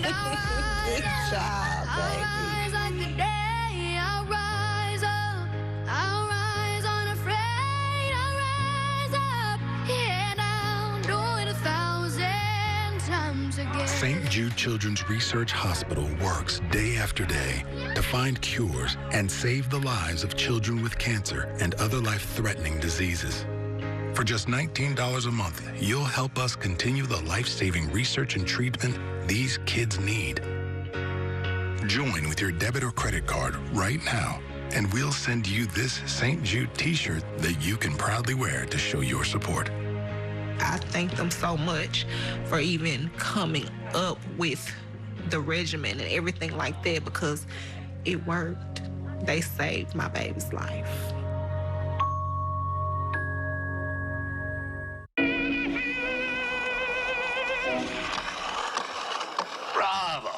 Good job, baby. Like the day I'll rise up. I'll rise unafraid. I'll rise up. And I'll do it 1,000 times again. St. Jude Children's Research Hospital works day after day to find cures and save the lives of children with cancer and other life-threatening diseases. For just $19 a month, you'll help us continue the life-saving research and treatment these kids need. Join with your debit or credit card right now, and we'll send you this St. Jude t-shirt that you can proudly wear to show your support. I thank them so much for even coming up with the regimen and everything like that, because it worked. They saved my baby's life. Bravo!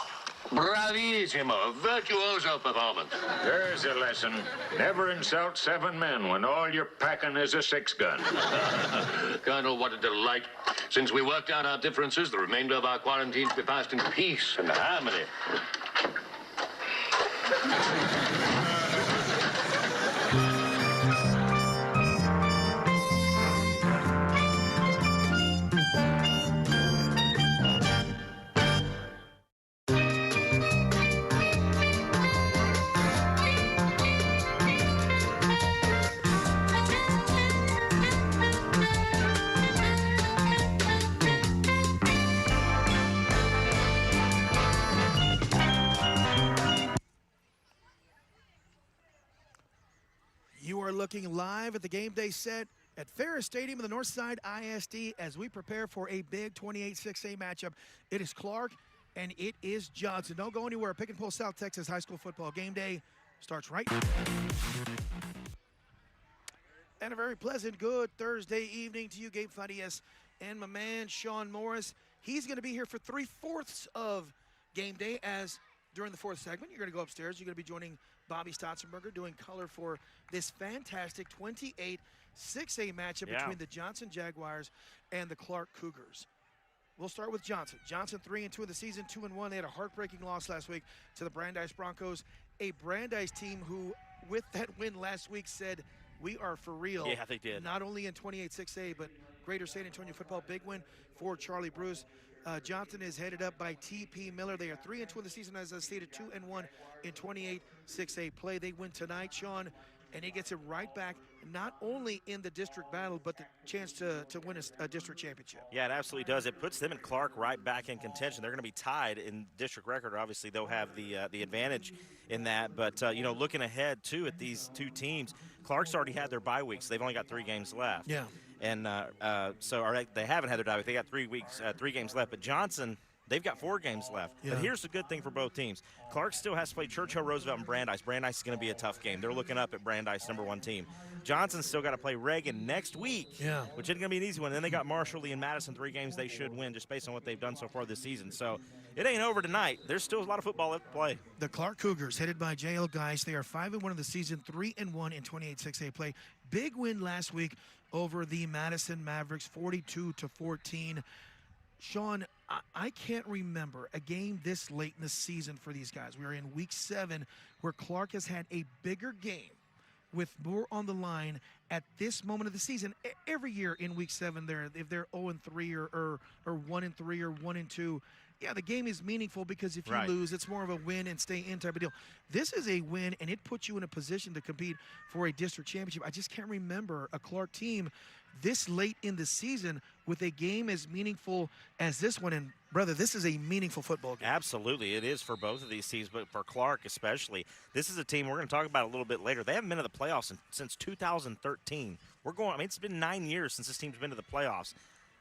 Bravissimo! Virtuoso performance. There's a lesson. Never insult 7 men when all you're packing is a 6-gun. Colonel, what a delight. Since we worked out our differences, the remainder of our quarantine be passed in peace and harmony. You are looking live at the game day set at Ferris Stadium in the Northside ISD as we prepare for a big 28-6A matchup. It is Clark and it is Johnson. Don't go anywhere. Pick and Pull South Texas High School football game day starts right now. And a very pleasant, good Thursday evening to you, Gabe Fadias, and my man, Sean Morris. He's going to be here for 3/4 of game day, as during the 4th segment, you're going to go upstairs. You're going to be joining Bobby Stotzenberger doing color for this fantastic 28-6A matchup between the Johnson Jaguars and the Clark Cougars. We'll start with Johnson. Johnson 3-2 in the season, 2-1. They had a heartbreaking loss last week to the Brandeis Broncos, a Brandeis team who, with that win last week, said, we are for real. Yeah, they did. Not only in 28-6A, but Greater San Antonio football. Big win for Charlie Bruce. Johnson is headed up by T.P. Miller. They are 3-2 in the season, as I stated, 2-1 in 28-6A play. They win tonight, Sean, and it gets it right back, not only in the district battle, but the chance to win a district championship. Yeah, it absolutely does. It puts them and Clark right back in contention. They're going to be tied in district record. Obviously, they'll have the advantage in that. But, looking ahead, too, at these two teams, Clark's already had their bye weeks. They've only got 3 games left. Yeah. And they haven't had their bye week. They got 3 games left. But Johnson, they've got 4 games left. Yeah. But here's the good thing for both teams. Clark still has to play Churchill, Roosevelt, and Brandeis. Brandeis is going to be a tough game. They're looking up at Brandeis' #1 team. Johnson's still got to play Reagan next week, which isn't going to be an easy one. Then they got Marshall, Lee, and Madison, 3 games they should win just based on what they've done so far this season. So it ain't over tonight. There's still a lot of football left to play. The Clark Cougars, headed by J.L. Geis, they are 5-1 in the season, 3-1 in 28-6A play. Big win last week over the Madison Mavericks, 42-14. Sean, I can't remember a game this late in the season for these guys. We are in week 7 where Clark has had a bigger game with more on the line at this moment of the season. Every year in week 7, if they're 0-3 or 1-3 or 1-2, yeah, the game is meaningful because if you lose, it's more of a win and stay in type of deal. This is a win, and it puts you in a position to compete for a district championship. I just can't remember a Clark team this late in the season with a game as meaningful as this one. And, brother, this is a meaningful football game. Absolutely. It is for both of these teams, but for Clark especially. This is a team we're going to talk about a little bit later. They haven't been to the playoffs since 2013. It's been 9 years since this team's been to the playoffs.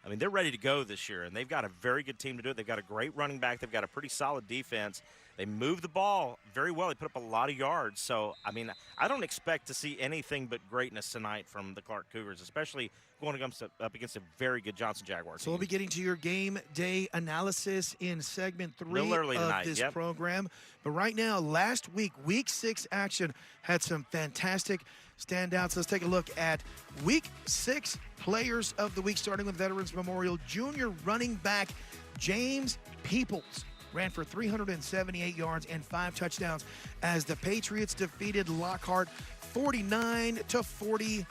I mean, they're ready to go this year, and they've got a very good team to do it. They've got a great running back. They've got a pretty solid defense. They move the ball very well. They put up a lot of yards. So, I mean, I don't expect to see anything but greatness tonight from the Clark Cougars, especially going up against a very good Johnson Jaguars. So we'll be getting to your game day analysis in segment 3 of this program. But right now, last week, week 6 action had some fantastic standouts. Let's take a look at week 6 players of the week, starting with Veterans Memorial. Junior running back James Peoples ran for 378 yards and 5 touchdowns as the Patriots defeated Lockhart 49-42.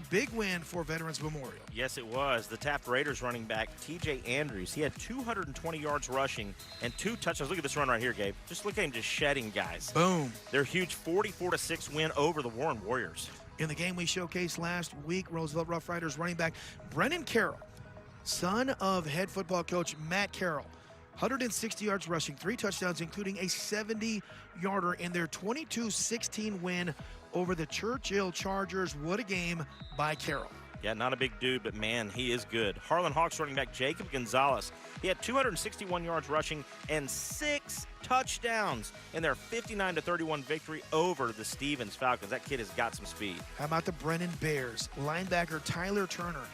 Big win for Veterans Memorial. Yes, it was. The Taft Raiders running back, T.J. Andrews, he had 220 yards rushing and 2 touchdowns. Look at this run right here, Gabe. Just look at him just shedding guys. Boom. Their huge 44-6 win over the Warren Warriors. In the game we showcased last week, Roosevelt Rough Riders running back Brennan Carroll, son of head football coach Matt Carroll, 160 yards rushing, 3 touchdowns, including a 70-yarder in their 22-16 win over the Churchill Chargers. What a game by Carroll. Yeah, not a big dude, but man, he is good. Harlan Hawks running back Jacob Gonzalez. He had 261 yards rushing and 6 touchdowns in their 59-31 victory over the Stevens Falcons. That kid has got some speed. How about the Brennan Bears? Linebacker Tyler Turner,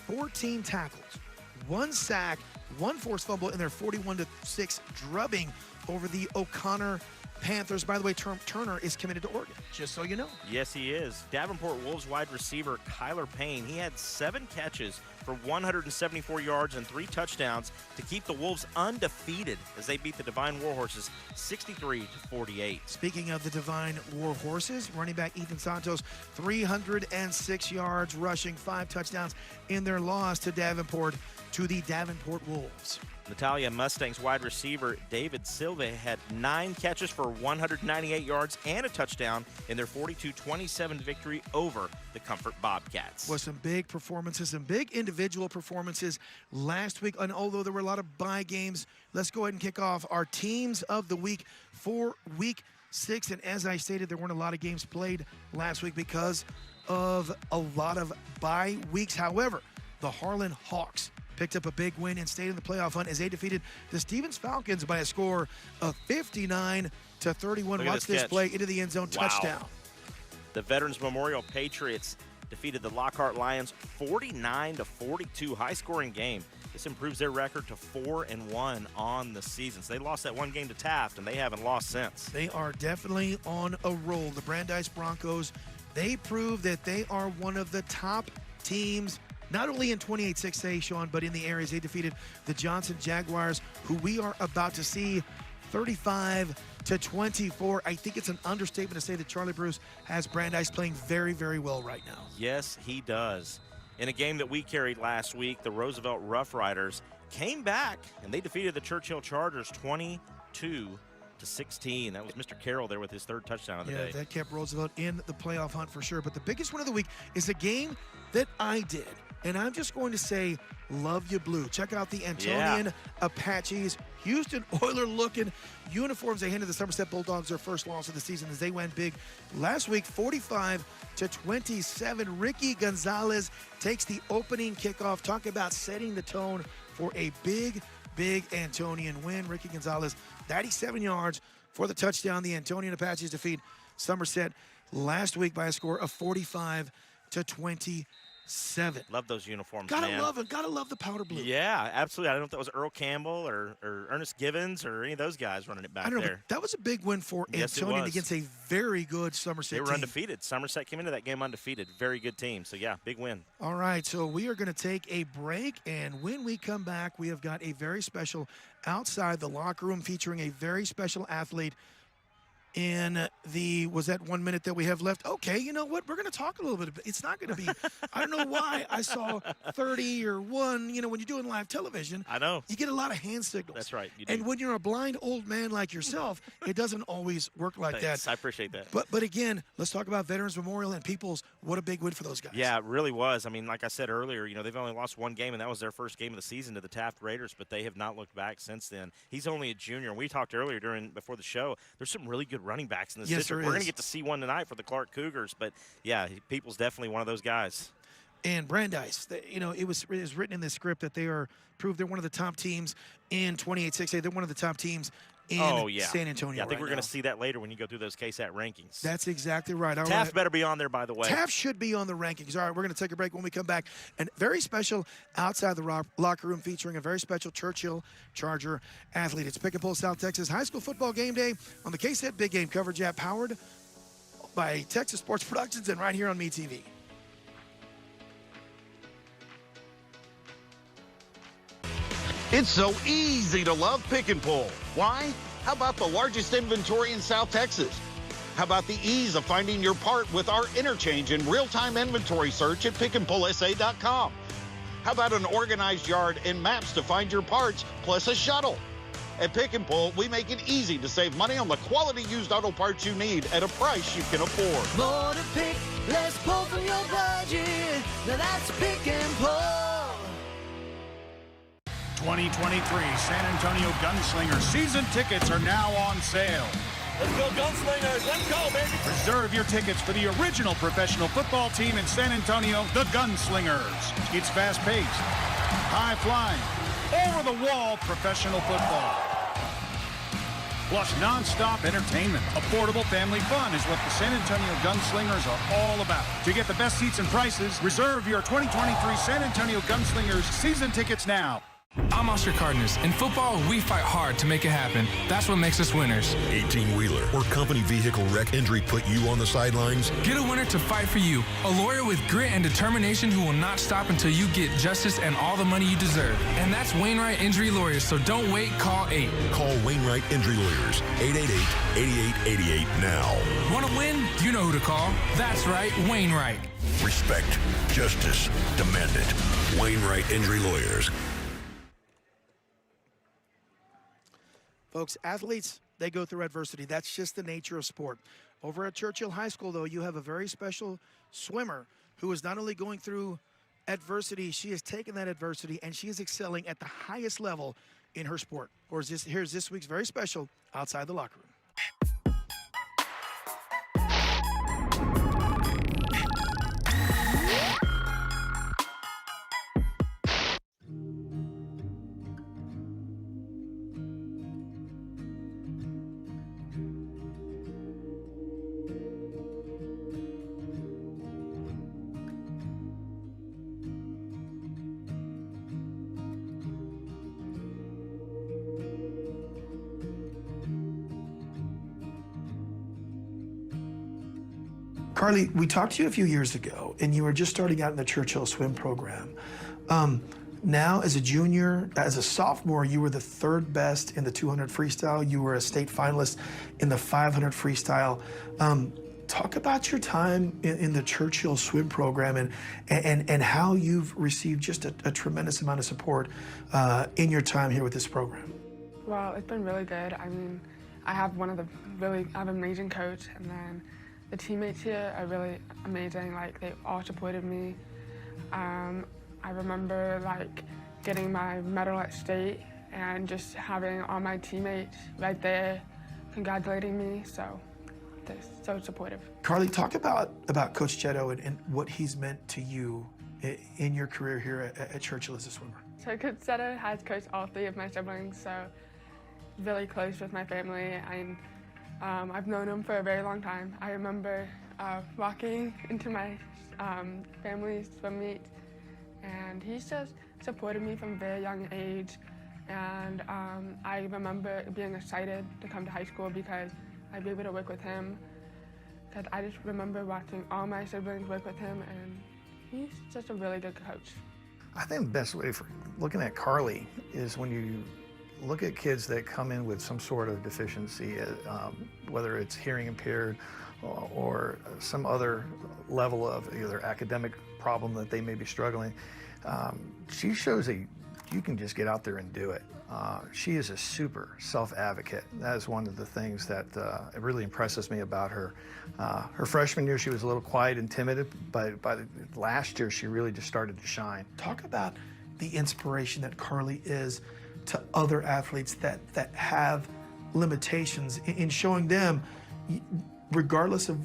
14 tackles, 1 sack, 1 forced fumble in their 41-6 drubbing over the O'Connor Panthers. By the way, Turner is committed to Oregon, just so you know. Yes, he is. Davenport Wolves wide receiver Kyler Payne, he had 7 catches for 174 yards and 3 touchdowns to keep the Wolves undefeated as they beat the Divine Warhorses 63-48. Speaking of the Divine Warhorses, running back Ethan Santos, 306 yards rushing, 5 touchdowns in their loss to the Davenport Wolves. Natalia Mustangs wide receiver David Silva had 9 catches for 198 yards and a touchdown in their 42-27 victory over the Comfort Bobcats. Was some big performances, some big individual performances last week. And although there were a lot of bye games, let's go ahead and kick off our teams of the week for week 6. And as I stated, there weren't a lot of games played last week because of a lot of bye weeks. However, the Harlan Hawks picked up a big win and stayed in the playoff hunt as they defeated the Stevens Falcons by a score of 59-31. Watch this play into the end zone, touchdown. The Veterans Memorial Patriots defeated the Lockhart Lions 49-42, high-scoring game. This improves their record to 4-1 on the season. So they lost that one game to Taft, and they haven't lost since. They are definitely on a roll. The Brandeis Broncos, they prove that they are one of the top teams not only in 28-6A, Sean, but in the areas. They defeated the Johnson Jaguars, who we are about to see 35-24. I think it's an understatement to say that Charlie Bruce has Brandeis playing very, very well right now. Yes, he does. In a game that we carried last week, the Roosevelt Rough Riders came back, and they defeated the Churchill Chargers 22-16. That was Mr. Carroll there with his 3rd touchdown of the day. Yeah, that kept Roosevelt in the playoff hunt for sure. But the biggest one of the week is a game that I did. And I'm just going to say, love you blue. Check out the Antonian Apaches, Houston Oiler-looking uniforms. They handed the Somerset Bulldogs their first loss of the season as they went big last week, 45-27. Ricky Gonzalez takes the opening kickoff. Talk about setting the tone for a big, big Antonian win. Ricky Gonzalez, 97 yards for the touchdown. The Antonian Apaches defeat Somerset last week by a score of 45-27. Love those uniforms, gotta man. Gotta love the powder blue. Yeah, absolutely. I don't know if that was Earl Campbell or Ernest Givens or any of those guys running it back I don't know, there. but that was a big win for Antonian against a very good Somerset team. They were team. undefeated. Somerset came into that game undefeated. Very good team. So, yeah, big win. All right, so we are going to take a break, and when we come back, we have got a very special Outside the Locker Room featuring a very special athlete in the, was that 1 minute that we have left? Okay, you know what? We're going to talk a little bit. It's not going to be, I don't know why I saw 30 or 1, you know, when you're doing live television. I know. You get a lot of hand signals. That's right. You do. And when you're a blind old man like yourself, it doesn't always work like Thanks. that. I appreciate that. But again, let's talk about Veterans Memorial and Peoples. What a big win for those guys. Yeah, it really was. I mean, like I said earlier, you know, they've only lost 1 game, and that was their first game of the season to the Taft Raiders, but they have not looked back since then. He's only a junior. And we talked earlier before the show, there's some really good running backs in this district. We're going to get to see one tonight for the Clark Cougars, but yeah, Peoples definitely one of those guys. And Brandeis, you know, it was written in the script that they are proved they're one of the top teams in 28-6A. They're one of the top teams in San Antonio. Yeah, I think we're going to see that later when you go through those KSAT rankings. That's exactly right. All Taft right. better be on there, by the way. Taft should be on the rankings. All right, we're going to take a break. When we come back, and very special Outside the Locker Room featuring a very special Churchill Charger athlete. It's Pick and Pull South Texas High School Football Game Day on the KSAT Big Game coverage app, powered by Texas Sports Productions and right here on MeTV. It's so easy to love Pick and Pull. Why? How about the largest inventory in South Texas? How about the ease of finding your part with our interchange and real-time inventory search at pickandpullsa.com? How about an organized yard and maps to find your parts, plus a shuttle? At Pick and Pull, we make it easy to save money on the quality used auto parts you need at a price you can afford. More to pick, less pull from your budget. Now that's Pick and Pull. 2023 San Antonio Gunslinger season tickets are now on sale. Let's go Gunslingers, let's go, baby. Reserve your tickets for the original professional football team in San Antonio, the Gunslingers. It's fast-paced, high-flying, over-the-wall professional football. Plus non-stop entertainment. Affordable family fun is what the San Antonio Gunslingers are all about. To get the best seats and prices, reserve your 2023 San Antonio Gunslingers season tickets now. I'm Oscar Cardenas. In football, we fight hard to make it happen. That's what makes us winners. 18-wheeler or company vehicle wreck injury put you on the sidelines? Get a winner to fight for you. A lawyer with grit and determination who will not stop until you get justice and all the money you deserve. And that's Wainwright Injury Lawyers, so don't wait, call 8. Call Wainwright Injury Lawyers, 888-8888 now. Want to win? You know who to call. That's right, Wainwright. Respect, justice, demand it. Wainwright Injury Lawyers. Folks, athletes, they go through adversity. That's just the nature of sport. Over at Churchill High School, though, you have a very special swimmer who is not only going through adversity, she has taken that adversity and she is excelling at the highest level in her sport. Here's this week's very special Outside the Locker Room. Carly, we talked to you a few years ago, and you were just starting out in the Churchill swim program. Now, as a junior, as a sophomore, you were the third best in the 200 freestyle. You were a state finalist in the 500 freestyle. Talk about your time in the Churchill swim program and how you've received just a tremendous amount of support in your time here with this program. Well, it's been really good. I mean, I have I have an amazing coach, and then the teammates here are really amazing. Like, they all supported me. I remember like getting my medal at state and just having all my teammates right there congratulating me. So they're so supportive. Carly, talk about Coach Jetto and what he's meant to you in your career here at Churchill as a swimmer. So Coach Jetto has coached all 3 of my siblings, so really close with my family, and I've known him for a very long time. I remember walking into my family's swim meet, and he's just supported me from a very young age. And I remember being excited to come to high school because I'd be able to work with him. Because I just remember watching all my siblings work with him, and he's just a really good coach. I think the best way for looking at Carly is when you look at kids that come in with some sort of deficiency, whether it's hearing impaired or some other level of either academic problem that they may be struggling. She shows that you can just get out there and do it. She is a super self-advocate. That is one of the things that really impresses me about her. Her freshman year, she was a little quiet and timid, but by the last year, she really just started to shine. Talk about the inspiration that Carly is to other athletes that have limitations, in showing them, regardless of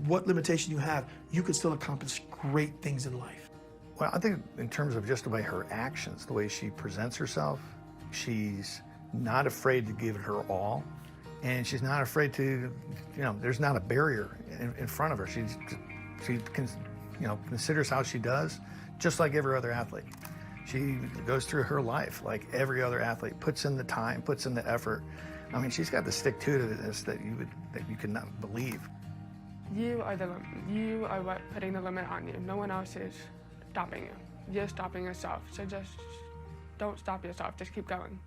what limitation you have, you can still accomplish great things in life. Well, I think in terms of just the way her actions, the way she presents herself, she's not afraid to give it her all, and she's not afraid to, there's not a barrier in front of her. She considers how she does, just like every other athlete. She goes through her life like every other athlete, puts in the time, puts in the effort. I mean, she's got the stick-to-itiveness that you could not believe. You are the limit. You are what putting the limit on you. No one else is stopping you. You're stopping yourself. So just don't stop yourself. Just keep going.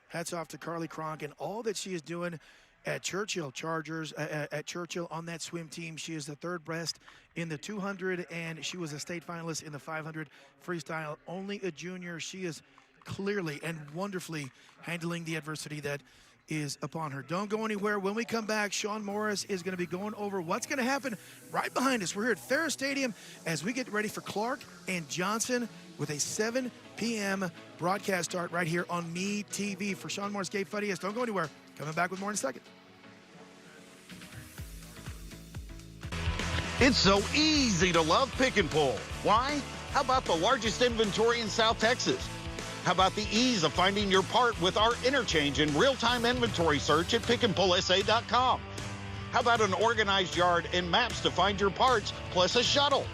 Hats off to Carly Cronk and all that she is doing at Churchill Chargers, at Churchill on that swim team. She is the third best in the 200, and she was a state finalist in the 500 freestyle. Only a junior. She is clearly and wonderfully handling the adversity that is upon her. Don't go anywhere. When we come back, Sean Morris is going to be going over what's going to happen right behind us. We're here at Ferris Stadium as we get ready for Clark and Johnson with a 7 p.m. broadcast start right here on Me TV. For Sean Morris, Gabe Fuddy, don't go anywhere. Coming back with more in a second. It's so easy to love Pick and Pull. Why? How about the largest inventory in South Texas? How about the ease of finding your part with our interchange and real-time inventory search at pickandpullsa.com? How about an organized yard and maps to find your parts, plus a shuttle?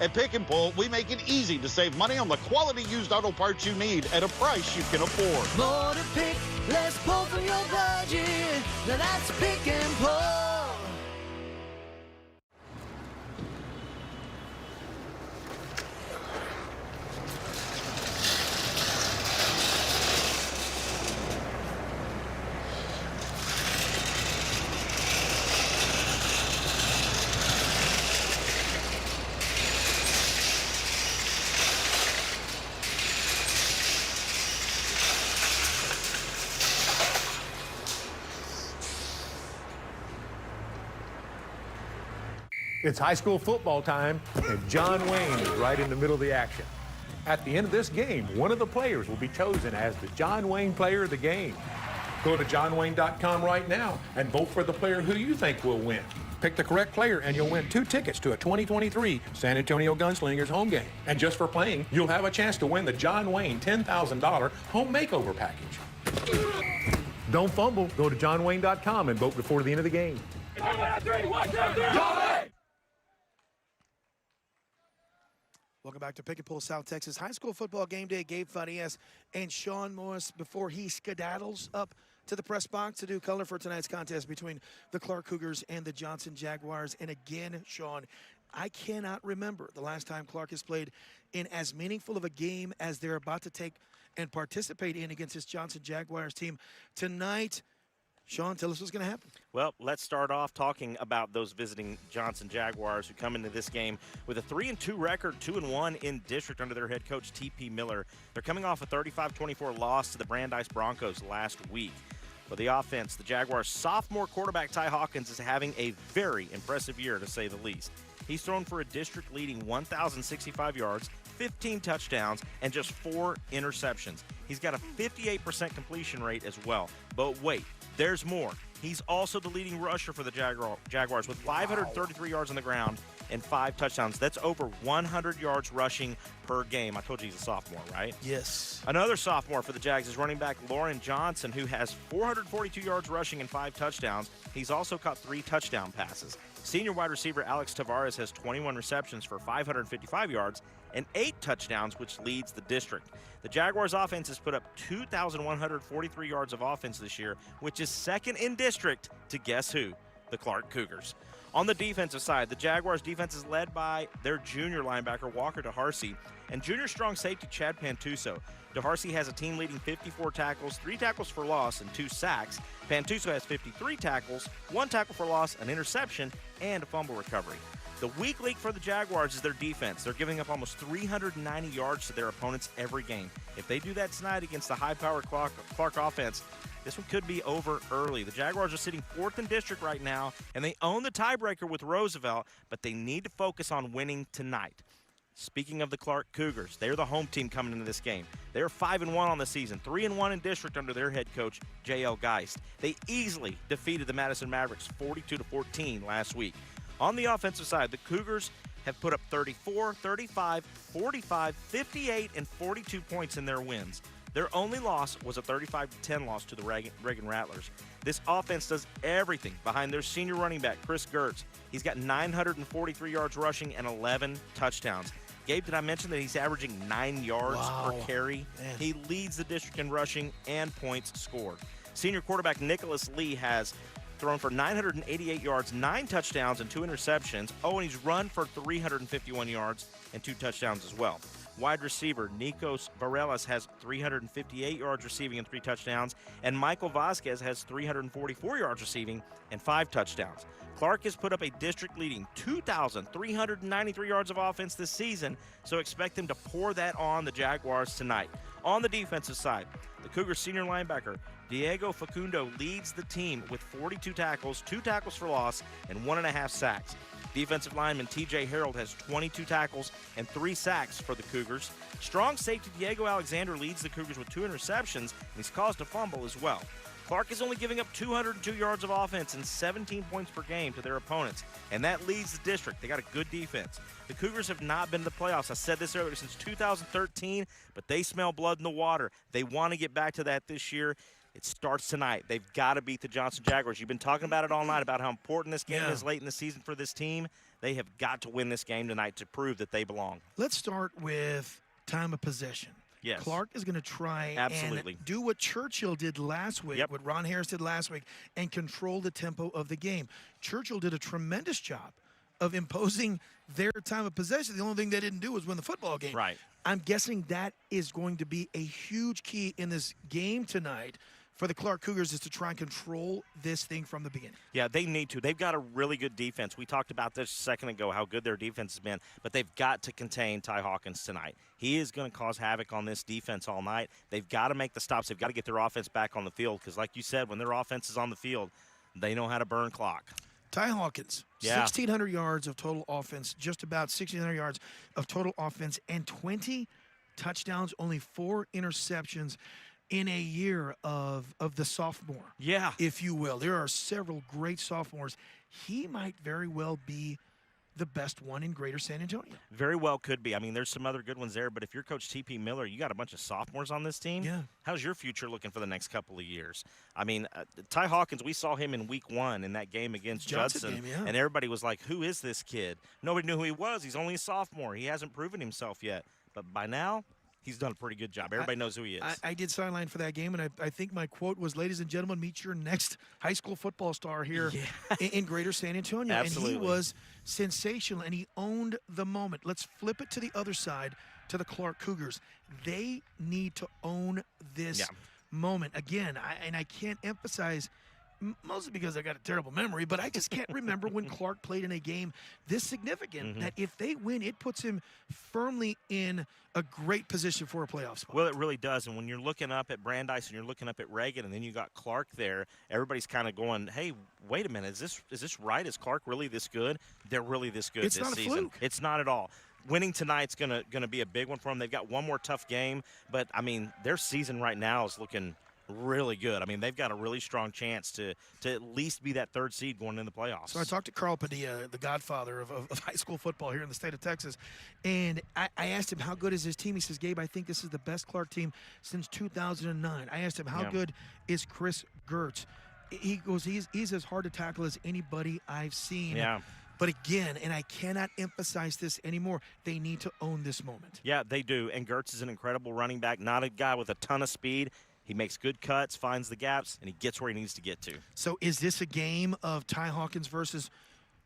At Pick and Pull, we make it easy to save money on the quality used auto parts you need at a price you can afford. More to pick, less pull from your budget. Now that's Pick and Pull. It's high school football time, and John Wayne is right in the middle of the action. At the end of this game, one of the players will be chosen as the John Wayne Player of the Game. Go to johnwayne.com right now and vote for the player who you think will win. Pick the correct player and you'll win 2 tickets to a 2023 San Antonio Gunslingers home game. And just for playing, you'll have a chance to win the John Wayne $10,000 home makeover package. Don't fumble. Go to johnwayne.com and vote before the end of the game. 3, 1, 2, 3, Welcome back to Pick and Pull South Texas High School Football Game Day. Gabe Farias and Sean Morris before he skedaddles up to the press box to do color for tonight's contest between the Clark Cougars and the Johnson Jaguars. And again, Sean, I cannot remember the last time Clark has played in as meaningful of a game as they're about to take and participate in against this Johnson Jaguars team tonight. Sean, tell us what's going to happen. Well, let's start off talking about those visiting Johnson Jaguars who come into this game with a 3-2 record, 2-1 in district under their head coach, T.P. Miller. They're coming off a 35-24 loss to the Brandeis Broncos last week. For the offense, the Jaguars' sophomore quarterback, Ty Hawkins, is having a very impressive year, to say the least. He's thrown for a district-leading 1,065 yards, 15 touchdowns, and just 4 interceptions. He's got a 58% completion rate as well. But wait, there's more. He's also the leading rusher for the Jaguars with 533 yards on the ground and 5 touchdowns. That's over 100 yards rushing per game. I told you he's a sophomore, right? Yes. Another sophomore for the Jags is running back Lauren Johnson, who has 442 yards rushing and 5 touchdowns. He's also caught 3 touchdown passes. Senior wide receiver Alex Tavares has 21 receptions for 555 yards and 8 touchdowns, which leads the district. The Jaguars' offense has put up 2,143 yards of offense this year, which is second in district to guess who? The Clark Cougars. On the defensive side, the Jaguars' defense is led by their junior linebacker, Walker DeHarsey, and junior strong safety, Chad Pantuso. DeHarsey has a team-leading 54 tackles, 3 tackles for loss, and 2 sacks. Pantuso has 53 tackles, 1 tackle for loss, an interception, and a fumble recovery. The weak link for the Jaguars is their defense. They're giving up almost 390 yards to their opponents every game. If they do that tonight against the high-powered Clark offense, this one could be over early. The Jaguars are sitting 4th in district right now, and they own the tiebreaker with Roosevelt, but they need to focus on winning tonight. Speaking of the Clark Cougars, they're the home team coming into this game. They're 5-1 on the season, 3-1 in district under their head coach, J.L. Geist. They easily defeated the Madison Mavericks 42-14 last week. On the offensive side, the Cougars have put up 34, 35, 45, 58, and 42 points in their wins. Their only loss was a 35-10 loss to the Reagan Rattlers. This offense does everything behind their senior running back, Chris Gertz. He's got 943 yards rushing and 11 touchdowns. Gabe, did I mention that he's averaging 9 yards per carry? Man. He leads the district in rushing and points scored. Senior quarterback Nicholas Lee has thrown for 988 yards, 9 touchdowns, and 2 interceptions. Oh, and he's run for 351 yards and 2 touchdowns as well. Wide receiver Nikos Varelas has 358 yards receiving and 3 touchdowns, and Michael Vasquez has 344 yards receiving and 5 touchdowns. Clark has put up a district-leading 2,393 yards of offense this season, so expect them to pour that on the Jaguars tonight. On the defensive side, the Cougars senior linebacker Diego Facundo leads the team with 42 tackles, 2 tackles for loss, and 1.5 sacks. Defensive lineman TJ Harold has 22 tackles and 3 sacks for the Cougars. Strong safety Diego Alexander leads the Cougars with 2 interceptions, and he's caused a fumble as well. Clark is only giving up 202 yards of offense and 17 points per game to their opponents, and that leads the district. They got a good defense. The Cougars have not been to the playoffs. I said this earlier, since 2013, but they smell blood in the water. They want to get back to that this year. It starts tonight. They've got to beat the Johnson Jaguars. You've been talking about it all night, about how important this game is late in the season for this team. They have got to win this game tonight to prove that they belong. Let's start with time of possession. Yes. Clark is going to try Absolutely. and do what Churchill did last week, what Ron Harris did last week, and control the tempo of the game. Churchill did a tremendous job of imposing their time of possession. The only thing they didn't do was win the football game. Right. I'm guessing that is going to be a huge key in this game tonight for the Clark Cougars, is to try and control this thing from the beginning. Yeah, they need to. They've got a really good defense. We talked about this a second ago, how good their defense has been, but they've got to contain Ty Hawkins tonight. He is going to cause havoc on this defense all night. They've got to make the stops. They've got to get their offense back on the field because, like you said, when their offense is on the field, they know how to burn clock. Ty Hawkins, 1,600 yards of total offense, just about 1,600 yards of total offense, and 20 touchdowns, only 4 interceptions in a year of the sophomore, if you will. There are several great sophomores. He might very well be the best one in Greater San Antonio. Very well could be. I mean, there's some other good ones there, but if you're Coach T.P. Miller, you got a bunch of sophomores on this team. Yeah. How's your future looking for the next couple of years? I mean, Ty Hawkins, we saw him in week 1 in that game against Judson, and everybody was like, who is this kid? Nobody knew who he was. He's only a sophomore. He hasn't proven himself yet. But by now, he's done a pretty good job. Everybody knows who he is. I did sideline for that game, and I think my quote was, ladies and gentlemen, meet your next high school football star here in Greater San Antonio. Absolutely. And he was sensational, and he owned the moment. Let's flip it to the other side, to the Clark Cougars. They need to own this moment. Again, I can't emphasize, mostly because I got a terrible memory, but I just can't remember when Clark played in a game this significant that if they win, it puts him firmly in a great position for a playoff spot. Well, it really does. And when you're looking up at Brandeis and you're looking up at Reagan, and then you got Clark there, everybody's kind of going, hey, wait a minute, is this right? Is Clark really this good? They're really this good this season. Fluke. It's not at all. Winning tonight's gonna be a big one for them. They've got one more tough game, but, I mean, their season right now is looking really good. I mean, they've got a really strong chance to at least be that 3rd seed going into the playoffs. So I talked to Carl Padilla, the godfather of high school football here in the state of Texas, and I asked him, how good is his team? He says, Gabe, I think this is the best Clark team since 2009. I asked him, how good is Chris Gertz? He goes, he's as hard to tackle as anybody I've seen. Yeah. But again, and I cannot emphasize this anymore, they need to own this moment. Yeah, they do. And Gertz is an incredible running back, not a guy with a ton of speed. He makes good cuts, finds the gaps, and he gets where he needs to get to. So is this a game of Ty Hawkins versus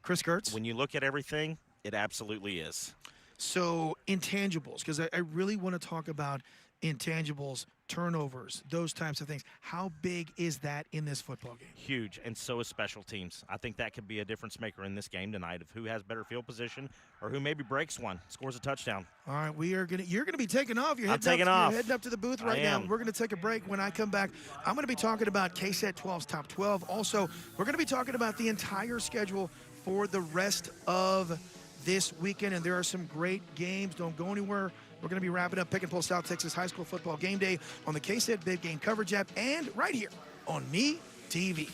Chris Gertz? When you look at everything, it absolutely is. So intangibles, because I really want to talk about intangibles, turnovers, those types of things. How big is that in this football game? Huge, and so is special teams. I think that could be a difference maker in this game tonight of who has better field position or who maybe breaks one, scores a touchdown. All right, you're gonna be taking off. You're heading up to the booth right now. We're gonna take a break. When I come back, I'm gonna be talking about KSAT 12's top 12. Also, we're gonna be talking about the entire schedule for the rest of this weekend, and there are some great games. Don't go anywhere. We're going to be wrapping up Pick and Pull South Texas High School Football Game Day on the KSAT Big Game Coverage app and right here on Me TV.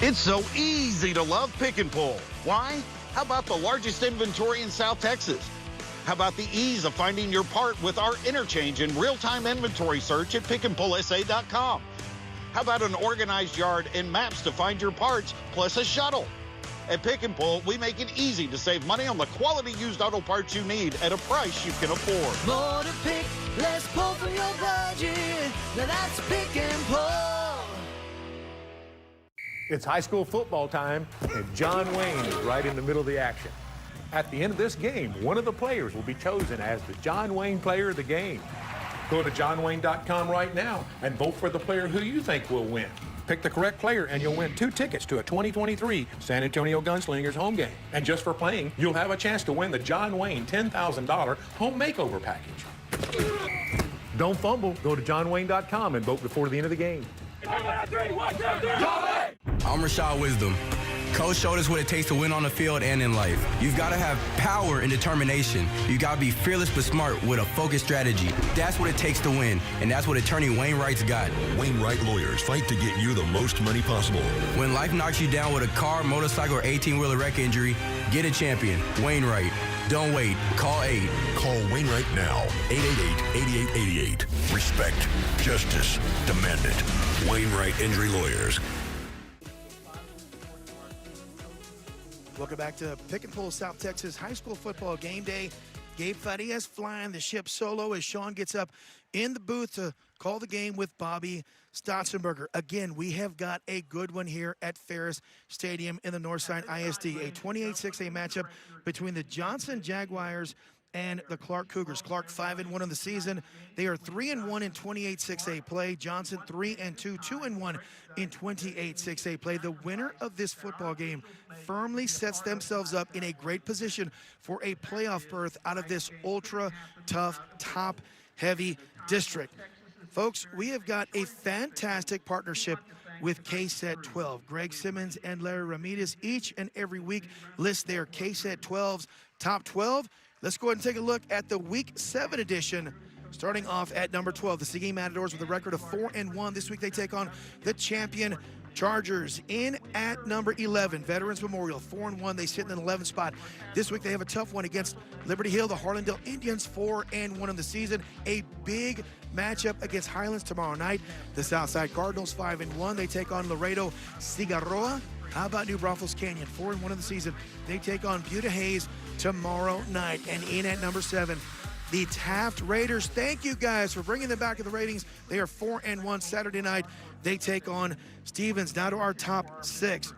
It's so easy to love Pick and Pull. Why? How about the largest inventory in South Texas? How about the ease of finding your part with our interchange and real-time inventory search at pickandpullsa.com? How about an organized yard and maps to find your parts, plus a shuttle? At Pick and Pull, we make it easy to save money on the quality used auto parts you need at a price you can afford. More to pick, less pull from your budget. Now that's Pick and Pull. It's high school football time, and John Wayne is right in the middle of the action. At the end of this game, one of the players will be chosen as the John Wayne Player of the Game. Go to johnwayne.com right now and vote for the player who you think will win. Pick the correct player and you'll win 2 tickets to a 2023 San Antonio Gunslingers home game. And just for playing, you'll have a chance to win the John Wayne $10,000 home makeover package. Don't fumble. Go to johnwayne.com and vote before the end of the game. I'm Rashad Wisdom. Coach showed us what it takes to win on the field and in life. You've got to have power and determination. You got to be fearless but smart with a focused strategy. That's what it takes to win, and that's what attorney Wainwright's got. Wainwright Lawyers fight to get you the most money possible. When life knocks you down with a car, motorcycle, or 18-wheeler wreck injury, get a champion. Wainwright. Don't wait. Call 8. Call Wainwright now. 888-8888. Respect. Justice. Demand it. Wainwright Injury Lawyers. Welcome back to Pick and Pull South Texas High School Football Game Day. Gabe Farias flying the ship solo as Sean gets up in the booth to call the game with Bobby Stotzenberger. Again, we have got a good one here at Ferris Stadium in the Northside ISD. A 28-6A matchup between the Johnson Jaguars and the Clark Cougars. Clark 5-1 in the season. They are 3-1 in 28-6A play. Johnson 3-2, 2-1 in 28-6A play. The winner of this football game firmly sets themselves up in a great position for a playoff berth out of this ultra tough, top heavy district. Folks, we have got a fantastic partnership with KSAT 12. Greg Simmons and Larry Ramirez each and every week list their KSAT 12's top 12. Let's go ahead and take a look at the Week 7 edition. Starting off at number 12, the Seguin Matadors with a record of 4-1. This week they take on the champion Chargers. In at number 11, Veterans Memorial, 4-1. They sit in an 11th spot. This week they have a tough one against Liberty Hill, the Harlandale Indians, 4-1 in the season. A big matchup against Highlands tomorrow night. The Southside Cardinals, 5-1. They take on Laredo Cigarroa. How about New Braunfels Canyon, 4-1 in the season. They take on Buda Hayes tomorrow night. And in at number 7, the Taft Raiders. Thank you guys for bringing them back in the ratings. They are 4-1 Saturday night. They take on Stevens. Now to our top 6.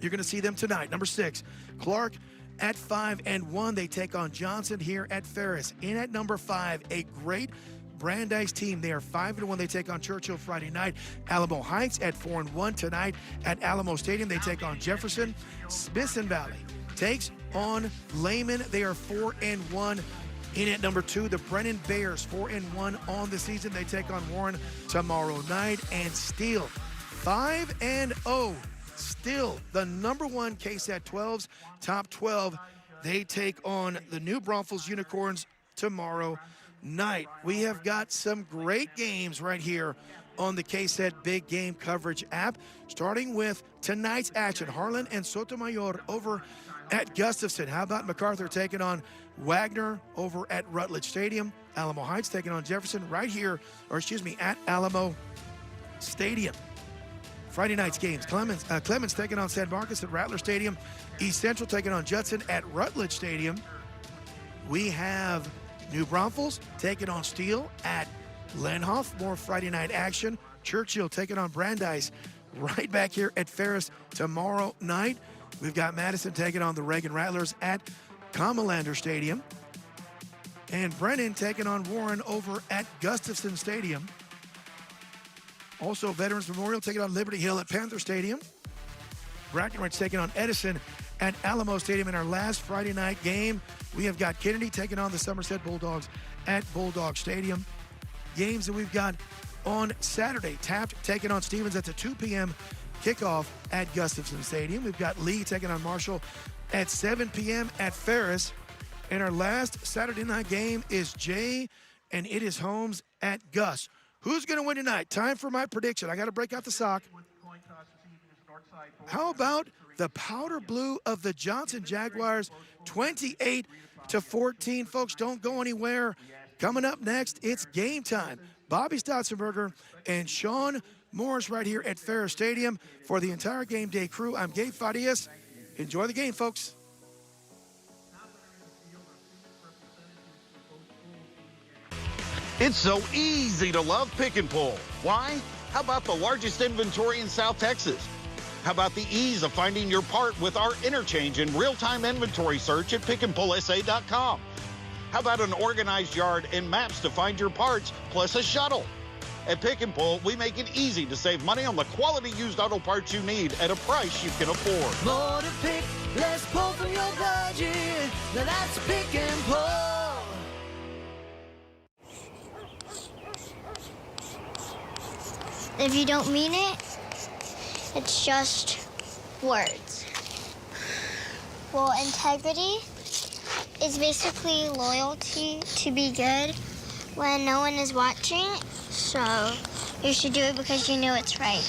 You're going to see them tonight. Number 6, Clark at 5-1. They take on Johnson here at Ferris. In at number 5, a great Brandeis team. They are 5-1. They take on Churchill Friday night. Alamo Heights at 4-1 tonight at Alamo Stadium. They take on Jefferson. Smithson Valley takes on Lehman. They are 4-1. In at number 2, the Brennan Bears, 4-1 on the season. They take on Warren tomorrow night. And Steele, 5-0. Still the number 1 KSAT 12's top 12. They take on the New Braunfels Unicorns tomorrow night. We have got some great games right here on the KSAT Big Game Coverage app, starting with tonight's action. Harlan and Sotomayor over at Gustafson. How about MacArthur taking on Wagner over at Rutledge Stadium? Alamo Heights taking on Jefferson right here, at Alamo Stadium. Friday night's games. Clemens taking on San Marcos at Rattler Stadium. East Central taking on Judson at Rutledge Stadium. We have New Braunfels taking on Steele at Lenhoff. More Friday night action. Churchill taking on Brandeis right back here at Ferris tomorrow night. We've got Madison taking on the Reagan Rattlers at Comalander Stadium. And Brennan taking on Warren over at Gustafson Stadium. Also, Veterans Memorial taking on Liberty Hill at Panther Stadium. Brackenridge taking on Edison at Alamo Stadium. In our last Friday night game, we have got Kennedy taking on the Somerset Bulldogs at Bulldog Stadium. Games that we've got on Saturday. Taft taking on Stevens at the 2 p.m. kickoff at Gustafson Stadium. We've got Lee taking on Marshall at 7 p.m. at Ferris. And our last Saturday night game is Jay, and it is Holmes at Gus. Who's going to win tonight? Time for my prediction. I got to break out the sock. How about the powder blue of the Johnson Jaguars, 28-14. Folks, don't go anywhere. Coming up next, it's game time. Bobby Stotzenberger and Sean Morris right here at Ferris Stadium. For the entire game day crew, I'm Gabe Farias, enjoy the game, folks. It's so easy to love Pick and Pull. Why? How about the largest inventory in South Texas? How about the ease of finding your part with our interchange and real-time inventory search at pickandpullsa.com? How about an organized yard and maps to find your parts, plus a shuttle? At Pick and Pull, we make it easy to save money on the quality used auto parts you need at a price you can afford. More to pick, less pull from your budget. Now that's Pick and Pull. If you don't mean it, it's just words. Well, integrity is basically loyalty to be good when no one is watching. So you should do it because you know it's right.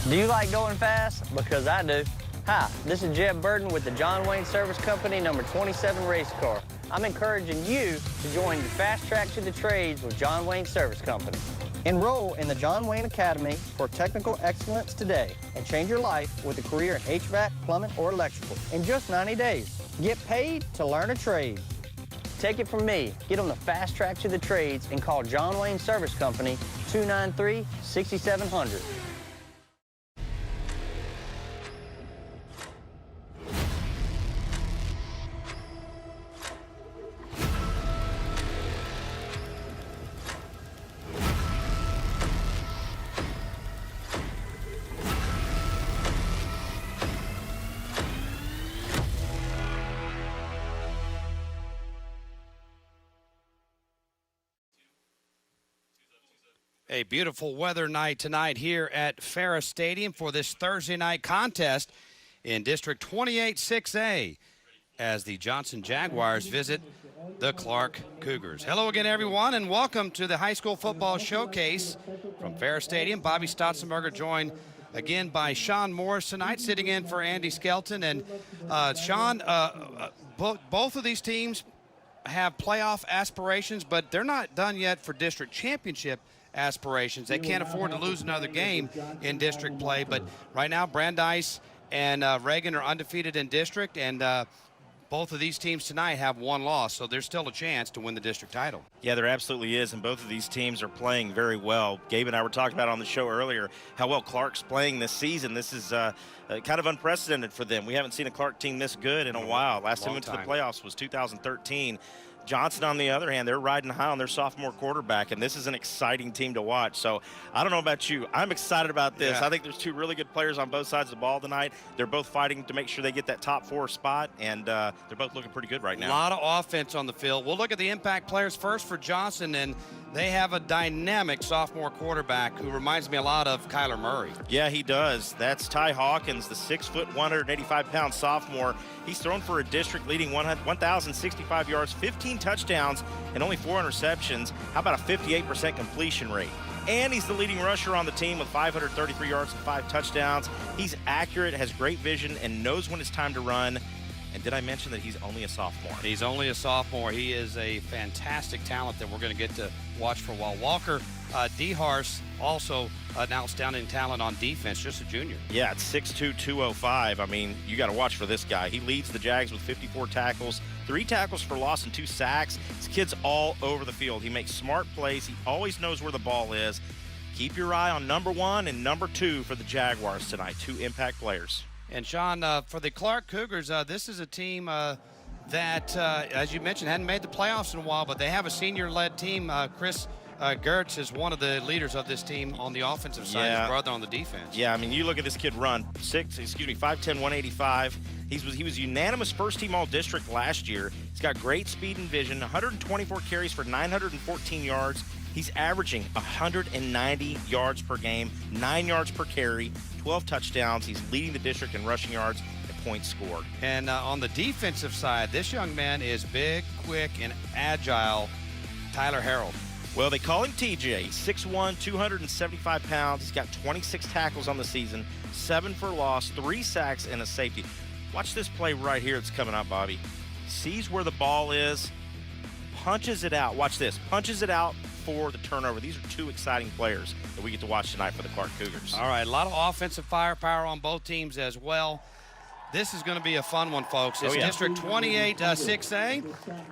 Do you like going fast? Because I do. Hi, this is Jeb Burden with the John Wayne Service Company number 27 race car. I'm encouraging you to join the Fast Track to the Trades with John Wayne Service Company. Enroll in the John Wayne Academy for technical excellence today and change your life with a career in HVAC, plumbing, or electrical in just 90 days. Get paid to learn a trade. Take it from me. Get on the Fast Track to the Trades and call John Wayne Service Company 293-6700. A beautiful weather night tonight here at Ferris Stadium for this Thursday night contest in District 28-6A as the Johnson Jaguars visit the Clark Cougars. Hello again, everyone, and welcome to the High School Football Showcase from Ferris Stadium. Bobby Stotzenberger joined again by Sean Morris tonight, sitting in for Andy Skelton. And Sean, both of these teams have playoff aspirations, but they're not done yet for district championship aspirations. They can't afford to lose another game in district play, but right now Brandeis and Reagan are undefeated in district, and both of these teams tonight have one loss, so there's still a chance to win the district title. Yeah, there absolutely is, and both of these teams are playing very well. Gabe and I were talking about on the show earlier how well Clark's playing this season. This is kind of unprecedented for them. We haven't seen a Clark team this good in a while. Last time we went to the playoffs was 2013. Johnson, on the other hand, they're riding high on their sophomore quarterback, and this is an exciting team to watch. So I don't know about you. I'm excited about this. Yeah. I think there's two really good players on both sides of the ball tonight. They're both fighting to make sure they get that top 4 spot, and they're both looking pretty good right now. A lot of offense on the field. We'll look at the impact players first for Johnson, and they have a dynamic sophomore quarterback who reminds me a lot of Kyler Murray. Yeah, he does. That's Ty Hawkins, the 6', 185-pound sophomore. He's thrown for a district-leading 1,065 yards, 15 touchdowns, and only 4 interceptions. How about a 58% completion rate? And he's the leading rusher on the team with 533 yards and 5 touchdowns. He's accurate, has great vision, and knows when it's time to run. And did I mention that he's only a sophomore? He's only a sophomore. He is a fantastic talent that we're going to get to watch for a while. Walker DeHarst, also an outstanding talent on defense, just a junior. Yeah, it's 6'2", 205. I mean, you got to watch for this guy. He leads the Jags with 54 tackles, 3 tackles for loss and 2 sacks. This kid's all over the field. He makes smart plays. He always knows where the ball is. Keep your eye on number 1 and number 2 for the Jaguars tonight, 2 impact players. And, Sean, for the Clark Cougars, this is a team that, as you mentioned, hadn't made the playoffs in a while, but they have a senior-led team. Chris Gertz is one of the leaders of this team on the offensive side, his brother on the defense. Yeah, I mean, you look at this kid run, 5'10", 185. He was unanimous first-team All-District last year. He's got great speed and vision, 124 carries for 914 yards. He's averaging 190 yards per game, 9 yards per carry, 12 touchdowns. He's leading the district in rushing yards and points scored. And on the defensive side, this young man is big, quick, and agile. Tyler Harold. Well, they call him TJ. 6'1", 275 pounds. He's got 26 tackles on the season, 7 for loss, 3 sacks, and a safety. Watch this play right here that's coming up, Bobby. Sees where the ball is, punches it out. Watch this. Punches it out for the turnover. These are two exciting players that we get to watch tonight for the Clark Cougars. All right, a lot of offensive firepower on both teams as well. This is going to be a fun one, folks. It's District 28 6A.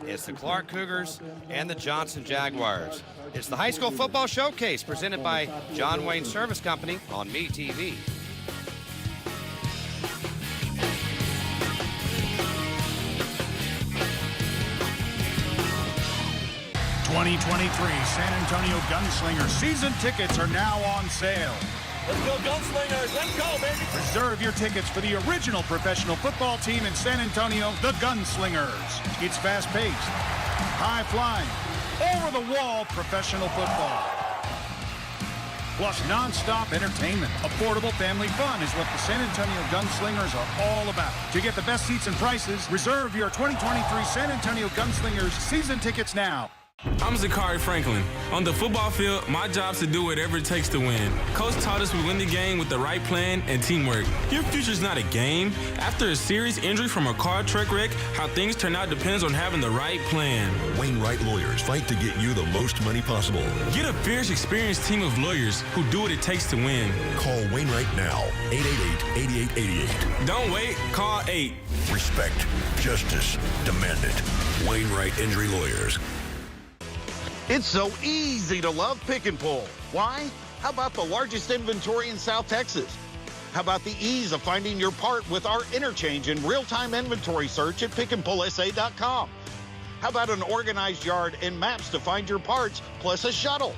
It's the Clark Cougars and the Johnson Jaguars. It's the High School Football Showcase presented by John Wayne Service Company on MeTV. 2023 San Antonio Gunslingers season tickets are now on sale. Let's go Gunslingers, let's go, baby. Reserve your tickets for the original professional football team in San Antonio, the Gunslingers. It's fast-paced, high-flying, over-the-wall professional football. Plus non-stop entertainment. Affordable family fun is what the San Antonio Gunslingers are all about. To get the best seats and prices, reserve your 2023 San Antonio Gunslingers season tickets now. I'm Zakari Franklin. On the football field, my job's to do whatever it takes to win. Coach taught us we win the game with the right plan and teamwork. Your future's not a game. After a serious injury from a car truck wreck, how things turn out depends on having the right plan. Wainwright Lawyers fight to get you the most money possible. Get a fierce, experienced team of lawyers who do what it takes to win. Call Wainwright now, 888-8888. Don't wait, call 8. Respect, justice, demand it. Wainwright Injury Lawyers. It's so easy to love Pick and Pull. Why? How about the largest inventory in South Texas? How about the ease of finding your part with our interchange and real-time inventory search at pickandpullsa.com? How about an organized yard and maps to find your parts, plus a shuttle?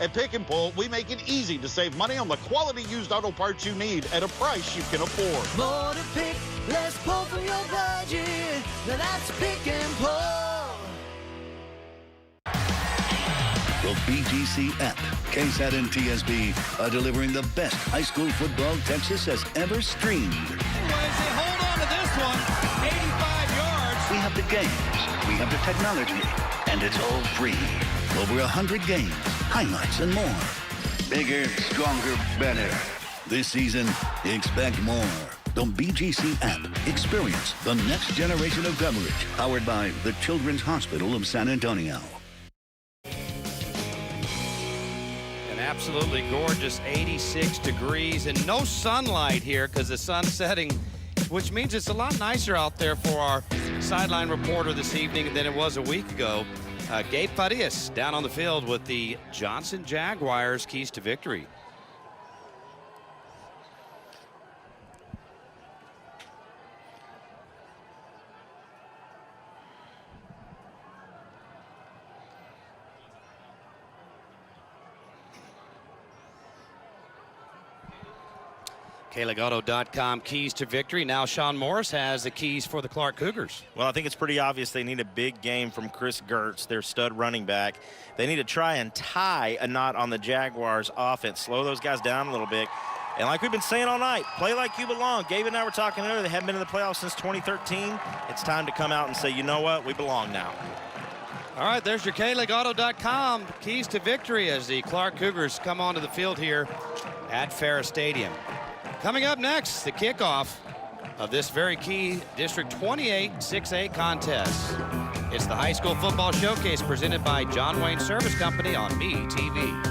At Pick and Pull, we make it easy to save money on the quality used auto parts you need at a price you can afford. More to pick, less pull from your budget. Now that's Pick and Pull. The BGC app, KSAT and TSB are delivering the best high school football Texas has ever streamed. Hold on to this one. 85 yards. We have the games, we have the technology, and it's all free. Over 100 games, highlights, and more. Bigger, stronger, better. This season, expect more. The BGC app. Experience the next generation of coverage. Powered by the Children's Hospital of San Antonio. Absolutely gorgeous, 86 degrees and no sunlight here because the sun's setting, which means it's a lot nicer out there for our sideline reporter this evening than it was a week ago. Gabe Farias down on the field with the Johnson Jaguars, keys to victory. KLegato.com keys to victory. Now Sean Morris has the keys for the Clark Cougars. Well, I think it's pretty obvious they need a big game from Chris Gertz, their stud running back. They need to try and tie a knot on the Jaguars offense, slow those guys down a little bit. And like we've been saying all night, play like you belong. Gabe and I were talking earlier, they haven't been in the playoffs since 2013. It's time to come out and say, you know what, we belong now. All right, there's your KLegato.com keys to victory as the Clark Cougars come onto the field here at Ferris Stadium. Coming up next, the kickoff of this very key District 28 6A contest. It's the High School Football Showcase presented by John Wayne Service Company on MeTV.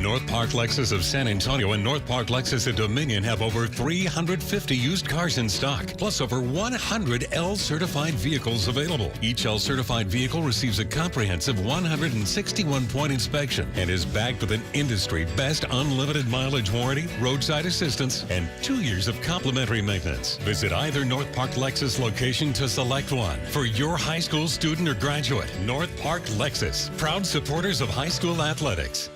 North Park Lexus of San Antonio and North Park Lexus of Dominion have over 350 used cars in stock, plus over 100 L-certified vehicles available. Each L-certified vehicle receives a comprehensive 161-point inspection and is backed with an industry-best unlimited mileage warranty, roadside assistance, and 2 years of complimentary maintenance. Visit either North Park Lexus location to select one for your high school student or graduate. North Park Lexus, proud supporters of high school athletics.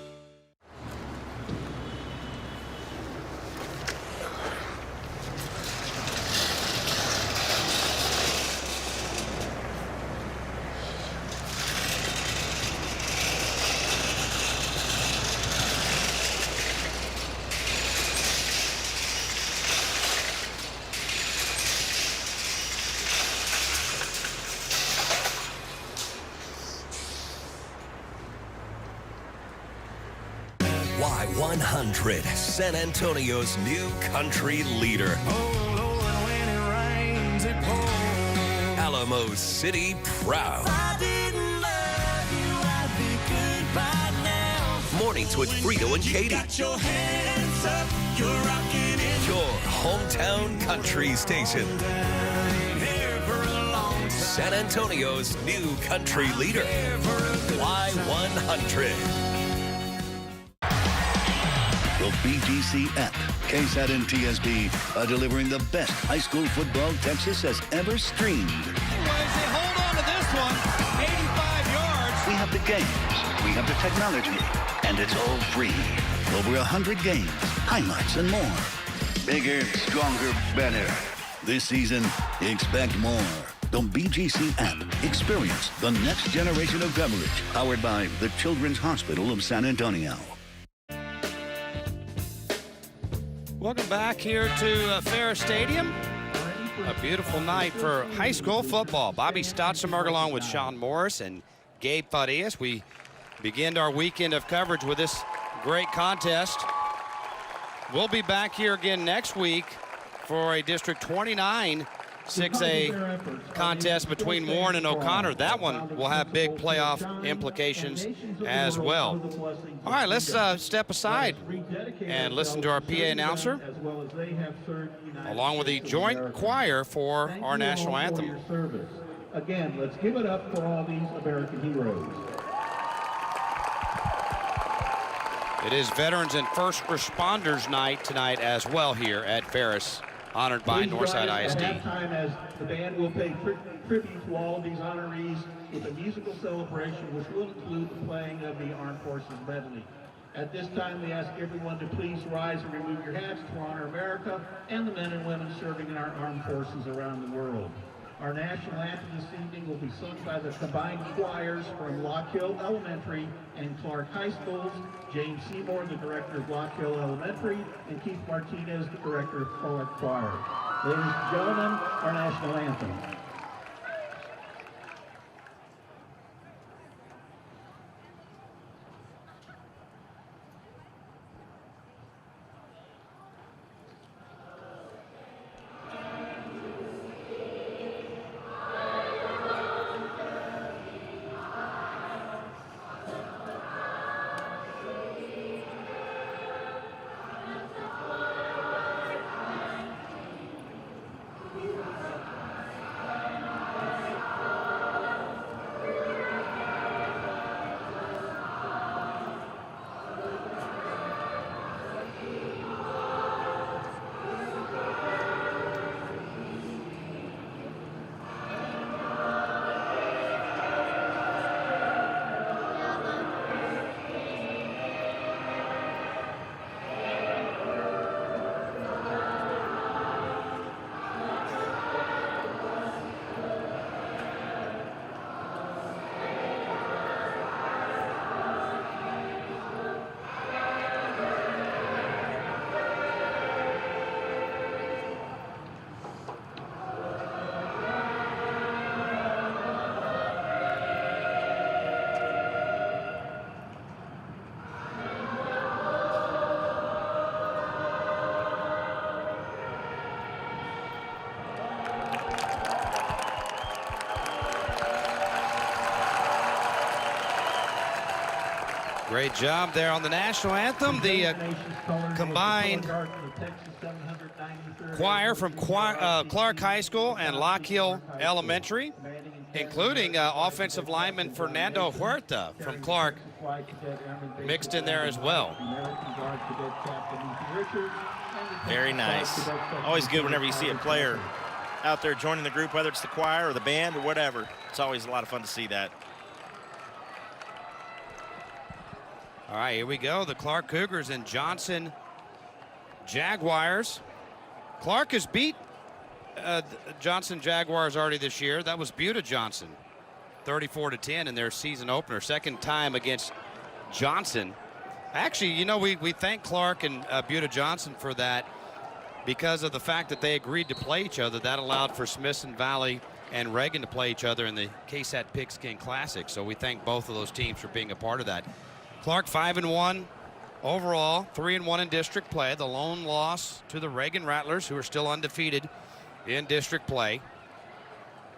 100, San Antonio's new country leader. Alamo City proud. Mornings with Frito and Katie. Your hometown country station. San Antonio's new country leader. Y100. The BGC app, KSAT and TSB are delivering the best high school football Texas has ever streamed. Hold on to this one. 85 yards. We have the games, we have the technology, and it's all free. Over 100 games, highlights, and more. Bigger, stronger, better. This season, expect more. The BGC app. Experience the next generation of coverage. Powered by the Children's Hospital of San Antonio. Welcome back here to Ferris Stadium. A beautiful night for high school football. Bobby Stotzenberg along with Sean Morris and Gabe Farias. We begin our weekend of coverage with this great contest. We'll be back here again next week for a District 29 6A contest between Warren and O'Connor. That one will have big playoff implications as well. All right, let's step aside and listen to our PA announcer along with the joint choir for our national anthem. Again, let's give it up for all these American heroes. It is Veterans and First Responders Night tonight as well here at Ferris, honored by Northside ISD. At halftime, as the band will pay tribute to all of these honorees with a musical celebration which will include the playing of the Armed Forces Medley. At this time, we ask everyone to please rise and remove your hats to honor America and the men and women serving in our armed forces around the world. Our national anthem this evening will be sung by the combined choirs from Lock Hill Elementary and Clark High Schools, James Seymour, the director of Lock Hill Elementary, and Keith Martinez, the director of Clark Choir. Ladies and gentlemen, our national anthem. Great job there on the national anthem. The combined choir from Clark High School and Lock Hill Elementary, including offensive lineman Fernando Huerta from Clark, mixed in there as well. Very nice. Always good whenever you see a player out there joining the group, whether it's the choir or the band or whatever. It's always a lot of fun to see that. All right, here we go. The Clark Cougars and Johnson Jaguars. Clark has beat Johnson Jaguars already this year. That was Buda Johnson, 34-10 in their season opener. Second time against Johnson. Actually, you know, we thank Clark and Buda Johnson for that because of the fact that they agreed to play each other. That allowed for Smithson Valley and Reagan to play each other in the KSAT Pigskin Classic. So we thank both of those teams for being a part of that. Clark 5-1 Overall, 3-1 in district play. The lone loss to the Reagan Rattlers, who are still undefeated in district play.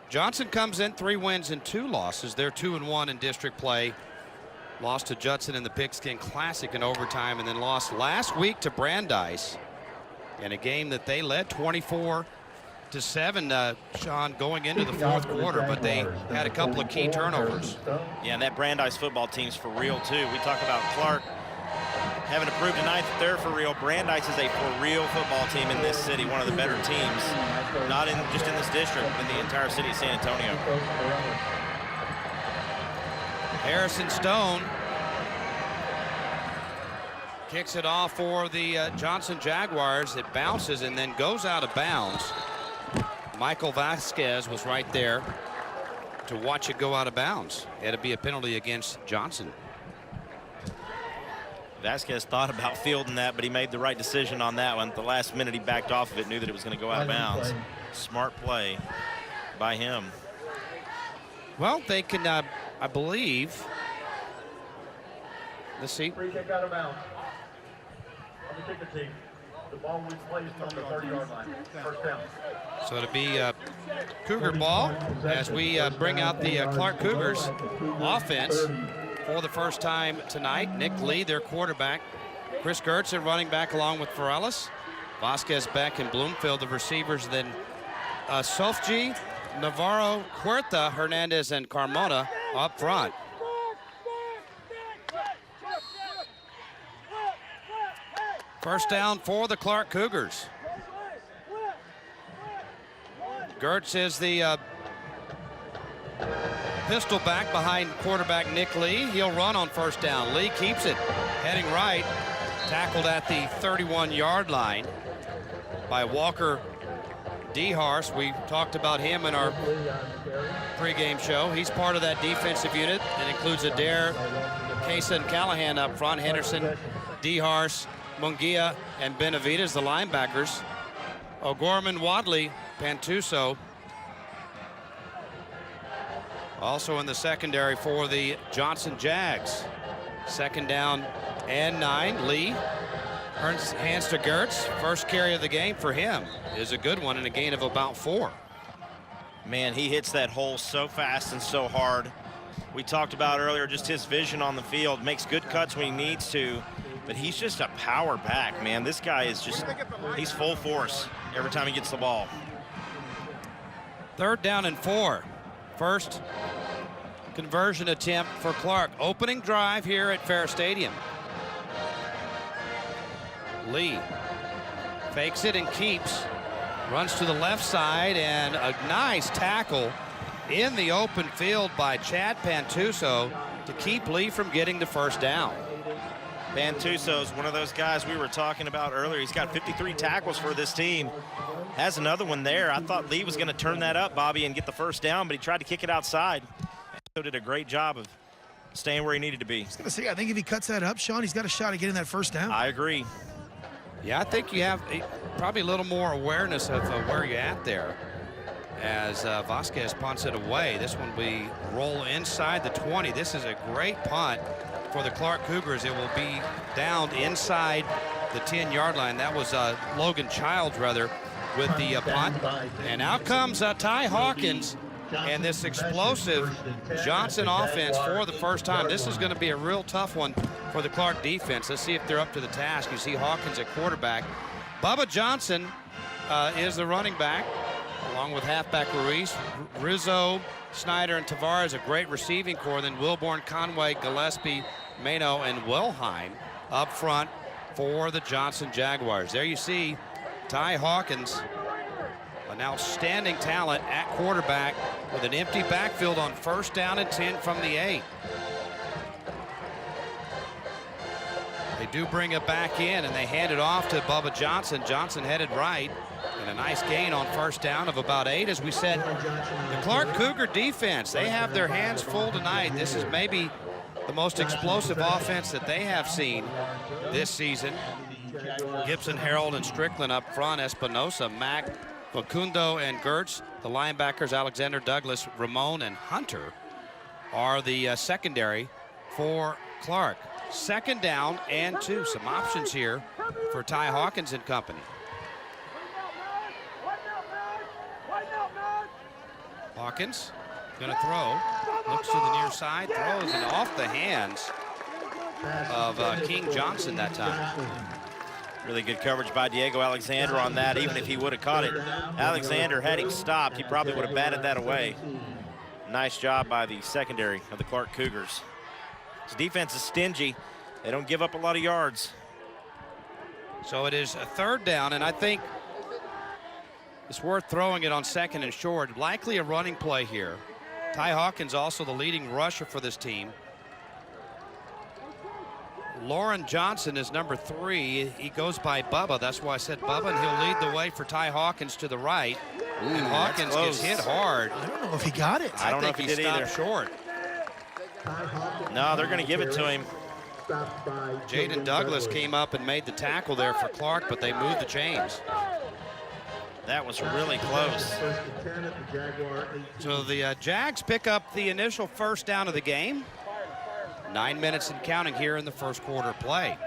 Johnson comes in 3 wins and 2 losses. They're 2-1 in district play. Lost to Judson in the Pigskin Classic in overtime, and then lost last week to Brandeis in a game that they led 24-7, Sean, going into the fourth quarter, but they had a couple of key turnovers. Yeah, and that Brandeis football team's for real, too. We talk about Clark having to prove tonight that they're for real. Brandeis is a for real football team in this city, one of the better teams, not just in this district, but in the entire city of San Antonio. Harrison Stone kicks it off for the Johnson Jaguars. It bounces and then goes out of bounds. Michael Vasquez was right there to watch it go out of bounds. It'd be a penalty against Johnson. Vasquez thought about fielding that, but he made the right decision on that one. At the last minute, he backed off of it, knew that it was going to go out of bounds. Smart play by him. Well, they can, I believe. Let's see. Free kick out of bounds. On the kicker team. The ball was placed on the 30-yard line. First down. So it'll be Cougar ball as we bring out the Clark Cougars offense for the first time tonight. Nick Lee, their quarterback. Chris Gertz, running back along with Forellis. Vasquez, Beck, and Bloomfield, the receivers. Then Sofji, Navarro, Huerta, Hernandez, and Carmona up front. First down for the Clark Cougars. Gertz is the pistol back behind quarterback Nick Lee. He'll run on first down. Lee keeps it, heading right. Tackled at the 31-yard line by Walker DeHarst. We talked about him in our pregame show. He's part of that defensive unit. It includes Adair, KSAT, and Callahan up front. Henderson, DeHarst, Munguia, and Benavides, the linebackers. O'Gorman, Wadley, Pantuso. Also in the secondary for the Johnson Jags. Second down and 9. Lee hands to Gertz. First carry of the game for him is a good one and a gain of about 4. Man, he hits that hole so fast and so hard. We talked about earlier just his vision on the field. Makes good cuts when he needs to, but he's just a power back, man. This guy is just, he's full force every time he gets the ball. Third down and 4. First conversion attempt for Clark. Opening drive here at Fair Stadium. Lee fakes it and keeps. Runs to the left side, and a nice tackle in the open field by Chad Pantuso to keep Lee from getting the first down. Pantuso's one of those guys we were talking about earlier. He's got 53 tackles for this team. Has another one there. I thought Lee was going to turn that up, Bobby, and get the first down, but he tried to kick it outside. Pantuso did a great job of staying where he needed to be. I was going to say, I think if he cuts that up, Sean, he's got a shot at getting that first down. I agree. Yeah, I think you have probably a little more awareness of where you're at there as Vasquez punts it away. This one we roll inside the 20. This is a great punt for the Clark Cougars. It will be down inside the 10-yard line. That was Logan Childs, rather, with the punt. And out comes Ty Hawkins and this explosive Johnson offense for the first time. This is going to be a real tough one for the Clark defense. Let's see if they're up to the task. You see Hawkins at quarterback. Bubba Johnson is the running back, along with halfback Ruiz. Rizzo, Snyder, and Tavares, a great receiving core. Then Wilborn, Conway, Gillespie, Mano, and Wilheim up front for the Johnson Jaguars. There you see Ty Hawkins, an outstanding talent at quarterback with an empty backfield on first down and 10 from the 8. They do bring it back in, and they hand it off to Bubba Johnson. Johnson headed right, and a nice gain on first down of about 8. As we said, the Clark Cougar defense, they have their hands full tonight. This is maybe the most explosive offense that they have seen this season. Gibson, Harold, and Strickland up front. Espinosa, Mack, Facundo, and Gertz. The linebackers, Alexander, Douglas, Ramon, and Hunter, are the secondary for Clark. 2nd down and 2. Some options here for Ty Hawkins and company. Hawkins gonna throw, looks to the near side, throws, and off the hands of King Johnson that time. Really good coverage by Diego Alexander on that. Even if he would have caught it, Alexander, had him stopped, he probably would have batted that away. Nice job by the secondary of the Clark Cougars. This defense is stingy. They don't give up a lot of yards. So it is a 3rd down, and I think it's worth throwing it on 2nd and short. Likely a running play here. Ty Hawkins also the leading rusher for this team. Lauren Johnson is number 3. He goes by Bubba. That's why I said Bubba, and he'll lead the way for Ty Hawkins to the right. Ooh, and Hawkins gets hit hard. I don't know if he got it. I don't know if he did either. Short. No, they're going to give it to him. Jaden Douglas came up and made the tackle there for Clark, but they moved the chains. That was really close. So the Jags pick up the initial 1st down of the game. 9 minutes and counting here in the 1st quarter play.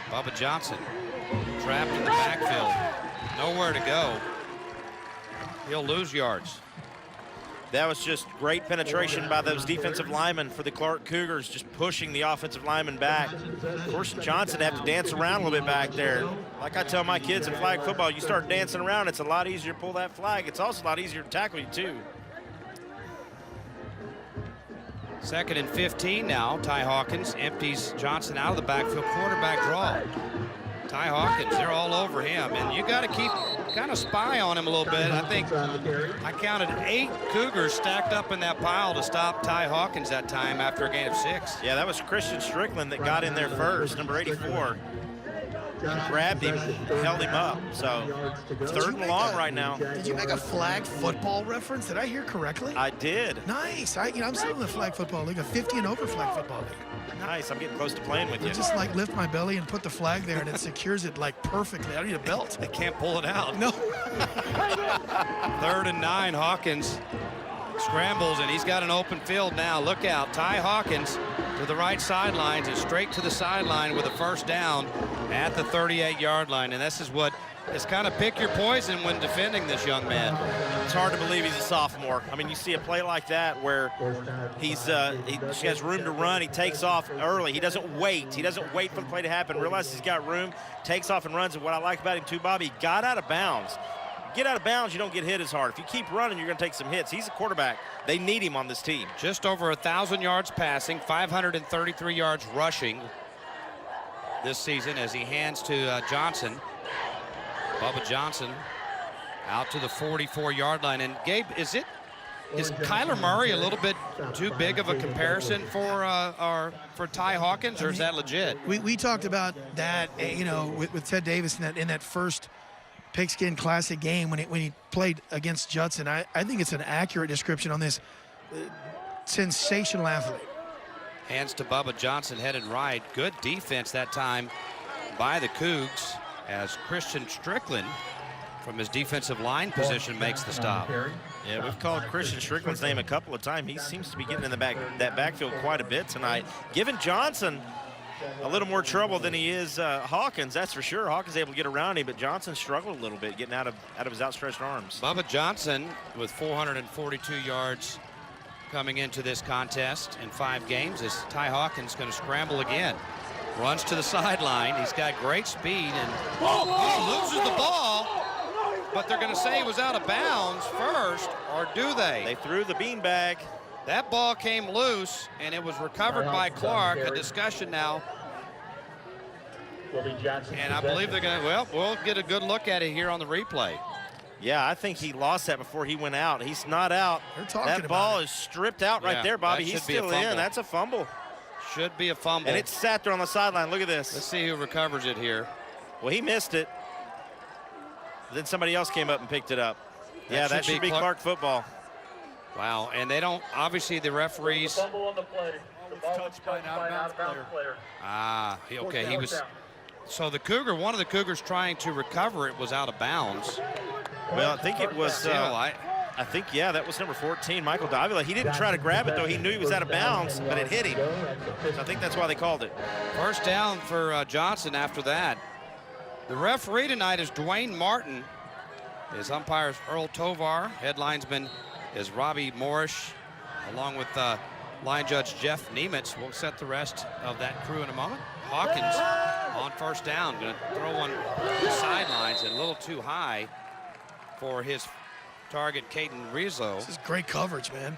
Bubba Johnson trapped in the backfield. Nowhere to go. He'll lose yards. That was just great penetration by those defensive linemen for the Clark Cougars, just pushing the offensive linemen back. Of course, Johnson had to dance around a little bit back there. Like I tell my kids in flag football, you start dancing around, it's a lot easier to pull that flag. It's also a lot easier to tackle you, too. 2nd and 15 now. Ty Hawkins empties Johnson out of the backfield. Quarterback draw. Ty Hawkins, they're all over him, and you got to keep kind of spy on him a little bit. I think I counted 8 Cougars stacked up in that pile to stop Ty Hawkins that time after a gain of 6. Yeah, that was Christian Strickland that got in there first, number 84. And grabbed him, held him up. So 3rd and long right now. Did you make a flag football reference? Did I hear correctly? I did. Nice. I'm still in the flag football league, a 50 and over flag football league. Nice. I'm getting close to playing with you. I just like lift my belly and put the flag there, and it secures it like perfectly. I don't need a belt. They can't pull it out. No. 3rd and 9. Hawkins scrambles, and he's got an open field now. Look out. Ty Hawkins to the right sidelines and straight to the sideline with a 1st down at the 38-yard line. And this is what is kind of pick your poison when defending this young man. It's hard to believe he's a sophomore. I mean, you see a play like that where he has room to run. He takes off early. He doesn't wait. He doesn't wait for the play to happen. Realizes he's got room, takes off and runs. And what I like about him too, Bobby, he got out of bounds. Get out of bounds, you don't get hit as hard. If you keep running, you're going to take some hits. He's a quarterback. They need him on this team. Just over 1,000 yards passing, 533 yards rushing this season as he hands to Johnson. Bubba Johnson out to the 44-yard line. And Gabe, is Kyler Murray a little bit too big of a comparison for Ty Hawkins, or is that legit? We talked about that, with Ted Davis in that first Pigskin Classic game when he played against Judson. I think it's an accurate description on this sensational athlete. Hands to Bubba Johnson, headed right. Good defense that time by the Cougs as Christian Strickland from his defensive line position makes the stop. Yeah, we've called Christian Strickland's name a couple of times. He seems to be getting in that backfield quite a bit tonight. Giving Johnson a little more trouble than he is Hawkins, that's for sure. Hawkins able to get around him, but Johnson struggled a little bit getting out of his outstretched arms. Bubba Johnson with 442 yards coming into this contest in 5 games as Ty Hawkins going to scramble again. Runs to the sideline. He's got great speed and he loses the ball, but they're going to say he was out of bounds first, or do they? They threw the beanbag. That ball came loose, and it was recovered by Clark. A discussion now. And I believe they're going to, we'll get a good look at it here on the replay. Yeah, I think he lost that before he went out. He's not out. That ball is stripped out right there, Bobby. He's still in. That's a fumble. Should be a fumble. And it sat there on the sideline. Look at this. Let's see who recovers it here. Well, he missed it. Then somebody else came up and picked it up. That should be Clark football. Wow, and they don't, obviously the referees. Fumble on the play. The ball was touched by an out-of-bounds player. Okay, he was. So one of the Cougars trying to recover it was out of bounds. Well, I think it was. I think, yeah, that was number 14, Michael Davila. He didn't try to grab it, though. He knew he was out of bounds, but it hit him. So I think that's why they called it. First down for Johnson after that. The referee tonight is Dwayne Martin. His umpire is Earl Tovar. Head linesman is Robbie Morrish, along with line judge Jeff Nemitz. We'll set the rest of that crew in a moment. Hawkins on first down, going to throw one to the sidelines and a little too high for his target, Caden Rizzo. This is great coverage, man.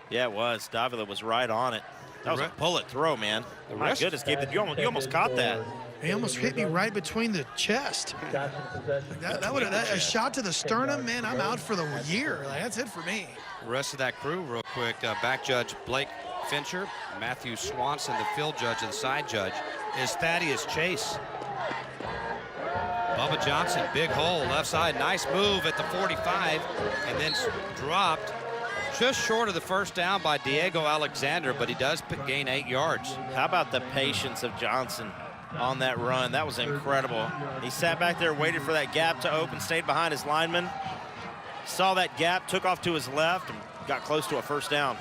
Yeah, it was. Davila was right on it. That was a bullet throw, man. My goodness, Gabe, you almost caught that. He almost hit me right between the chest. That would have a shot to the sternum, man. I'm out for the year. Like, that's it for me. The rest of that crew, real quick. Back judge Blake Fincher, Matthew Swanson, the field judge, and the side judge is Thaddeus Chase. Bubba Johnson, big hole, left side, nice move at the 45, and then dropped just short of the first down by Diego Alexander, but he does gain 8 yards. How about the patience of Johnson on that run? That was incredible. He sat back there, waited for that gap to open, stayed behind his lineman, saw that gap, took off to his left, and got close to a first down.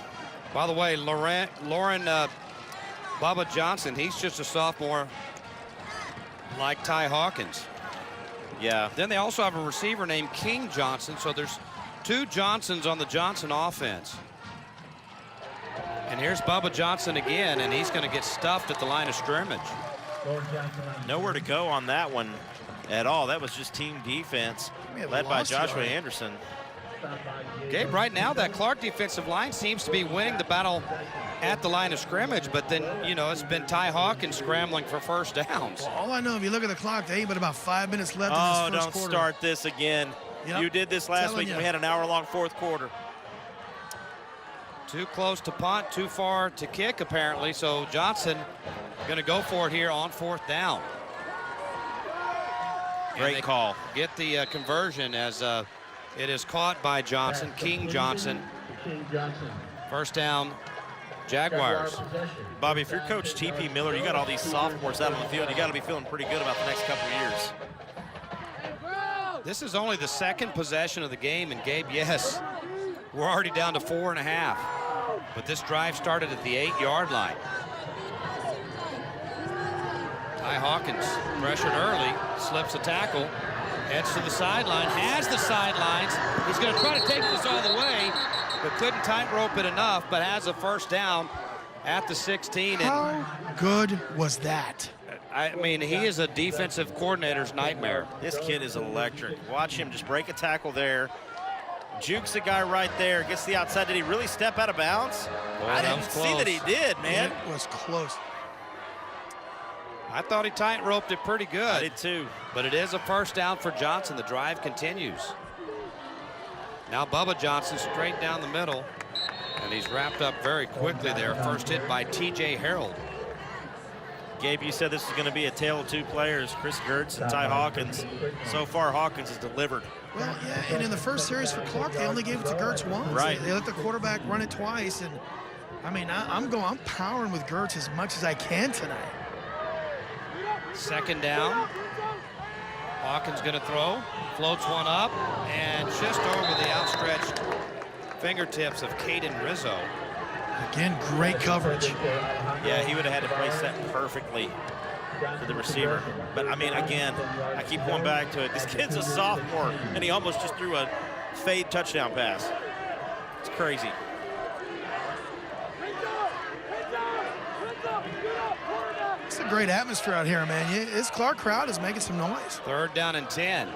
By the way, Lauren Bubba Johnson, he's just a sophomore like Ty Hawkins. Yeah. Then they also have a receiver named King Johnson, so there's 2 Johnsons on the Johnson offense. And here's Bubba Johnson again, and he's going to get stuffed at the line of scrimmage. Nowhere to go on that one at all. That was just team defense led by Joshua Anderson. Gabe, right now that Clark defensive line seems to be winning the battle at the line of scrimmage, but then, you know, it's been Ty Hawkins scrambling for first downs. Well, all I know, if you look at the clock, there ain't but about 5 minutes left in this first don't quarter. Start this again. Yep. You did this last week, and we had an hour-long fourth quarter. Too close to punt, too far to kick, apparently, so Johnson going to go for it here on fourth down. Great call. Get the conversion as it is caught by Johnson, King Johnson. First down, Jaguars. Bobby, if you're Coach T.P. Miller, you got all these sophomores out on the field. You got to be feeling pretty good about the next couple of years. This is only the second possession of the game, and Gabe, yes, we're already down to 4.5. But this drive started at the 8-yard line. Ty Hawkins pressured early, slips a tackle, heads to the sideline, has the sidelines. He's going to try to take this all the way, but couldn't tightrope it enough, but has a first down at the 16. And how good was that? I mean, he is a defensive coordinator's nightmare. This kid is electric. Watch him just break a tackle there. Jukes a guy right there, gets the outside. Did he really step out of bounds? I didn't see that he did, man. It was close. I thought he tight-roped it pretty good. I did too. But it is a first down for Johnson. The drive continues. Now Bubba Johnson straight down the middle, and he's wrapped up very quickly there. First hit by T.J. Harold. Gabe, you said this is going to be a tale of 2 players, Chris Gertz and Ty Hawkins. So far, Hawkins has delivered. Well, yeah, and in the first series for Clark, they only gave it to Gertz once. Right. They let the quarterback run it twice, and I mean, I'm powering with Gertz as much as I can tonight. Second down. Hawkins going to throw, floats one up, and just over the outstretched fingertips of Caden Rizzo. Again, great coverage. Yeah, he would have had to place that perfectly to the receiver. But, I mean, again, I keep going back to it. This kid's a sophomore, and he almost just threw a fade touchdown pass. It's crazy. It's a great atmosphere out here, man. This Clark crowd is making some noise. Third down and 10.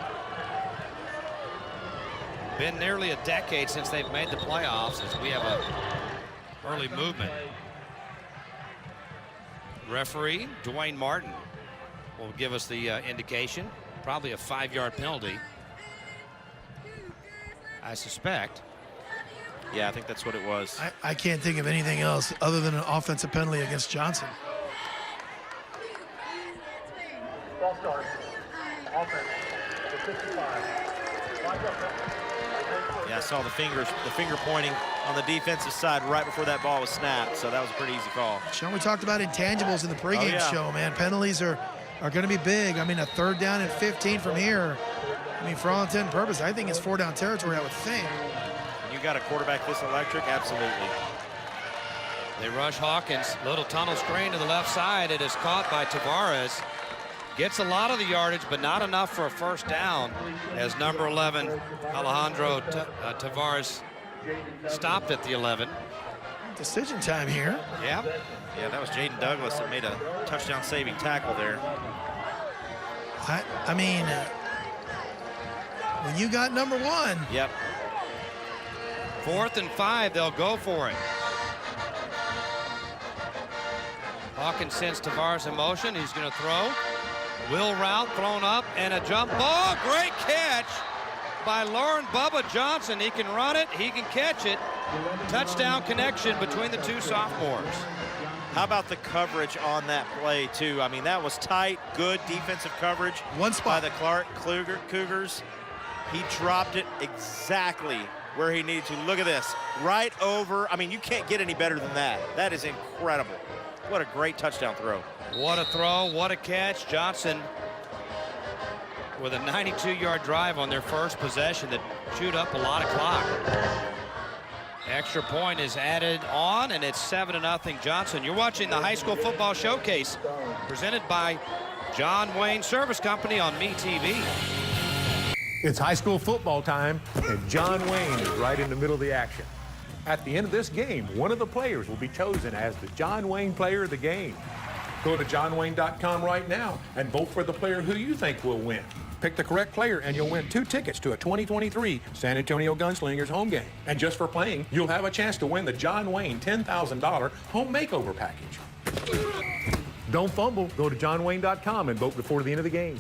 Been nearly a decade since they've made the playoffs, as we have a early movement. Referee Dwayne Martin will give us the indication. Probably a 5-yard penalty, I suspect. Yeah, I think that's what it was. I can't think of anything else other than an offensive penalty against Johnson. Ball start. Offense. 55. Yeah, I saw the finger pointing on the defensive side right before that ball was snapped, so that was a pretty easy call. Sean, we talked about intangibles in the pregame show, man. Penalties are going to be big. I mean, a third down and 15 from here. I mean, for all intent and purpose, I think it's 4-down territory, I would think. got a quarterback this electric, absolutely. They rush Hawkins. Little tunnel screen to the left side. It is caught by Tavares. Gets a lot of the yardage, but not enough for a first down, as number 11, Alejandro Tavares, stopped at the 11. Decision time here. Yeah. Yeah, that was Jaden Douglas that made a touchdown-saving tackle there. I mean, when you got number 1. Yep. 4th and 5, they'll go for it. Hawkins sends Tavares in motion. He's going to throw. Will route thrown up and a jump ball. Great catch by Lauren Bubba Johnson. He can run it. He can catch it. Touchdown connection between the two sophomores. How about the coverage on that play, too? I mean, that was tight, good defensive coverage. One spot. By the Clark Cougars. He dropped it exactly where he needed to. Look at this. Right over. I mean, you can't get any better than that. That is incredible. What a great touchdown throw. What a throw, what a catch. Johnson with a 92-yard drive on their first possession that chewed up a lot of clock. Extra point is added on, and it's 7-0 Johnson. You're watching the High School Football Showcase presented by John Wayne Service Company on MeTV. It's high school football time, and John Wayne is right in the middle of the action. At the end of this game, one of the players will be chosen as the John Wayne Player of the Game. Go to johnwayne.com right now and vote for the player who you think will win. Pick the correct player and you'll win 2 tickets to a 2023 San Antonio Gunslingers home game. And just for playing, you'll have a chance to win the John Wayne $10,000 home makeover package. Don't fumble. Go to johnwayne.com and vote before the end of the game.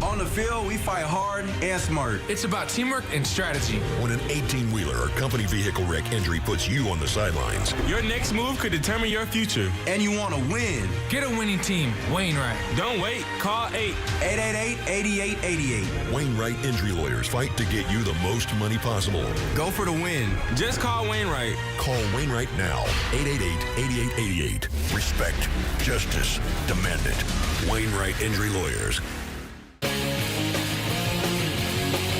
On the field, we fight hard and smart. It's about teamwork and strategy. When an 18-wheeler or company vehicle wreck injury puts you on the sidelines, Your next move could determine your future. And you want to win. Get a winning team, Wainwright. Don't wait. Call 888-8888. Wainwright Injury Lawyers fight to get you the most money possible. Go for the win. Just call Wainwright. Call Wainwright now. 888-8888. Respect. Justice. Demand it. Wainwright Injury Lawyers.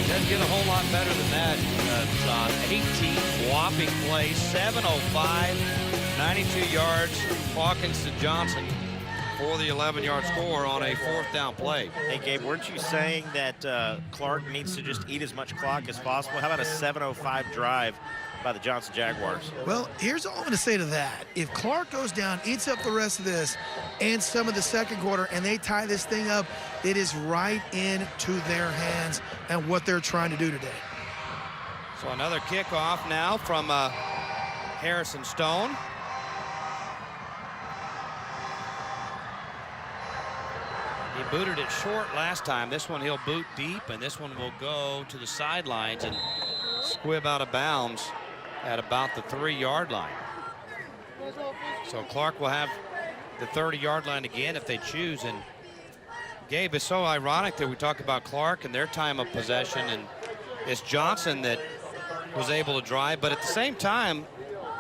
Doesn't get a whole lot better than that, John. 18 whopping plays, 7:05, 92 yards. Hawkins to Johnson for the 11-yard score on a 4th down play. Hey, Gabe, weren't you saying that Clark needs to just eat as much clock as possible? How about a 7:05 drive by the Johnson Jaguars? Well, here's all I'm going to say to that. If Clark goes down, eats up the rest of this and some of the second quarter, and they tie this thing up, it is right into their hands and what they're trying to do today. So another kickoff now from Harrison Stone. He booted it short last time. This one he'll boot deep, and this one will go to the sidelines and squib out of bounds at about the 3-yard line. So Clark will have the 30-yard line again if they choose. And Gabe, it's so ironic that we talk about Clark and their time of possession, and it's Johnson that was able to drive. But at the same time,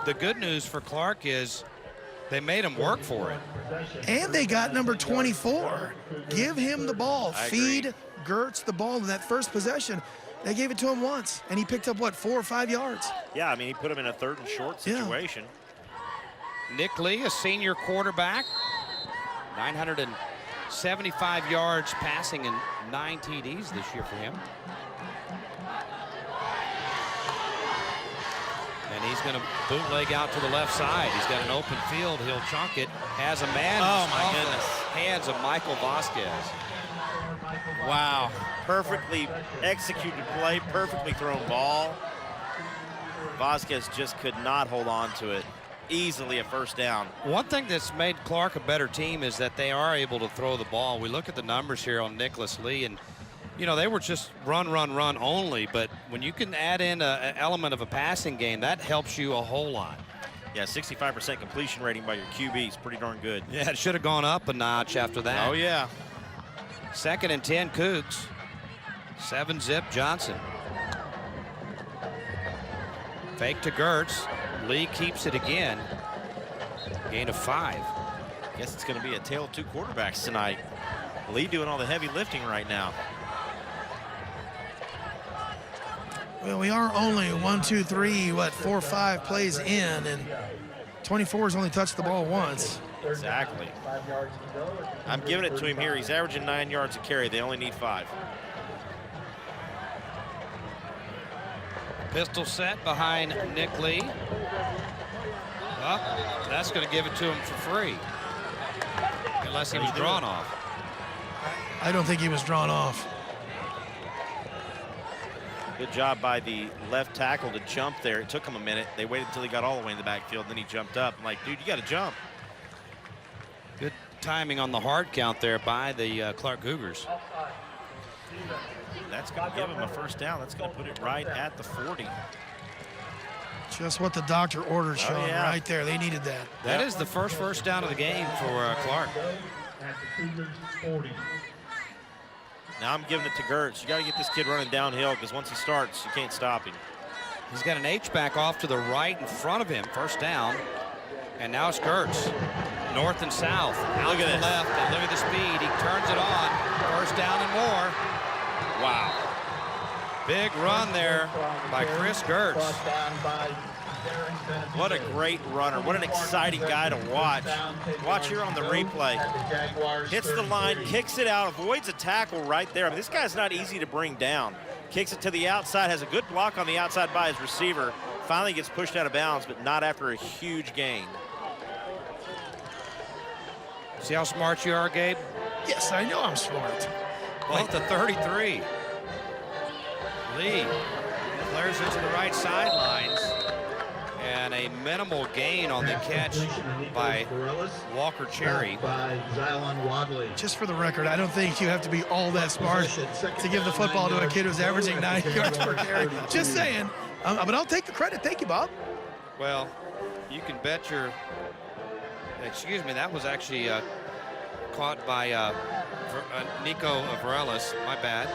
the good news for Clark is they made him work for it. And they got number 24. Give him the ball. Feed Gertz the ball in that first possession. They gave it to him once, and he picked up, what, 4 or 5 yards? Yeah, I mean, he put him in a 3rd and short situation. Yeah. Nick Lee, a senior quarterback, 975 yards passing and 9 TDs this year for him. And he's going to bootleg out to the left side. He's got an open field. He'll chunk it. Has a man. Oh, my goodness. Hands of Michael Vasquez. Wow. Perfectly executed play, perfectly thrown ball. Vasquez just could not hold on to it. Easily a 1st down. One thing that's made Clark a better team is that they are able to throw the ball. We look at the numbers here on Nicholas Lee, and you know, they were just run only, but when you can add in an element of a passing game, that helps you a whole lot. Yeah, 65% completion rating by your QB is pretty darn good. Yeah, it should have gone up a notch after that. Oh, yeah. 2nd and 10 Cougs. 7-zip Johnson. Fake to Gertz. Lee keeps it again. Gain of 5. Guess it's going to be a tale of 2 quarterbacks tonight. Lee doing all the heavy lifting right now. Well, we are only 4 or 5 plays in, and 24 has only touched the ball once. Exactly. I'm giving it to him here. He's averaging 9 yards a carry. They only need 5. Pistol set behind Nick Lee. Well, that's going to give it to him for free. Unless he was drawn off. I don't think he was drawn off. Good job by the left tackle to jump there. It took him a minute. They waited until he got all the way in the backfield, then he jumped up. I'm like, dude, you got to jump. Good timing on the hard count there by the Clark Cougars. That's going to give him a first down. That's going to put it right at the 40. Just what the doctor ordered, Sean, yeah. right there. They needed that. That is the first down of the game for Clark. Now I'm giving it to Gertz. You got to get this kid running downhill because once he starts, you can't stop him. He's got an H-back off to the right in front of him. First down. And now it's Gertz. North and south. Out to the left. And look at the speed. He turns it on. First down and more. Wow. Big run there by Chris Gertz. What a great runner. What an exciting guy to watch. Watch here on the replay. Hits the line, kicks it out, avoids a tackle right there. I mean, this guy's not easy to bring down. Kicks it to the outside, has a good block on the outside by his receiver. Finally gets pushed out of bounds, but not after a huge gain. See how smart you are, Gabe? Yes, I know I'm smart. Ball to 33. Lee flares it to the right sidelines. And a minimal gain on the catch by Walker Cherry. Just for the record, I don't think you have to be all that smart to give the football to a kid who's averaging 9 yards per carry. Just saying. But I'll take the credit. Thank you, Bob. Well, you can bet your... Excuse me, that was actually caught by Nico Varelis. My bad.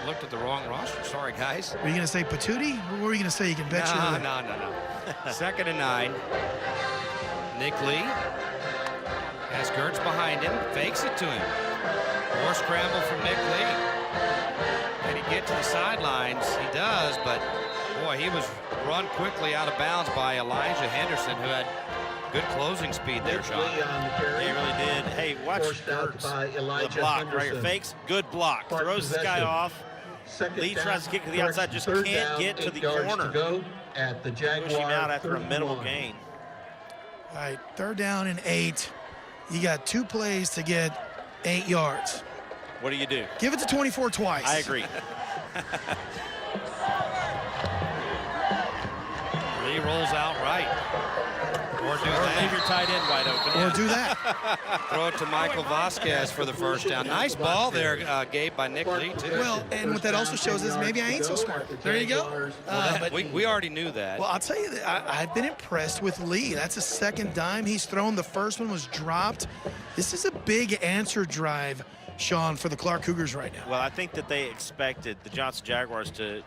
Looked at the wrong roster. Sorry, guys. Were you going to say Patootie? Or were you going to say you can bet your... No. 2nd and 9. Nick Lee has Gertz behind him. Fakes it to him. More scramble from Nick Lee. Can he get to the sidelines? He does, but boy, he was run quickly out of bounds by Elijah Henderson, who had good closing speed there, Sean. He really did. Hey, watch Gertz. The block right here. Fakes, good block. Throws this guy off. Lee tries to kick to the outside, just can't get to the corner. Push him out after a minimal gain. All right, 3rd down and 8. You got 2 plays to get 8 yards. What do you do? Give it to 24 twice. I agree. Lee rolls out right. Or do that. Leave your tight end wide open. Or do that. Throw it to Michael Vasquez for the first down. Nice ball there, Gabe, by Nick Lee, too. Well, and what that also shows is maybe I ain't so smart. There you go. But we already knew that. Well, I'll tell you that I've been impressed with Lee. That's a 2nd dime he's thrown. The first one was dropped. This is a big answer drive, Sean, for the Clark Cougars right now. Well, I think that they expected the Johnson Jaguars to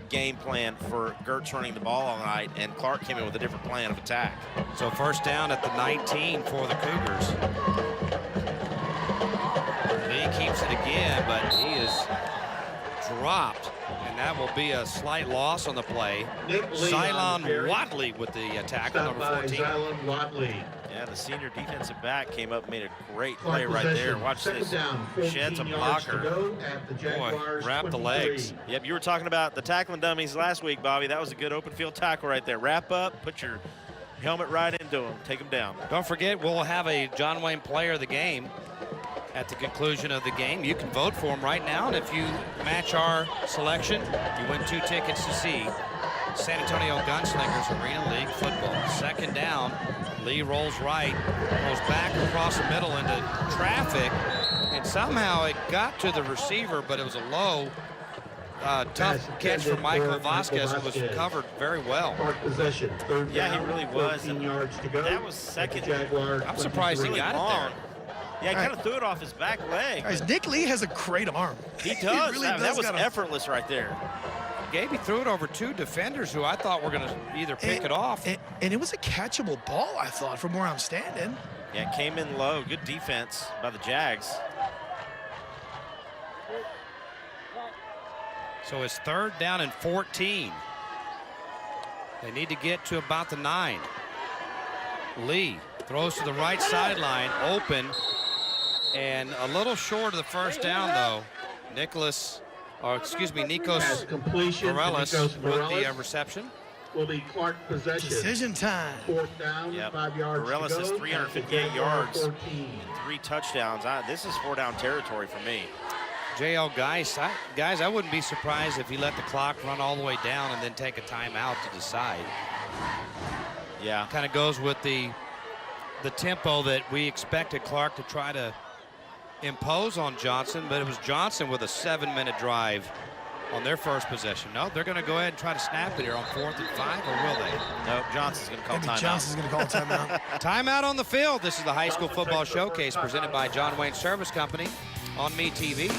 game plan for Gertz running the ball all night, and Clark came in with a different plan of attack. So first down at the 19 for the Cougars. Lee keeps it again, but he is dropped, and that will be a slight loss on the play. Xylon Wadley with the tackle, number 14. Yeah, the senior defensive back came up and made a great play right there. Watch this. Sheds a blocker. Boy, wrap the legs. Yep, you were talking about the tackling dummies last week, Bobby. That was a good open field tackle right there. Wrap up, put your helmet right into him, take him down. Don't forget, we'll have a John Wayne Player of the Game at the conclusion of the game. You can vote for him right now, and if you match our selection, you win 2 tickets to see San Antonio Gunslingers Arena League football. 2nd down. Lee rolls right, goes back across the middle into traffic, and somehow it got to the receiver, but it was a low, tough catch for Michael Vasquez, who was covered very well. Yeah, he really was. And that was 2nd. I'm surprised he got it there. Yeah, he kind of threw it off his back leg. Guys, Nick Lee has a great arm. He does. He really does. That was effortless right there. Gabe, he threw it over 2 defenders who I thought were going to either pick it off. And it was a catchable ball, I thought, from where I'm standing. Yeah, it came in low. Good defense by the Jags. So it's 3rd down and 14. They need to get to about the 9. Lee throws to the right sideline, open, and a little short of the first down, though. Nikos Morales with the reception. Will be Clark possession. Decision time. 4th down, 5 yards Morales to has go. 358 yards, 14. 3 touchdowns. This is 4-down territory for me. J.L. Geis, I wouldn't be surprised if he let the clock run all the way down and then take a timeout to decide. Yeah. Kind of goes with the tempo that we expected Clark to try to impose on Johnson, but it was Johnson with a 7-minute drive on their first possession. No, they're going to go ahead and try to snap it here on 4th and 5, or will they? No, Johnson's going to call timeout. Johnson's going to call timeout. Timeout on the field. This is the High School Football Showcase presented by John Wayne Service Company on MeTV.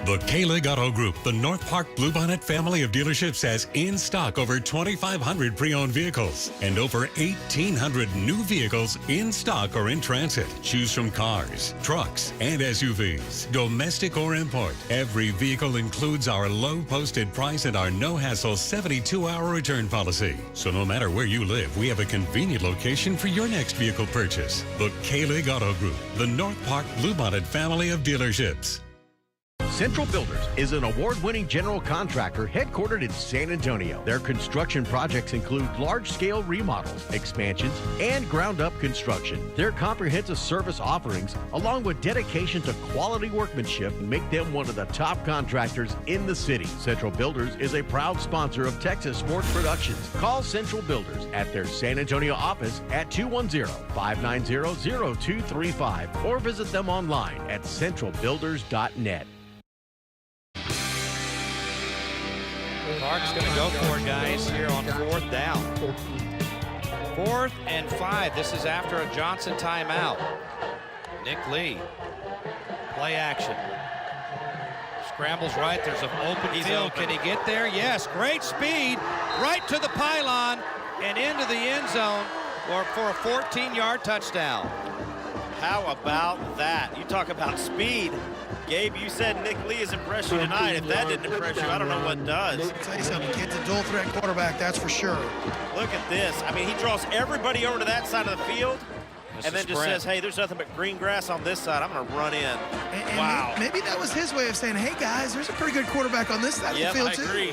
The K-Lig Auto Group, the North Park Bluebonnet family of dealerships, has in stock over 2,500 pre-owned vehicles and over 1,800 new vehicles in stock or in transit. Choose from cars, trucks, and SUVs, domestic or import. Every vehicle includes our low posted price and our no-hassle 72-hour return policy. So no matter where you live, we have a convenient location for your next vehicle purchase. The K-Lig Auto Group, the North Park Bluebonnet family of dealerships. Central Builders is an award-winning general contractor headquartered in San Antonio. Their construction projects include large-scale remodels, expansions, and ground-up construction. Their comprehensive service offerings, along with dedication to quality workmanship, make them one of the top contractors in the city. Central Builders is a proud sponsor of Texas Sports Productions. Call Central Builders at their San Antonio office at 210-590-0235 or visit them online at centralbuilders.net. Clark's going to go for it, guys, here on 4th down. 4th and 5. This is after a Johnson timeout. Nick Lee. Play action. Scrambles right. There's an open field. Can he get there? Yes. Great speed. Right to the pylon and into the end zone for a 14-yard touchdown. How about that? You talk about speed. Gabe, you said Nick Lee has impressed you tonight. If that didn't impress you, I don't know what does. I'll tell you something, kid's a dual threat quarterback, that's for sure. Look at this. I mean, he draws everybody over to that side of the field and then just says, hey, there's nothing but green grass on this side. I'm going to run in. And wow. Maybe that was his way of saying, hey, guys, there's a pretty good quarterback on this side of the field, too. I agree.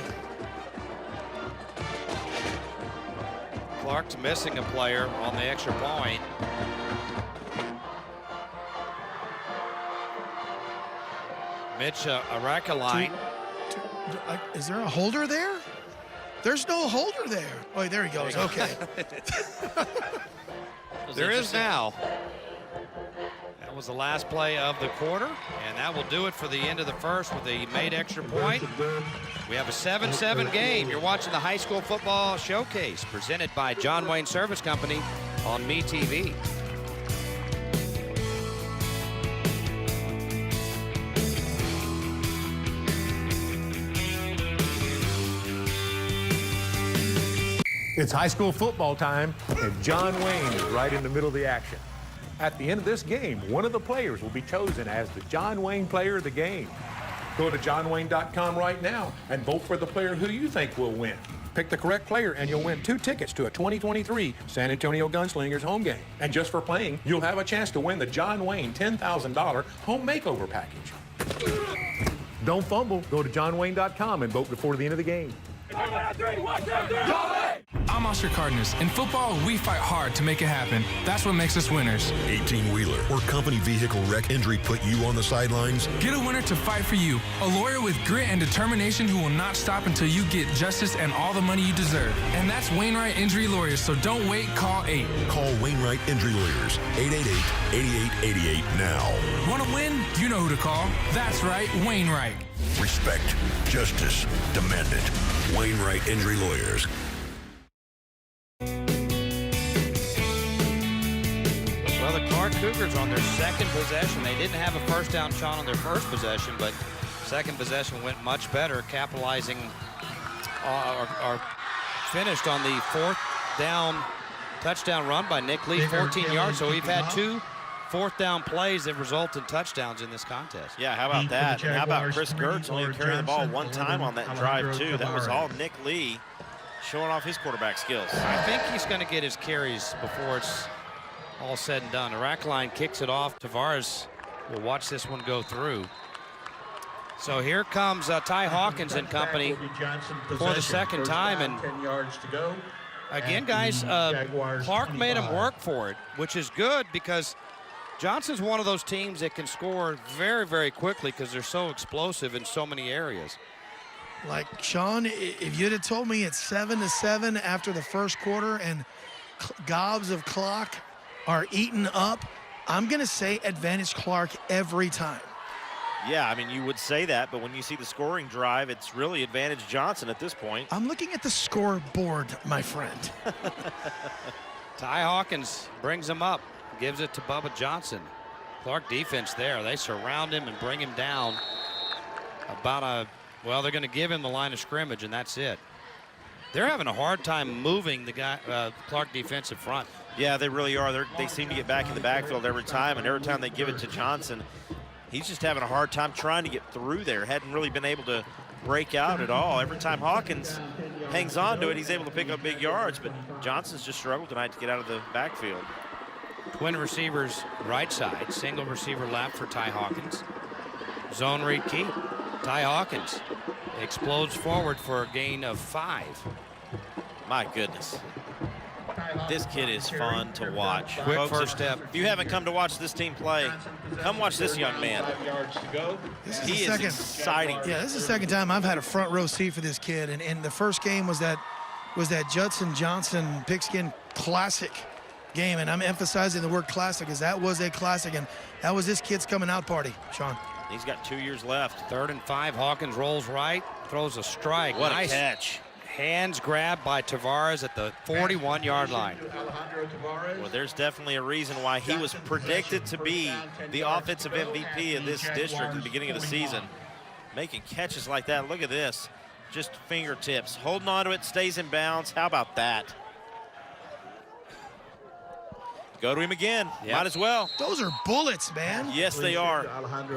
Clark's missing a player on the extra point. Mitch Arakaline. Is there a holder there? There's no holder there. Oh, there he goes. Okay. There is now. That was the last play of the quarter, and that will do it for the end of the first with a made extra point. We have a 7-7 game. You're watching the High School Football Showcase presented by John Wayne Service Company on MeTV. It's high school football time, and John Wayne is right in the middle of the action. At the end of this game, one of the players will be chosen as the John Wayne Player of the Game. Go to johnwayne.com right now and vote for the player who you think will win. Pick the correct player and you'll win 2 tickets to a 2023 San Antonio Gunslingers home game. And just for playing, you'll have a chance to win the John Wayne $10,000 home makeover package. Don't fumble. Go to johnwayne.com and vote before the end of the game. I'm Oscar Cardenas. In football, we fight hard to make it happen. That's what makes us winners. 18-wheeler or company vehicle wreck injury put you on the sidelines? Get a winner to fight for you. A lawyer with grit and determination who will not stop until you get justice and all the money you deserve. And that's Wainwright Injury Lawyers, so don't wait, call 8. Call Wainwright Injury Lawyers, 888-8888 now. Want to win? You know who to call. That's right, Wainwright. Respect, justice, demand it. Wainwright Injury Lawyers. Well, the Clark Cougars on their second possession. They didn't have a first down shot on their first possession, but second possession went much better, capitalizing or finished on the 4th down touchdown run by Nick Lee, 14 yards. So we've had 2 fourth-down plays that result in touchdowns in this contest. Yeah, how about that? And how about Chris Gertz only carrying the ball one time on that drive, too? That was all Nick Lee showing off his quarterback skills. I think he's going to get his carries before it's all said and done. Rackline kicks it off. Tavares will watch this one go through. So here comes Ty Hawkins and company for the second time. And 10 yards to go. again, guys, Clark made him work for it, which is good because Johnson's one of those teams that can score very, very quickly because they're so explosive in so many areas. Like, Sean, if you'd have told me it's 7-7 after the first quarter and gobs of clock are eaten up, I'm going to say advantage Clark every time. Yeah, I mean, you would say that, but when you see the scoring drive, it's really advantage Johnson at this point. I'm looking at the scoreboard, my friend. Ty Hawkins brings him up, gives it to Bubba Johnson. Clark defense there. They surround him and bring him down well, they're going to give him the line of scrimmage, and that's it. They're having a hard time moving the Clark defensive front. Yeah, they really are. They seem to get back in the backfield every time, and every time they give it to Johnson, he's just having a hard time trying to get through there. Hadn't really been able to break out at all. Every time Hawkins hangs on to it, he's able to pick up big yards, but Johnson's just struggled tonight to get out of the backfield. Twin receivers right side, single receiver left for Ty Hawkins. Zone read key. Ty Hawkins explodes forward for a gain of 5. My goodness. This kid is fun to watch. Quick Folks, first step. If you haven't come to watch this team play, come watch this young man. He is exciting. Yeah, this is the second time I've had a front row seat for this kid, and the first game was that Judson Johnson Pigskin Classic game, and I'm emphasizing the word classic because that was a classic, and that was this kid's coming out party, Sean. He's got 2 years left. 3rd and 5. Hawkins rolls right, throws a strike. What nice a catch. Hands grabbed by Tavares at the 41-yard line. Well, there's definitely a reason why he was predicted to be the offensive MVP in this district at the beginning of the season. Making catches like that. Look at this. Just fingertips. Holding on to it, stays in bounds. How about that? Go to him again. Yep. Might as well. Those are bullets, man. Yes, they are.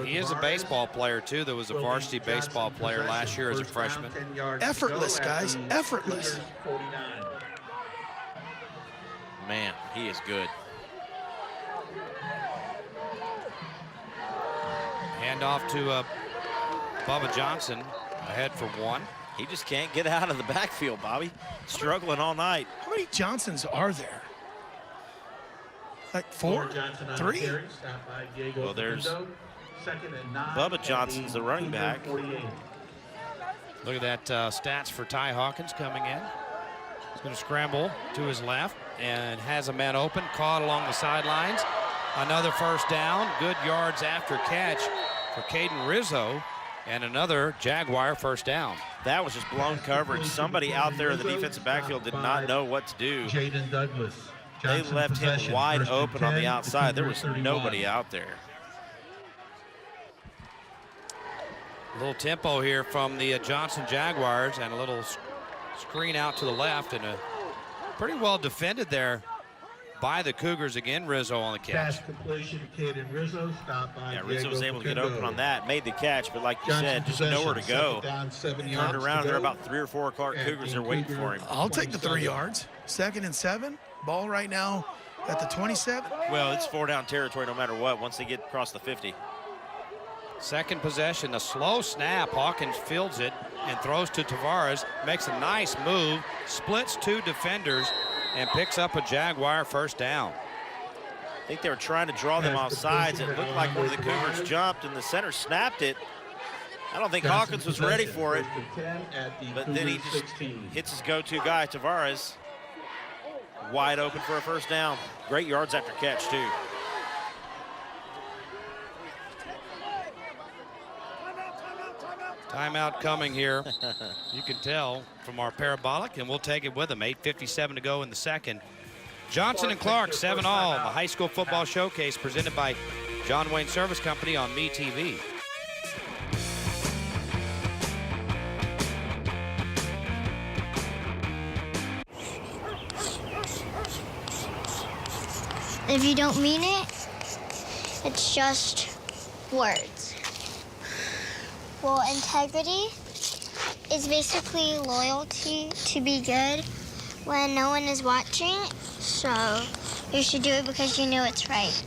He is a baseball player, too. There was a varsity baseball player last year as a freshman. Effortless, guys. Effortless. Man, he is good. Hand off to Bubba Johnson, ahead for 1. He just can't get out of the backfield, Bobby. Struggling all night. How many Johnsons are there? Like 4? 3? Well, there's Bubba Johnson's the running back. Look at that stats for Ty Hawkins coming in. He's going to scramble to his left and has a man open, caught along the sidelines. Another first down, good yards after catch for Caden Rizzo, and another Jaguar first down. That was just blown coverage. Somebody out there in the defensive backfield did not know what to do. Jaden Douglas. They left him wide open on the outside. There was nobody out there. A little tempo here from the Johnson Jaguars and a little screen out to the left and a pretty well defended there by the Cougars again. Rizzo on the catch. Pass completion to Caden Rizzo. Stop by Yeah, Rizzo was able to get open on that, made the catch, but like you said, just nowhere to go. Turned around, there are about 3 or 4 Clark Cougars are waiting for him. I'll take the 3 yards. 2nd and 7. Ball right now at the 27. Well, it's 4-down territory no matter what once they get across the 50. Second possession, a slow snap. Hawkins fields it and throws to Tavares. Makes a nice move, splits 2 defenders, and picks up a Jaguar first down. I think they were trying to draw them off sides. It looked like one of the Cougars jumped and the center snapped it. I don't think Hawkins was ready for it, but then he just hits his go-to guy, Tavares. Wide open for a first down. Great yards after catch, too. Timeout coming here. You can tell from our parabolic, and we'll take it with them. 8:57 to go in the second. Johnson and Clark, 7-all. The high school football showcase presented by John Wayne Service Company on MeTV. If you don't mean it, it's just words. Well, integrity is basically loyalty to be good when no one is watching. So you should do it because you know it's right.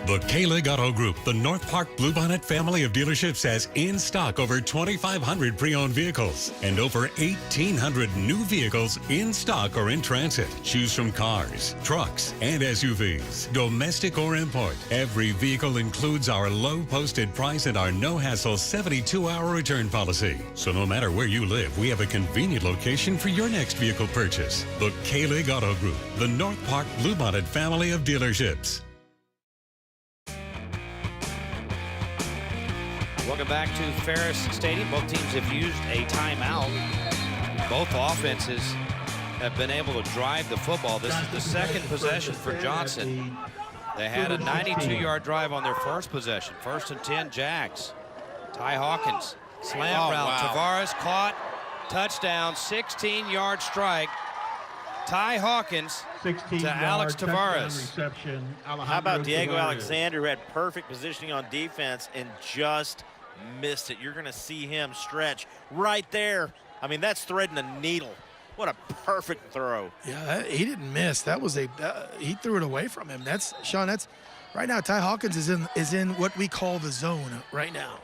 The K-Lig Auto Group, the North Park Bluebonnet family of dealerships, has in stock over 2,500 pre-owned vehicles and over 1,800 new vehicles in stock or in transit. Choose from cars, trucks, and SUVs, domestic or import. Every vehicle includes our low posted price and our no-hassle 72-hour return policy. So no matter where you live, we have a convenient location for your next vehicle purchase. The K-Lig Auto Group, the North Park Bluebonnet family of dealerships. Welcome back to Ferris Stadium. Both teams have used a timeout. Both offenses have been able to drive the football. This is the second possession for Johnson. They had a 92-yard drive on their first possession. 1st and 10, Jags. Ty Hawkins, slam route. Wow. Tavares caught, touchdown, 16-yard strike. Ty Hawkins to Alex Tavares. How about Diego Alexander, who had perfect positioning on defense and just missed it? You're going to see him stretch right there. I mean, that's threading a needle. What a perfect throw. Yeah, he didn't miss. That was he threw it away from him. That's Sean. That's right now. Ty Hawkins is in what we call the zone right now.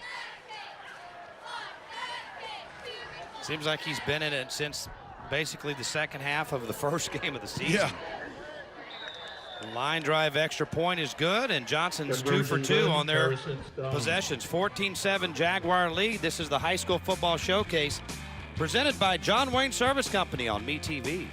Seems like he's been in it since basically the second half of the first game of the season. Yeah. The line drive extra point is good, and Johnson's 2 for 2 on their possessions. 14-7 Jaguar lead. This is the high school football showcase presented by John Wayne Service Company on MeTV.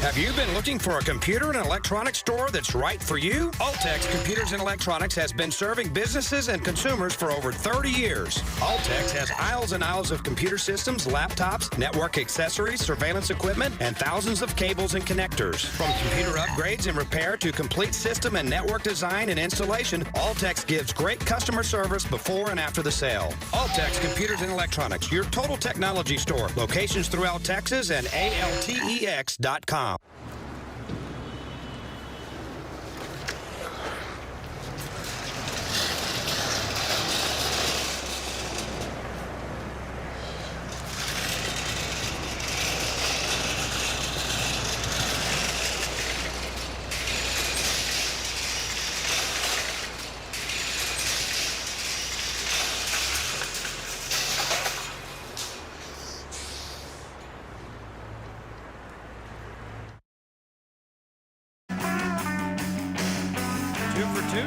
Have you been looking for a computer and electronics store that's right for you? Altex Computers and Electronics has been serving businesses and consumers for over 30 years. Altex has aisles and aisles of computer systems, laptops, network accessories, surveillance equipment, and thousands of cables and connectors. From computer upgrades and repair to complete system and network design and installation, Altex gives great customer service before and after the sale. Altex Computers and Electronics, your total technology store. Locations throughout Texas and altex.com.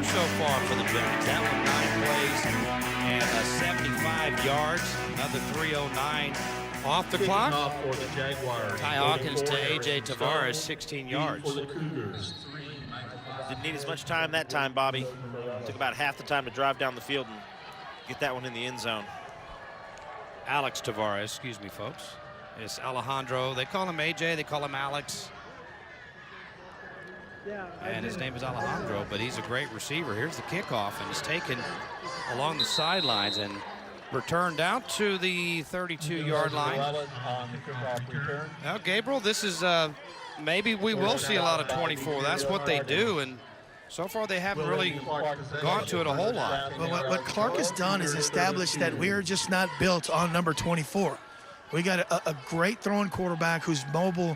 So far for the Jags. That one 9 plays and 75 yards. Another 3:09 off the clock. Off for the Jaguars. Ty Hawkins to A.J. Tavares, 16 yards. Didn't need as much time that time, Bobby. Took about half the time to drive down the field and get that one in the end zone. Alex Tavares, excuse me, folks. It's Alejandro. They call him A.J., they call him Alex. And his name is Alejandro, but he's a great receiver. Here's the kickoff, and it's taken along the sidelines and returned out to the 32-yard line. Now, Gabriel, this is maybe we will see a lot of 24. That's what they do, and so far they haven't really gone to it a whole lot. But what Clark has done is established that we're just not built on number 24. We got a great throwing quarterback who's mobile,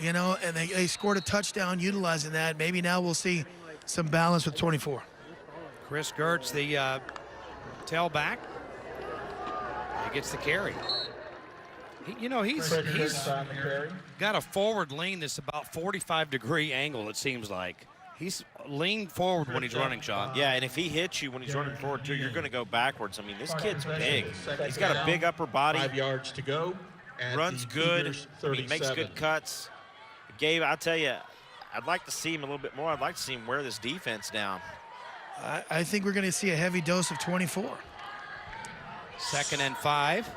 you know, and they scored a touchdown utilizing that. Maybe now we'll see some balance with 24. Chris Gertz, the tailback. He gets the carry. He's got a forward lean that's about 45-degree angle, it seems like. He's leaned forward when he's running, Sean. Yeah, and if he hits you when he's running forward, too, you're going to go backwards. I mean, this kid's big. He's got a big upper body. 5 yards to go. Runs good. He makes good cuts. Gabe, I'll tell you, I'd like to see him a little bit more. I'd like to see him wear this defense down. I think we're going to see a heavy dose of 24. 2nd and 5.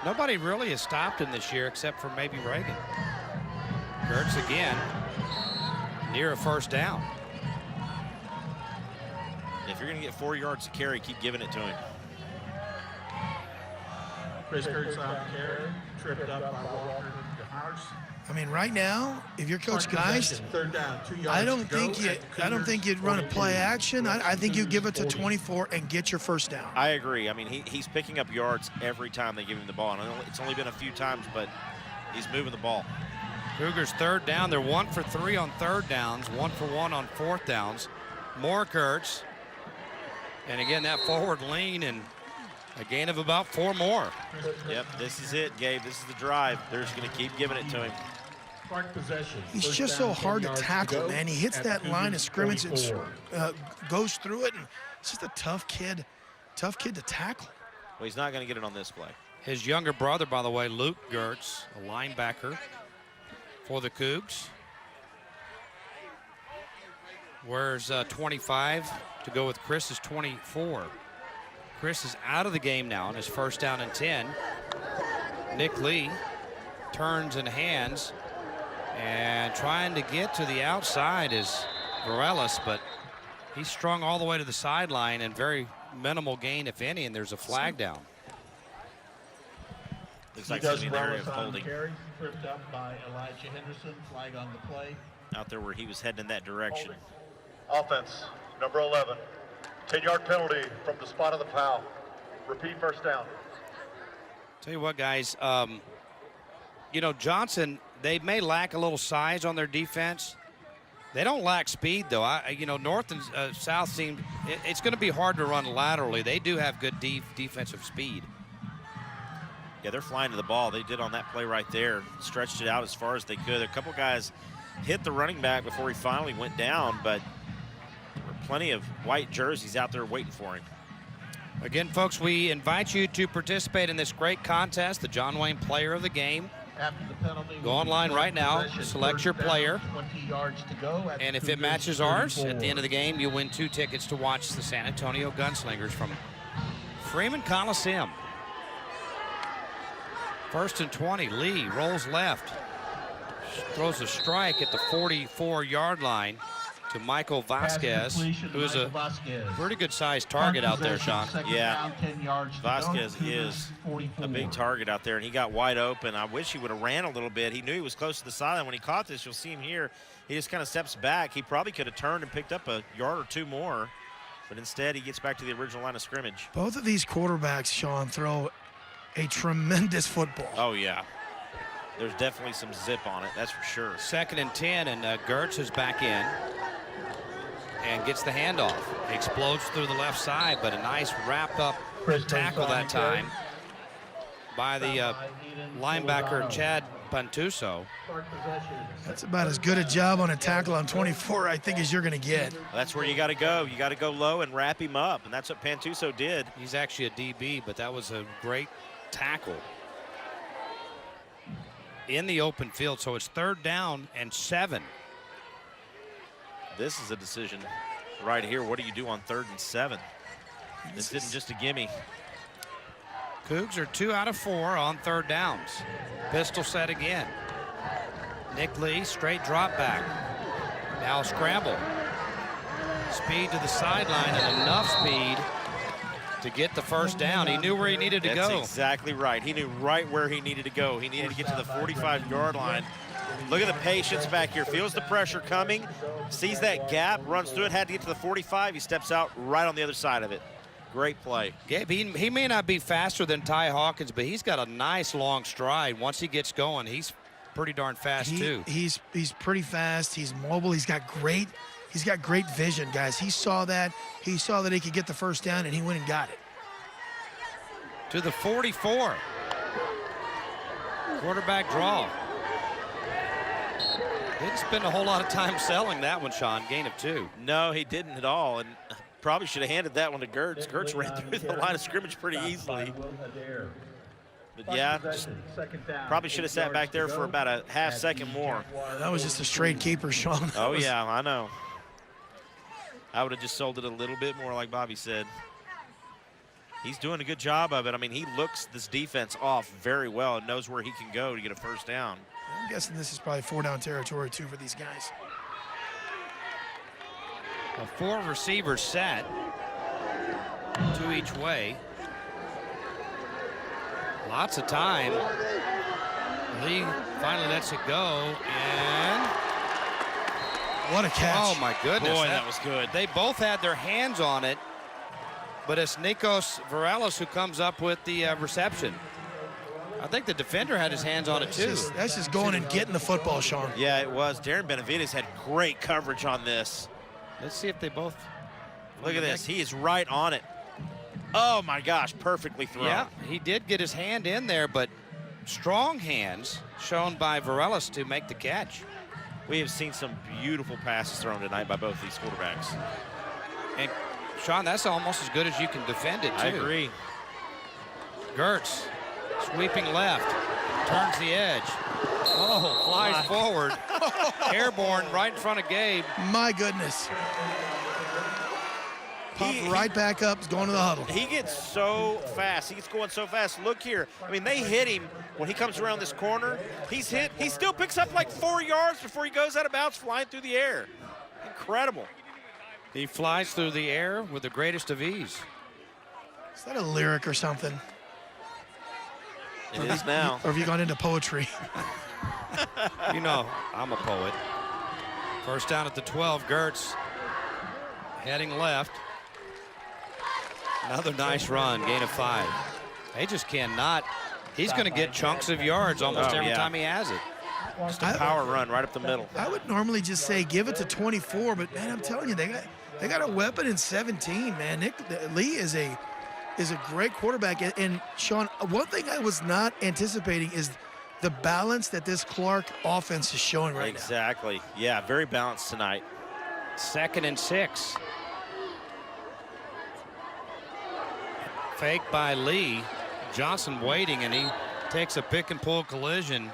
Nobody really has stopped him this year except for maybe Reagan. Gertz again. near a first down. If you're going to get 4 yards to carry, keep giving it to him. Chris Kurtz on carry, tripped up by Walker House. I mean, right now, if you're Coach Geist, Third down, 2 yards I don't think you'd run a play action. I think you give it to 24 and get your first down. I agree. I mean, he's picking up yards every time they give him the ball. And it's only been a few times, but he's moving the ball. Cougars third down. They're 1 for 3 on third downs, 1 for 1 on fourth downs. More Kurtz. And again, that forward lean and a gain of about 4 more. Yep, this is it, Gabe. This is the drive. They're just going to keep giving it to him. Possession. He's just so hard to tackle, man. He hits that line of scrimmage and goes through it, and it's just a tough kid to tackle. Well, he's not going to get it on this play. His younger brother, by the way, Luke Gertz, a linebacker for the Cougs. Where's 25 to go with Chris is 24. Chris is out of the game now on his first down and 10. Nick Lee turns and hands, and trying to get to the outside is Varelis, but he's strung all the way to the sideline and very minimal gain, if any, and there's a flag down. Looks like he's in the area of holding. Carry, tripped up by Elijah Henderson, flag on the play. Out there where he was heading in that direction. Offense, number 11. 10-yard penalty from the spot of the foul. Repeat first down. Tell you what, guys, you know, Johnson, they may lack a little size on their defense. They don't lack speed, though. You know, North and South seem, it's going to be hard to run laterally. They do have good defensive speed. Yeah, they're flying to the ball. They did on that play right there. Stretched it out as far as they could. A couple guys hit the running back before he finally went down, but there were plenty of white jerseys out there waiting for him. Again, folks, we invite you to participate in this great contest, the John Wayne Player of the Game. After the penalty, go online right now, select your player, 20 yards to go and if it matches ours, at the end of the game, you'll win 2 tickets to watch the San Antonio Gunslingers from Freeman Coliseum. First and 20, Lee rolls left, throws a strike at the 44-yard line to Michael Vasquez, who's a pretty good-sized target out there, Sean. Yeah, Vasquez is a big target out there, and he got wide open. I wish he would have ran a little bit. He knew he was close to the sideline. When he caught this, you'll see him here. He just kind of steps back. He probably could have turned and picked up a yard or 2 more, but instead he gets back to the original line of scrimmage. Both of these quarterbacks, Sean, throw a tremendous football. Oh, yeah. There's definitely some zip on it, that's for sure. 2nd and 10, and Gertz is back in and gets the handoff. Explodes through the left side, but a nice wrapped-up tackle that time by the linebacker Chad Pantuso. That's about as good a job on a tackle on 24, I think, as you're going to get. That's where you got to go. You got to go low and wrap him up, and that's what Pantuso did. He's actually a DB, but that was a great tackle in the open field. So it's 3rd down and 7. This is a decision right here. What do you do on 3rd and 7? This isn't just a gimme. Cougs are 2 out of 4 on 3rd downs. Pistol set again. Nick Lee, straight drop back. Now scramble. Speed to the sideline and enough speed to get the first down. He knew where he needed to go. That's exactly right. He knew right where he needed to go. He needed to get to the 45-yard line. Look at the patience back here. Feels the pressure coming. Sees that gap, runs through it, had to get to the 45. He steps out right on the other side of it. Great play. Gabe, he may not be faster than Ty Hawkins, but he's got a nice long stride. Once he gets going, he's pretty darn fast too. He's pretty fast. He's mobile. He's got great vision, guys. He saw that. He saw that he could get the first down, and he went and got it. To the 44. Quarterback draw. Didn't spend a whole lot of time selling that one, Sean. Gain of 2. No, he didn't at all, and probably should have handed that one to Gertz. Gertz ran through the line of scrimmage pretty easily. But yeah, probably should have sat back there for about a half second more. That was just a straight keeper, Sean. Oh, yeah, I know. I would have just sold it a little bit more, like Bobby said. He's doing a good job of it. I mean, he looks this defense off very well and knows where he can go to get a first down. I'm guessing this is probably 4-down territory, too, for these guys. A 4 receivers set, 2 each way. Lots of time. Lee finally lets it go, and what a catch. Oh my goodness. Boy, that was good. They both had their hands on it, but it's Nikos Varelis who comes up with the reception. I think the defender had his hands on it too. That's just going and getting the football, Sean. Yeah, it was. Darren Benavides had great coverage on this. Let's see if they both. Look at this. He is right on it. Oh my gosh, perfectly thrown. Yeah, he did get his hand in there, but strong hands shown by Varelis to make the catch. We have seen some beautiful passes thrown tonight by both these quarterbacks. And Sean, that's almost as good as you can defend it too. I agree. Gertz sweeping left, turns the edge. Oh, flies forward. Airborne right in front of Gabe. My goodness. Popped right back up, going to the huddle. He gets so fast. He gets going so fast. Look here. I mean, they hit him when he comes around this corner. He's hit. He still picks up like 4 yards before he goes out of bounds, flying through the air. Incredible. He flies through the air with the greatest of ease. Is that a lyric or something? It is now. Or have you gone into poetry? You know, I'm a poet. First down at the 12, Gertz heading left. Another nice run, gain of 5. They just cannot. He's going to get chunks of yards almost every time he has it. Just a power run right up the middle. I would normally just say give it to 24, but man, I'm telling you, they got a weapon in 17, man. Lee is a great quarterback. And Sean, one thing I was not anticipating is the balance that this Clark offense is showing right now. Exactly. Yeah, very balanced tonight. 2nd and 6. Fake by Lee. Johnson waiting, and he takes a pick and pull collision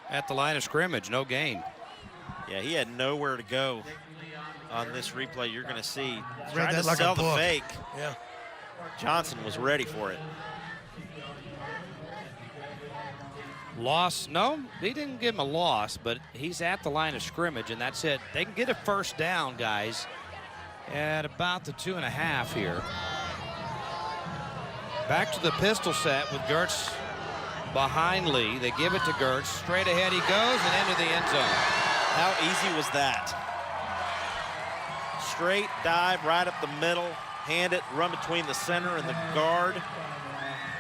at the line of scrimmage. No gain. Yeah, he had nowhere to go on this replay. You're going to see. Read Trying to like sell a the book. fake. Yeah. Johnson was ready for it. Loss. No, he didn't give him a loss, but he's at the line of scrimmage, and that's it. They can get a first down, guys, at about the 2.5 here. Back to the pistol set with Gertz behind Lee. They give it to Gertz. Straight ahead he goes and into the end zone. How easy was that? Straight dive right up the middle, hand it, run between the center and the guard,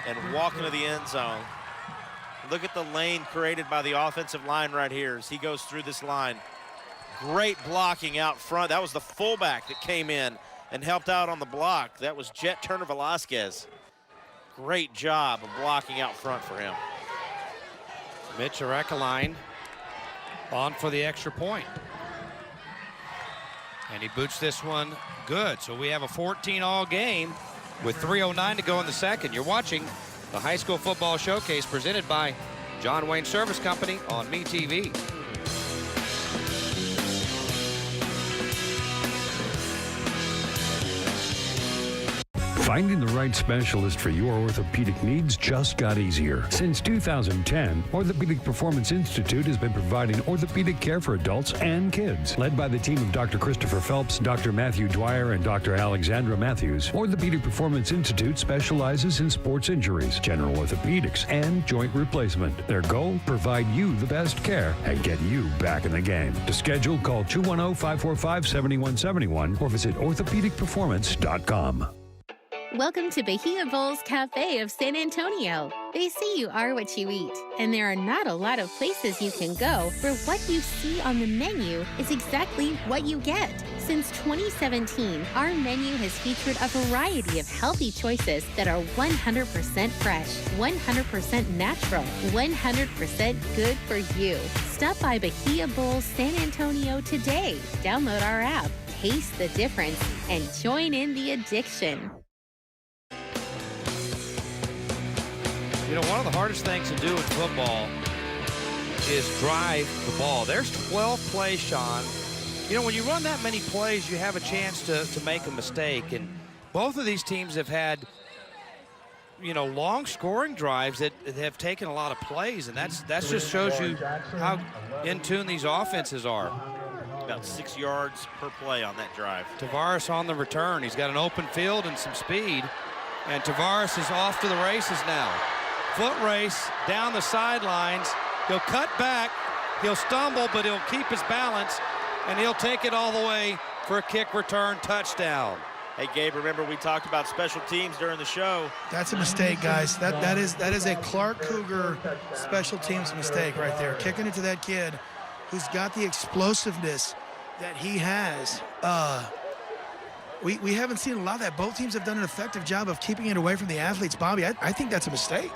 and walk into the end zone. Look at the lane created by the offensive line right here as he goes through this line. Great blocking out front. That was the fullback that came in and helped out on the block. That was Jet Turner Velasquez. Great job of blocking out front for him. Mitch Arekaline on for the extra point. And he boots this one good. So we have a 14-all game with 3:09 to go in the second. You're watching the High School Football Showcase presented by John Wayne Service Company on MeTV. Finding the right specialist for your orthopedic needs just got easier. Since 2010, Orthopedic Performance Institute has been providing orthopedic care for adults and kids. Led by the team of Dr. Christopher Phelps, Dr. Matthew Dwyer, and Dr. Alexandra Matthews, Orthopedic Performance Institute specializes in sports injuries, general orthopedics, and joint replacement. Their goal? Provide you the best care and get you back in the game. To schedule, call 210-545-7171 or visit orthopedicperformance.com. Welcome to Bahia Bowls Cafe of San Antonio. They say you are what you eat, and there are not a lot of places you can go where what you see on the menu is exactly what you get. Since 2017, our menu has featured a variety of healthy choices that are 100% fresh, 100% natural, 100% good for you. Stop by Bahia Bowls San Antonio today. Download our app, taste the difference, and join in the addiction. You know, one of the hardest things to do in football is drive the ball. There's 12 plays, Sean. You know, when you run that many plays, you have a chance to make a mistake. And both of these teams have had, you know, long scoring drives that have taken a lot of plays. And that just shows you how in tune these offenses are. about 6 yards per play on that drive. Tavares on the return. He's got an open field and some speed. And Tavares is off to the races now. Foot race down the sidelines. He'll cut back. He'll stumble, but he'll keep his balance, and he'll take it all the way for a kick return touchdown. Hey, Gabe, remember we talked about special teams during the show. That's a mistake, guys. That is a Clark Cougar special teams mistake right there. Kicking it to that kid who's got the explosiveness that he has. We haven't seen a lot of that. Both teams have done an effective job of keeping it away from the athletes. Bobby, I think that's a mistake.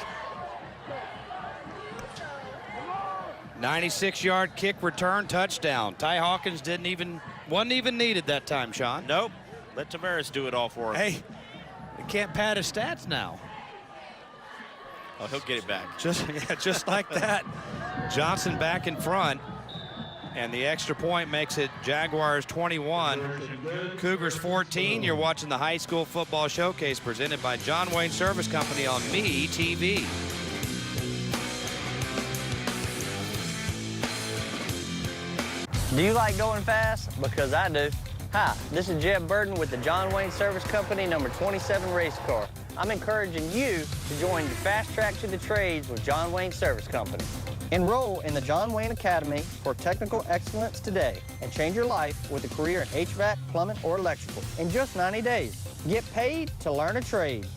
96-yard kick return touchdown. Ty Hawkins wasn't even needed that time, Sean. Nope. Let Tavares do it all for him. Hey, he can't pad his stats now. Oh, he'll get it back. Just like that. Johnson back in front. And the extra point makes it Jaguars 21, Cougars 14. You're watching the High School Football Showcase presented by John Wayne Service Company on Me TV. Do you like going fast? Because I do. Hi, this is Jeb Burden with the John Wayne Service Company number 27 race car. I'm encouraging you to join the fast track to the trades with John Wayne Service Company. Enroll in the John Wayne Academy for technical excellence today and change your life with a career in HVAC, plumbing, or electrical in just 90 days. Get paid to learn a trade.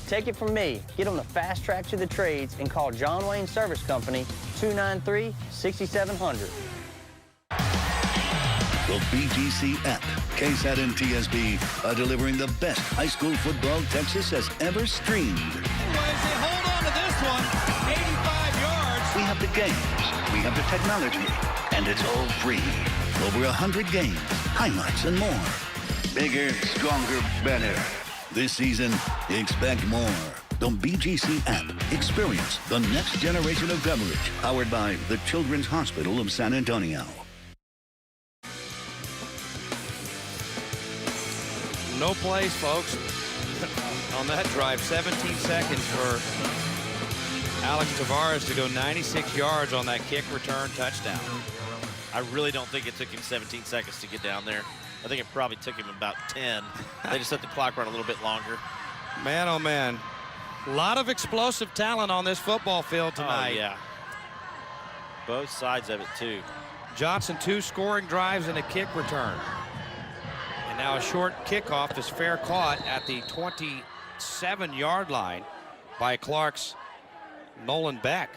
Take it from me. Get on the fast track to the trades and call John Wayne Service Company 293-6700. The BGC app, KSAT and TSB are delivering the best high school football Texas has ever streamed. Hold on to this one. 85 yards. We have the games, we have the technology, and it's all free. Over 100 games, highlights, and more. Bigger, stronger, better. This season, expect more. The BGC app. Experience the next generation of coverage. Powered by the Children's Hospital of San Antonio. No plays, folks, on that drive. 17 seconds for Alex Tavares to go 96 yards on that kick return touchdown. I really don't think it took him 17 seconds to get down there. I think it probably took him about 10. They just let the clock run a little bit longer. Man, oh, man. A lot of explosive talent on this football field tonight. Oh, yeah. Both sides of it, too. Johnson, 2 scoring drives and a kick return. And now a short kickoff is fair caught at the 27-yard line by Clark's Nolan Beck.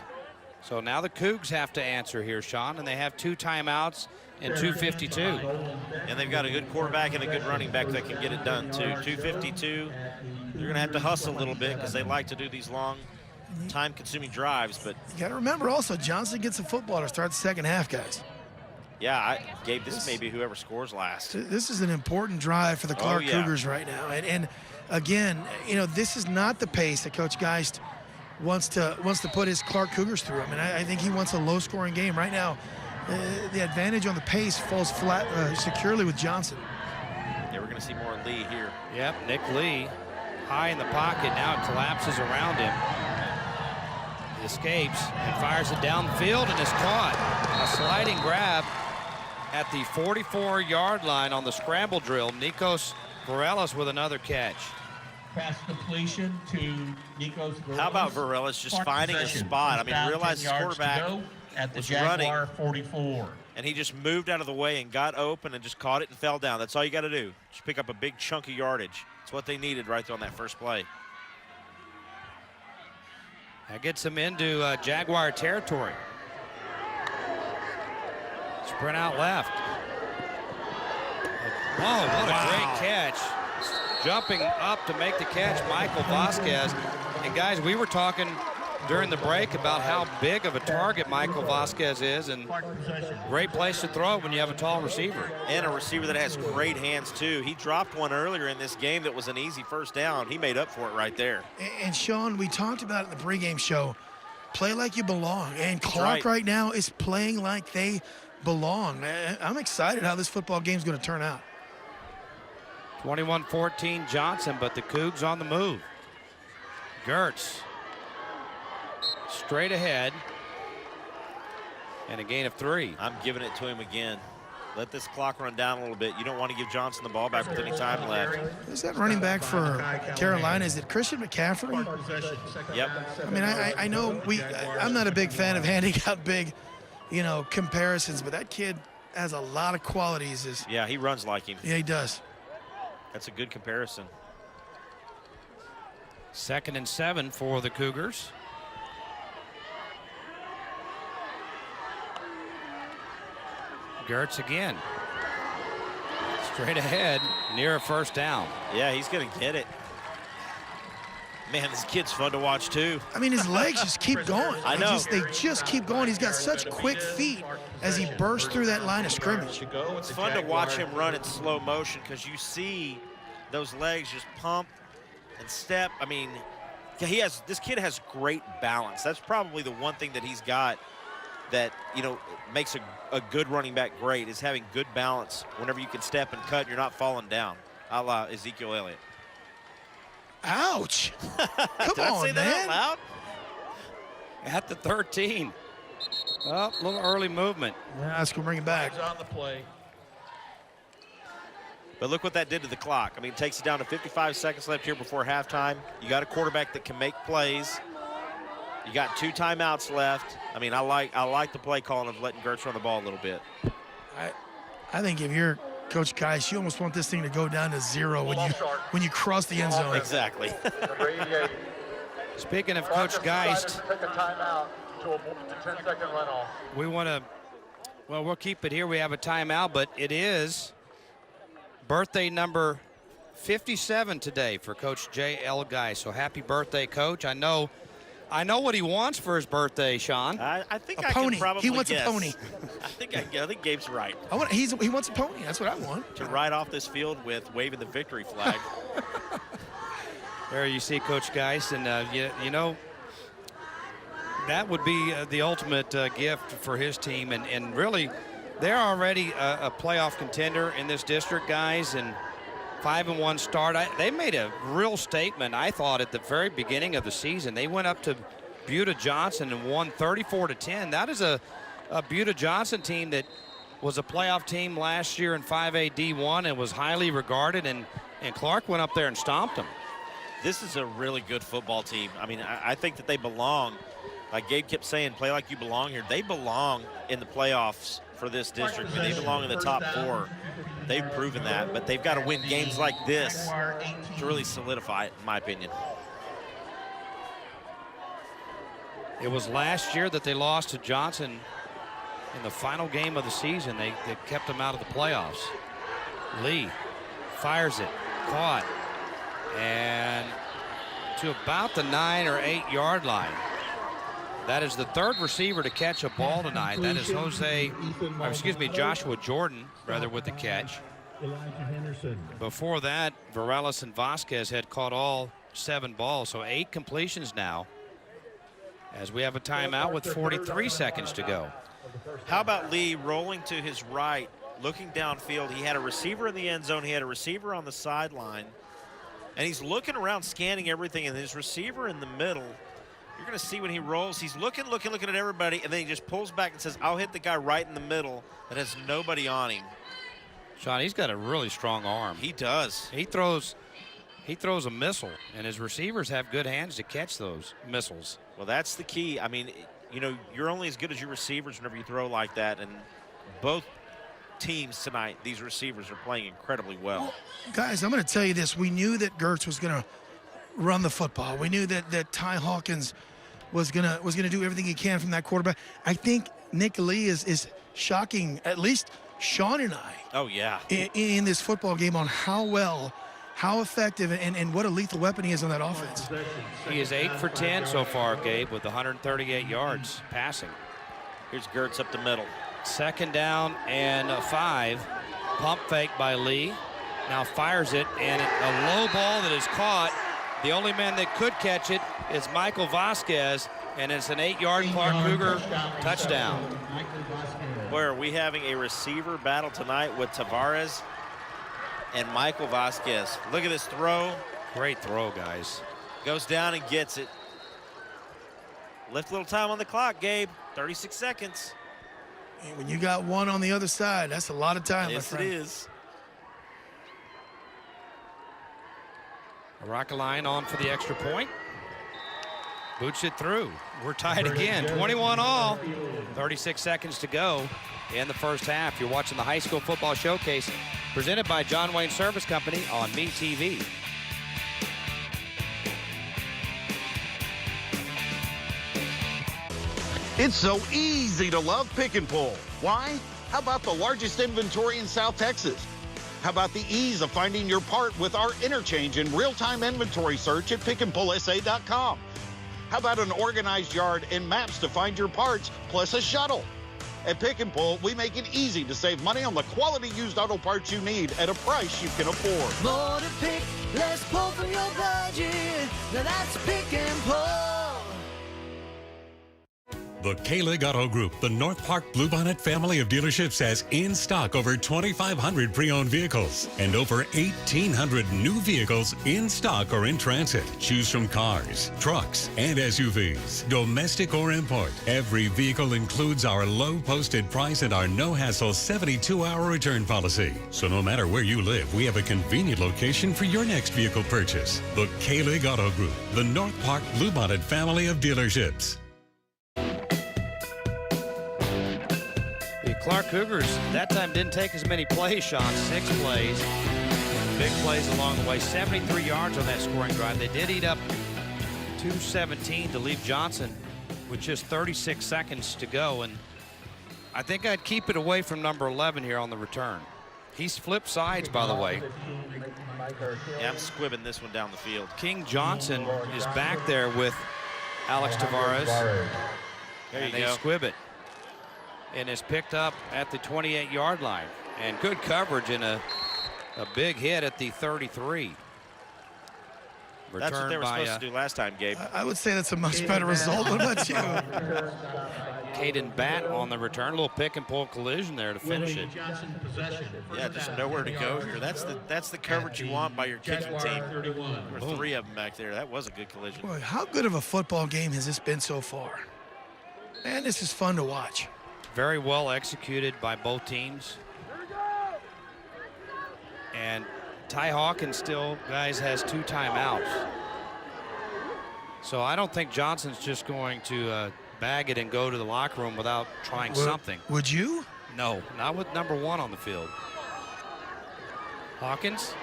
So now the Cougs have to answer here, Sean, and they have 2 timeouts and 2:52. And they've got a good quarterback and a good running back that can get it done, too. 2:52. They're going to have to hustle a little bit because they like to do these long, time-consuming drives. But you got to remember also, Johnson gets a football to start the second half, guys. Yeah, Gabe, this may be whoever scores last. This is an important drive for the Clark Cougars right now. And again, you know, this is not the pace that Coach Geist wants to put his Clark Cougars through. I mean, I think he wants a low-scoring game. Right now, the advantage on the pace falls flat securely with Johnson. Yeah, we're going to see more Lee here. Yep, Nick Lee high in the pocket. Now it collapses around him. He escapes and fires it downfield and is caught. A sliding grab at the 44-yard line on the scramble drill. Nikos Varelis with another catch. Pass completion to Nikos Varelis. How about Varelis just finding a spot? I mean, realize his quarterback at the was Jaguar running, 44. and he just moved out of the way and got open and just caught it and fell down. That's all you got to do. Just pick up a big chunk of yardage. It's what they needed right there on that first play. That gets him into Jaguar territory. Sprint out left. Oh, what a great catch. Jumping up to make the catch, Michael Vasquez. And guys, we were talking during the break about how big of a target Michael Vasquez is, and great place to throw it when you have a tall receiver. And a receiver that has great hands, too. He dropped one earlier in this game that was an easy first down. He made up for it right there. And Sean, we talked about it in the pregame show. Play like you belong. And Clark right now is playing like they belong. I'm excited how this football game is going to turn out. 21-14 Johnson, but the Cougs on the move. Gertz straight ahead and a gain of 3. I'm giving it to him again. Let this clock run down a little bit. You don't want to give Johnson the ball back with any time left. Who's that running back for Carolina? Is it Christian McCaffrey? Yep. I mean, I know I'm not a big fan of handing out big, comparisons, but that kid has a lot of qualities. Yeah, he runs like him. Yeah, he does. That's a good comparison. 2nd and 7 for the Cougars. Gertz again. Straight ahead, near a first down. Yeah, he's going to get it. Man, this kid's fun to watch, too. I mean, his legs just keep going. I know. They just keep going. He's got such quick feet as he bursts through that line of scrimmage. It's fun to watch him run in slow motion because you see those legs just pump and step. I mean, this kid has great balance. That's probably the one thing that he's got that, makes a good running back great, is having good balance whenever you can step and cut and you're not falling down, a la Ezekiel Elliott. Ouch. Come Did I on, say that out loud? At the 13. Oh, a little early movement. Yeah, that's going to bring it back. On the play. But look what that did to the clock. I mean, it takes you down to 55 seconds left here before halftime. You got a quarterback that can make plays. You got 2 timeouts left. I mean, I like the play calling of letting Gertz run the ball a little bit. I think if you're Coach Geist, you almost want this thing to go down to 0 when you cross the end zone. Exactly. Speaking of Coach Geist, Take a timeout to a 10-second runoff. we want to, we'll keep it here. We have a timeout, but it is birthday number 57 today for Coach J.L. Geist. So happy birthday, Coach. I know what he wants for his birthday, Sean. I think A I pony. can probably He wants guess. a pony. I think Gabe's right. He wants a pony. That's what I want. To ride off this field with waving the victory flag. There you see Coach Geist, and that would be the ultimate gift for his team. And really, they're already a playoff contender in this district, guys, and 5-1 start. They made a real statement, I thought, at the very beginning of the season. They went up to Buda Johnson and won 34-10. That is a Buda Johnson team that was a playoff team last year in 5A D1 and was highly regarded, and Clark went up there and stomped them. This is a really good football team. I mean, I think that they belong. Like Gabe kept saying, play like you belong here. They belong in the playoffs for this district. I mean, they belong in the top 4. They've proven that, but they've got to win games like this to really solidify it, in my opinion. It was last year that they lost to Johnson in the final game of the season. They kept them out of the playoffs. Lee fires it, caught, and to about the 9 or 8 yard line. That is the 3rd receiver to catch a ball tonight. That is Joshua Jordan, with the catch. Before that, Varela and Vasquez had caught all 7 balls, so 8 completions now, as we have a timeout with 43 seconds to go. How about Lee rolling to his right, looking downfield? He had a receiver in the end zone. He had a receiver on the sideline, and he's looking around, scanning everything, and his receiver in the middle. You're going to see when he rolls, he's looking at everybody, and then he just pulls back and says, I'll hit the guy right in the middle that has nobody on him. Sean, he's got a really strong arm. He does. He throws a missile, and his receivers have good hands to catch those missiles. Well, that's the key. I mean, you're only as good as your receivers whenever you throw like that, and both teams tonight, these receivers are playing incredibly well. Guys, I'm going to tell you this. We knew that Gertz was going to run the football. We knew that Ty Hawkins was gonna do everything he can from that quarterback. I think Nick Lee is shocking at least Sean and I. Oh yeah. In this football game on how effective and what a lethal weapon he is on that offense. He is 8 for 10 so far, Gabe, with 138 yards passing. Here's Gertz up the middle. 2nd down and 5. Pump fake by Lee. Now fires it, and a low ball that is caught. The only man that could catch it is Michael Vasquez, and it's an 8-yard Clark Cougar touchdown. Boy, are we having a receiver battle tonight with Tavares and Michael Vasquez. Look at this throw. Great throw, guys. Goes down and gets it. Left a little time on the clock, Gabe. 36 seconds. And when you got one on the other side, that's a lot of time, Yes, my friend. it is. Rockline on for the extra point. Boots it through. We're tied again, 21 all. 36 seconds to go in the first half. You're watching the High School Football Showcase presented by John Wayne Service Company on MeTV. It's so easy to love Pick and Pull. Why? How about the largest inventory in South Texas? How about the ease of finding your part with our interchange and real-time inventory search at pickandpullsa.com? How about an organized yard and maps to find your parts, plus a shuttle? At Pick and Pull, we make it easy to save money on the quality used auto parts you need at a price you can afford. More to pick, less pull from your budget. Now that's Pick and Pull. The K-Lig Auto Group, the North Park Bluebonnet family of dealerships, has in stock over 2,500 pre-owned vehicles and over 1,800 new vehicles in stock or in transit. Choose from cars, trucks, and SUVs, domestic or import. Every vehicle includes our low posted price and our no-hassle 72-hour return policy. So no matter where you live, we have a convenient location for your next vehicle purchase. The K-Lig Auto Group, the North Park Bluebonnet family of dealerships. The Clark Cougars that time didn't take as many plays, Sean. 6 plays. Big plays along the way. 73 yards on that scoring drive. They did eat up 2:17 to leave Johnson with just 36 seconds to go. And I think I'd keep it away from number 11 here on the return. He's flipped sides, by the way. Yeah, I'm squibbing this one down the field. King Johnson is back there with Alex Tavares. There you they go. squib it. And is picked up at the 28-yard line. And good coverage and a big hit at the 33. That's what they were supposed to do last time, Gabe. I would say that's a much better result. What about you? Caden Batt on the return. A little pick and pull collision there to finish it. Yeah, just nowhere to go here. That's the coverage you want by your kicking team. There were 3 of them back there. That was a good collision. Boy, how good of a football game has this been so far? Man, this is fun to watch. Very well executed by both teams. And Ty Hawkins still, guys, has 2 timeouts. So I don't think Johnson's just going to bag it and go to the locker room without trying something. Would you? No, not with number 1 on the field. Hawkins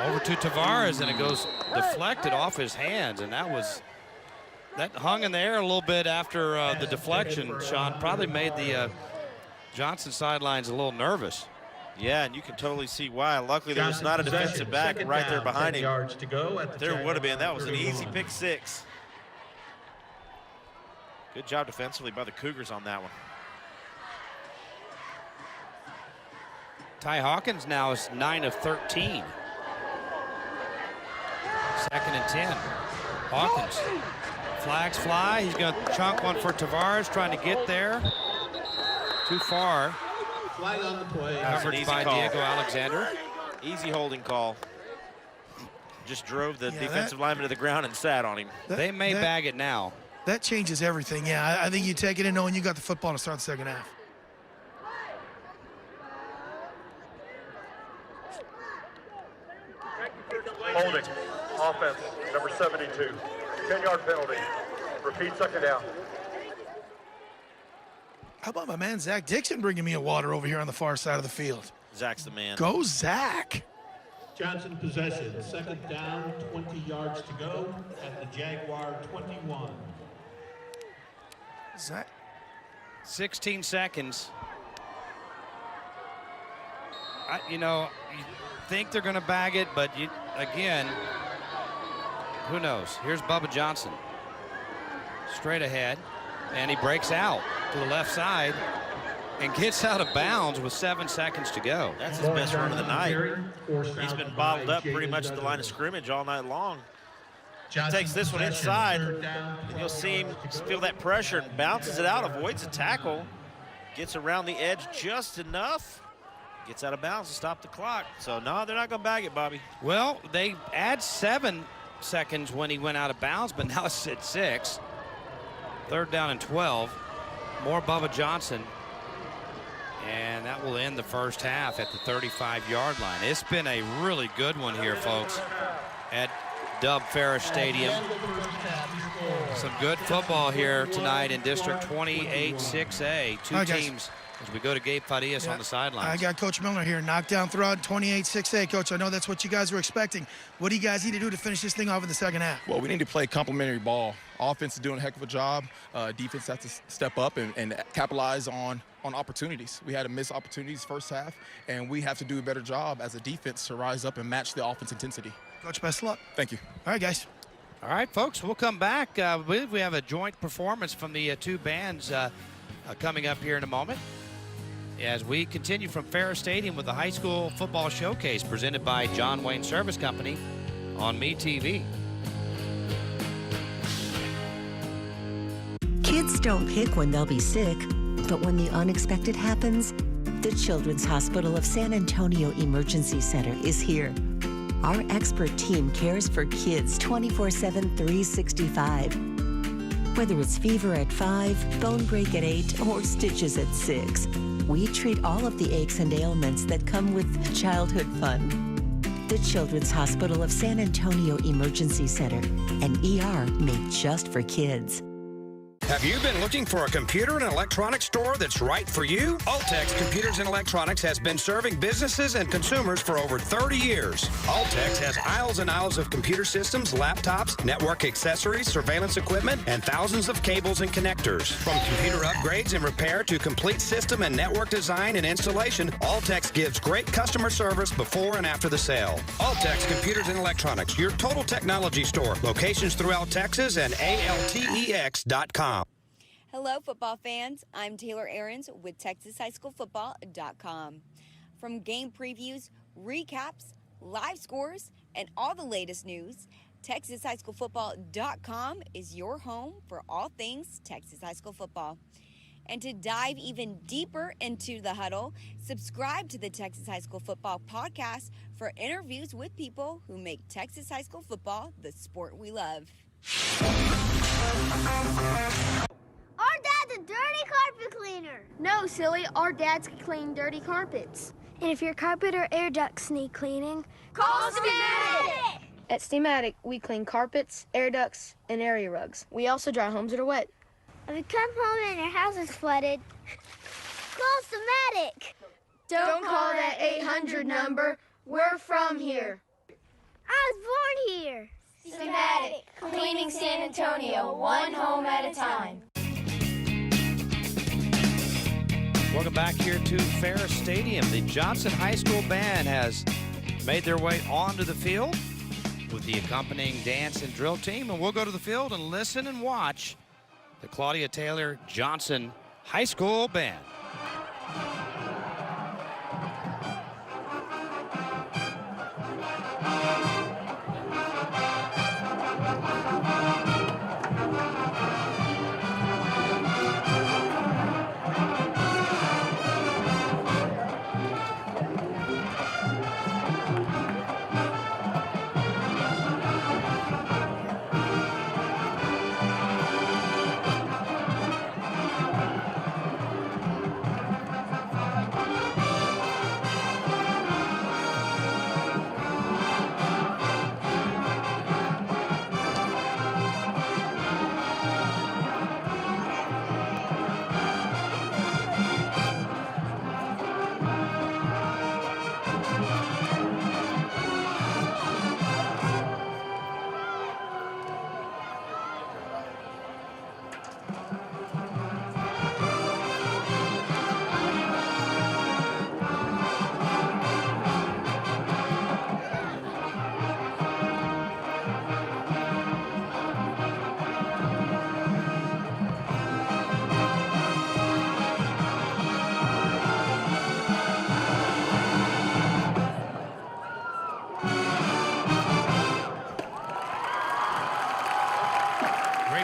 over to Tavares, and it goes deflected off his hands, and that hung in the air a little bit after the deflection, Sean. Probably made the Johnson sidelines a little nervous. Yeah, and you can totally see why. Luckily, there was not a defensive back right there behind him. There would have been. That was an easy pick 6. Good job defensively by the Cougars on that one. Ty Hawkins now is 9 of 13. 2nd and 10. Hawkins. Flags fly. He's going to chunk one for Tavares, trying to get there. Too far. Flag on the play. Coverage by Diego Alexander. Easy holding call. Just drove the defensive lineman to the ground and sat on him. They may bag it now. That changes everything. Yeah, I think you take it in knowing you got the football to start the second half. Holding. Offense, number 72. 10-yard penalty. Repeat, second down. How about my man Zach Dixon bringing me a water over here on the far side of the field? Zach's the man. Go, Zach. Johnson possession. 2nd down, 20 yards to go at the Jaguar 21. Zach. 16 seconds. You think they're going to bag it, but again, who knows? Here's Bubba Johnson. Straight ahead, and he breaks out to the left side and gets out of bounds with 7 seconds to go. That's his best run of the night. He's been bottled up pretty much at the line of scrimmage all night long. He takes this one inside, and you'll see him feel that pressure and bounces it out, avoids a tackle, gets around the edge just enough, gets out of bounds to stop the clock. So, no, they're not going to bag it, Bobby. Well, they add 7 seconds when he went out of bounds, but now it's at 6. 3rd down and 12. More Bubba Johnson. And that will end the first half at the 35-yard line. It's been a really good one here, folks, at Dub Ferris Stadium. Some good football here tonight in District 28-6A. Two teams as we go to Gabe Fadias on the sidelines. I got Coach Miller here. Knockdown throughout 28-6A. Coach, I know that's what you guys were expecting. What do you guys need to do to finish this thing off in the second half? Well, we need to play complementary ball. Offense is doing a heck of a job. Defense has to step up and capitalize on opportunities. We had to miss opportunities first half, and we have to do a better job as a defense to rise up and match the offense intensity. Coach, best of luck. Thank you. All right, guys. All right, folks, we'll come back. I believe we have a joint performance from the two bands coming up here in a moment as we continue from Ferris Stadium with the high school football showcase presented by John Wayne Service Company on MeTV. Kids don't pick when they'll be sick, but when the unexpected happens, the Children's Hospital of San Antonio Emergency Center is here. Our expert team cares for kids 24/7, 365. Whether it's fever at 5, bone break at 8, or stitches at 6, we treat all of the aches and ailments that come with childhood fun. The Children's Hospital of San Antonio Emergency Center, an ER made just for kids. Have you been looking for a computer and electronics store that's right for you? Altex Computers and Electronics has been serving businesses and consumers for over 30 years. Altex has aisles and aisles of computer systems, laptops, network accessories, surveillance equipment, and thousands of cables and connectors. From computer upgrades and repair to complete system and network design and installation, Altex gives great customer service before and after the sale. Altex Computers and Electronics, your total technology store. Locations throughout Texas and altex.com. Hello, football fans. I'm Taylor Ahrens with TexasHighSchoolFootball.com. From game previews, recaps, live scores, and all the latest news, TexasHighSchoolFootball.com is your home for all things Texas High School football. And to dive even deeper into the huddle, subscribe to the Texas High School Football Podcast for interviews with people who make Texas High School football the sport we love. Our dad's a dirty carpet cleaner. No, silly. Our dads can clean dirty carpets. And if your carpet or air ducts need cleaning, call Steamatic! At Steamatic, we clean carpets, air ducts, and area rugs. We also dry homes that are wet. If you come home and your house is flooded, call Steamatic! Don't call that 800 number. We're from here. I was born here. Steamatic, cleaning San Antonio, one home at a time. Welcome back here to Ferris Stadium. The Johnson High School Band has made their way onto the field with the accompanying dance and drill team, and we'll go to the field and listen and watch the Claudia Taylor Johnson High School Band.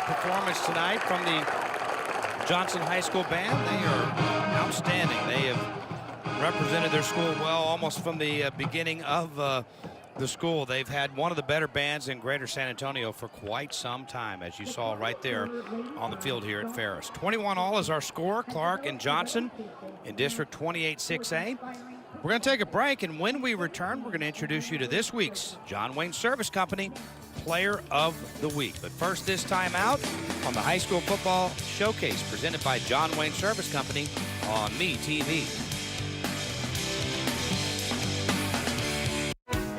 Performance tonight from the Johnson High School Band. They are outstanding. They have represented their school well almost from the beginning of the school. They've had one of the better bands in Greater San Antonio for quite some time, as you saw right there on the field here at Ferris. 21-all is our score. Clark and Johnson in District 28-6A. We're going to take a break, and when we return, we're going to introduce you to this week's John Wayne Service Company Player of the Week. But first, this time out on the High School Football Showcase presented by John Wayne Service Company on MeTV.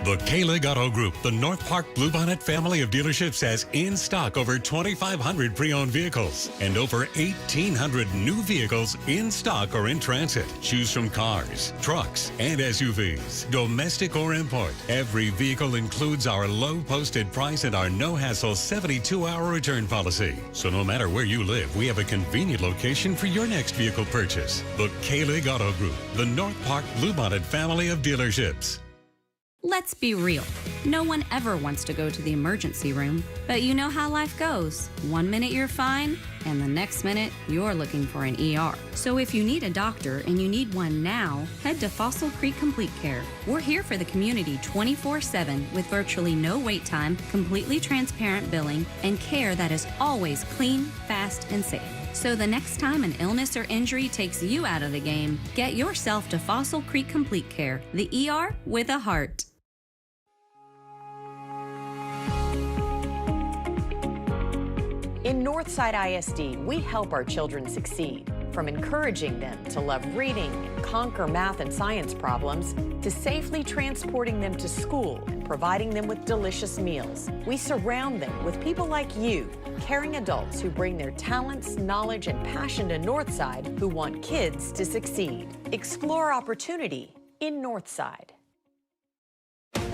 The K-Lig Auto Group, the North Park Bluebonnet family of dealerships, has in stock over 2,500 pre-owned vehicles and over 1,800 new vehicles in stock or in transit. Choose from cars, trucks, and SUVs, domestic or import. Every vehicle includes our low posted price and our no-hassle 72-hour return policy. So no matter where you live, we have a convenient location for your next vehicle purchase. The K-Lig Auto Group, the North Park Bluebonnet family of dealerships. Let's be real. No one ever wants to go to the emergency room, but you know how life goes. 1 minute you're fine, and the next minute you're looking for an ER. So if you need a doctor and you need one now, head to Fossil Creek Complete Care. We're here for the community 24/7 with virtually no wait time, completely transparent billing, and care that is always clean, fast, and safe. So the next time an illness or injury takes you out of the game, get yourself to Fossil Creek Complete Care, the ER with a heart. In Northside ISD, we help our children succeed, from encouraging them to love reading and conquer math and science problems, to safely transporting them to school and providing them with delicious meals. We surround them with people like you, caring adults who bring their talents, knowledge, and passion to Northside, who want kids to succeed. Explore opportunity in Northside.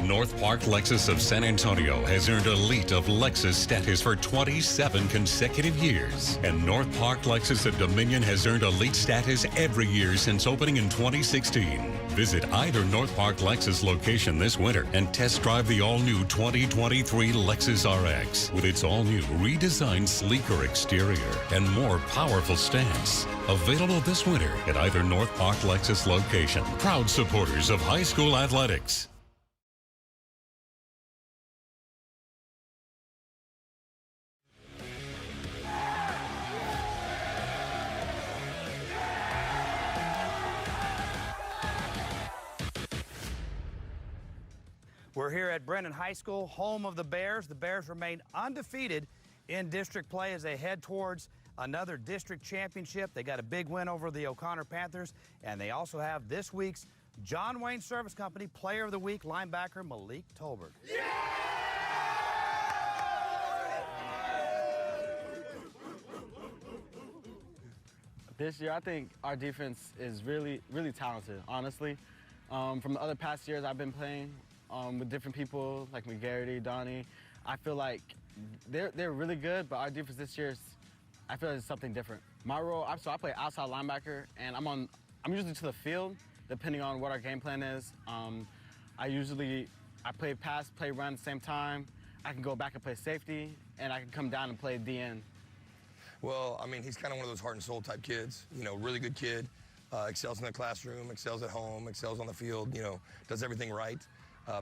North Park Lexus of San Antonio has earned Elite of Lexus status for 27 consecutive years. And North Park Lexus of Dominion has earned Elite status every year since opening in 2016. Visit either North Park Lexus location this winter and test drive the all-new 2023 Lexus RX with its all-new redesigned, sleeker exterior and more powerful stance. Available this winter at either North Park Lexus location. Proud supporters of high school athletics. We're here at Brennan High School, home of the Bears. The Bears remain undefeated in district play as they head towards another district championship. They got a big win over the O'Connor Panthers, and they also have this week's John Wayne Service Company Player of the Week linebacker Malik Tolbert. Yeah! This year, I think our defense is really, really talented, honestly. From the other past years I've been playing, with different people like McGarity, Donnie, I feel like they're really good, but our defense this year I feel like it's something different. My role, so I play outside linebacker, and I'm usually to the field depending on what our game plan is. I play pass, play run at the same time. I can go back and play safety, and I can come down and play DN. Well, I mean, he's kind of one of those heart and soul type kids. You know, really good kid, excels in the classroom, excels at home, excels on the field. You know, does everything right.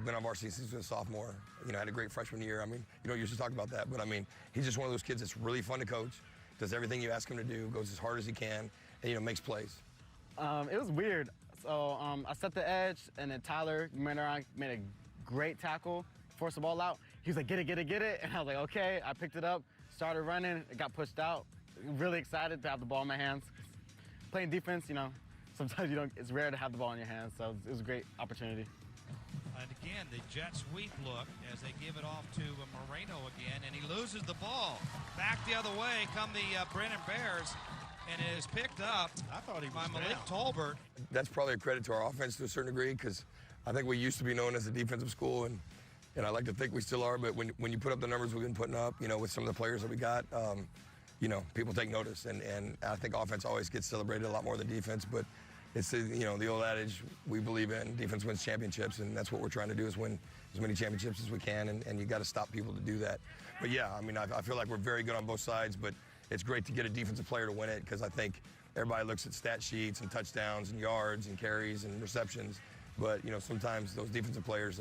Been on varsity since he was a sophomore. You know, had a great freshman year. I mean, you don't usually talk about that, but I mean, he's just one of those kids that's really fun to coach. Does everything you ask him to do, goes as hard as he can, and you know, makes plays. It was weird. So I set the edge, and then Tyler made a great tackle, forced the ball out. He was like, get it, get it, get it. And I was like, okay. I picked it up, started running, it got pushed out. Really excited to have the ball in my hands. Playing defense, you know, sometimes it's rare to have the ball in your hands, so it was a great opportunity. And again, the jet sweep look as they give it off to Moreno again, and he loses the ball. Back the other way come the Brennan Bears, and it is picked up by Malik Tolbert. That's probably a credit to our offense to a certain degree, because I think we used to be known as a defensive school, and I like to think we still are, but when you put up the numbers we've been putting up, you know, with some of the players that we got, you know, people take notice, and I think offense always gets celebrated a lot more than defense, but it's, you know, the old adage we believe in, defense wins championships, and that's what we're trying to do, is win as many championships as we can, and you got to stop people to do that. But yeah, I mean, I feel like we're very good on both sides, but it's great to get a defensive player to win it, because I think everybody looks at stat sheets and touchdowns and yards and carries and receptions, but, you know, sometimes those defensive players,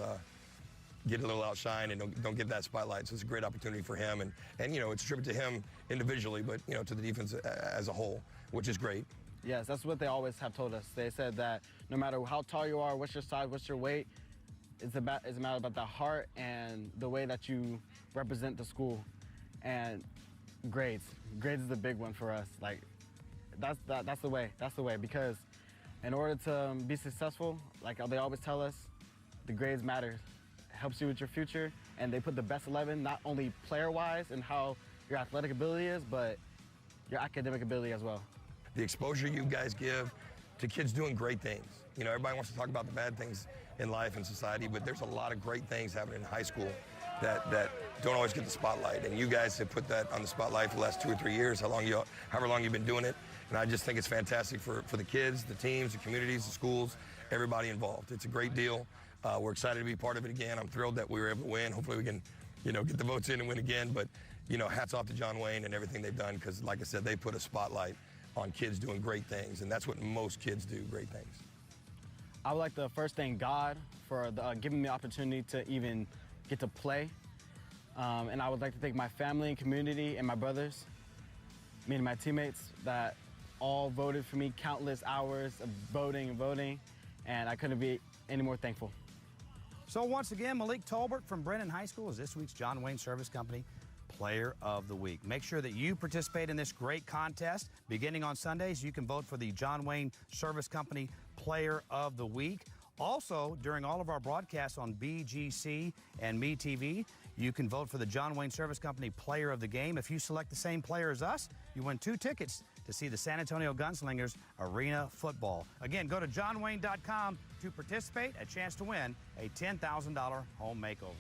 get a little outshine and don't get that spotlight. So it's a great opportunity for him, and you know, it's a tribute to him individually, but you know, to the defense as a whole, which is great. Yes, that's what they always have told us. They said that no matter how tall you are, what's your size, what's your weight, it's a matter about the heart and the way that you represent the school. And grades is the big one for us. Like, that's the way. That's the way, because in order to be successful, like they always tell us, the grades matter. It helps you with your future, and they put the best 11, not only player-wise and how your athletic ability is, but your academic ability as well. The exposure you guys give to kids doing great things. You know, everybody wants to talk about the bad things in life and society, but there's a lot of great things happening in high school that don't always get the spotlight. And you guys have put that on the spotlight for the last 2 or 3 years, however long you've been doing it. And I just think it's fantastic for the kids, the teams, the communities, the schools, everybody involved. It's a great deal. We're excited to be part of it again. I'm thrilled that we were able to win. Hopefully we can, you know, get the votes in and win again. But, you know, hats off to John Wayne and everything they've done, because, like I said, they put a spotlight on kids doing great things, and that's what most kids do, great things. I would like to first thank God for giving me the opportunity to even get to play. And I would like to thank my family and community and my brothers, me and my teammates that all voted for me countless hours of voting, and I couldn't be any more thankful. So once again, Malik Tolbert from Brennan High School is this week's John Wayne Service Company Player of the Week. Make sure that you participate in this great contest. Beginning on Sundays, you can vote for the John Wayne Service Company Player of the Week. Also, during all of our broadcasts on BGC and MeTV, you can vote for the John Wayne Service Company Player of the Game. If you select the same player as us, you win 2 tickets to see the San Antonio Gunslingers Arena Football. Again, go to johnwayne.com to participate, a chance to win a $10,000 home makeover.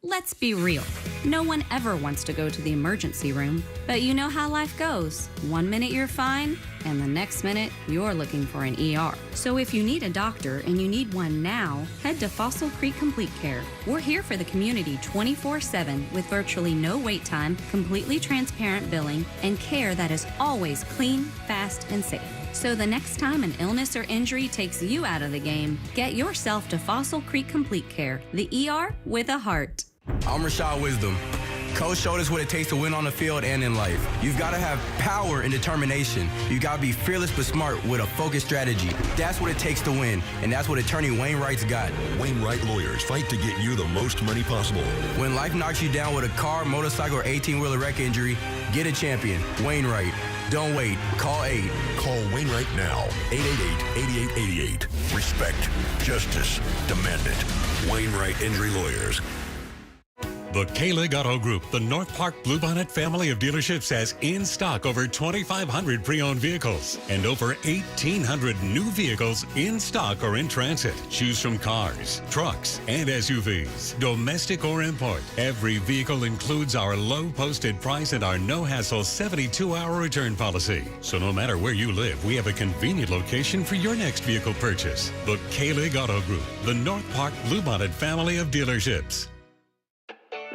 Let's be real. No one ever wants to go to the emergency room, but you know how life goes. 1 minute you're fine, and the next minute you're looking for an ER. So if you need a doctor and you need one now, head to Fossil Creek Complete Care. We're here for the community 24/7 with virtually no wait time, completely transparent billing, and care that is always clean, fast, and safe. So the next time an illness or injury takes you out of the game, get yourself to Fossil Creek Complete Care, the ER with a heart. I'm Rashad Wisdom. Coach showed us what it takes to win on the field and in life. You've got to have power and determination. You got to be fearless but smart with a focused strategy. That's what it takes to win, and that's what attorney Wainwright's got. Wainwright Lawyers fight to get you the most money possible. When life knocks you down with a car, motorcycle, or 18-wheeler wreck injury, get a champion. Wainwright. Don't wait. Call 8. Call Wainwright now. 888-8888. Respect. Justice. Demand it. Wainwright Injury Lawyers. The K-Lig Auto Group, the North Park Bluebonnet family of dealerships, has in stock over 2,500 pre-owned vehicles and over 1,800 new vehicles in stock or in transit. Choose from cars, trucks, and SUVs, domestic or import. Every vehicle includes our low posted price and our no-hassle 72-hour return policy. So no matter where you live, we have a convenient location for your next vehicle purchase. The K-Lig Auto Group, the North Park Bluebonnet family of dealerships.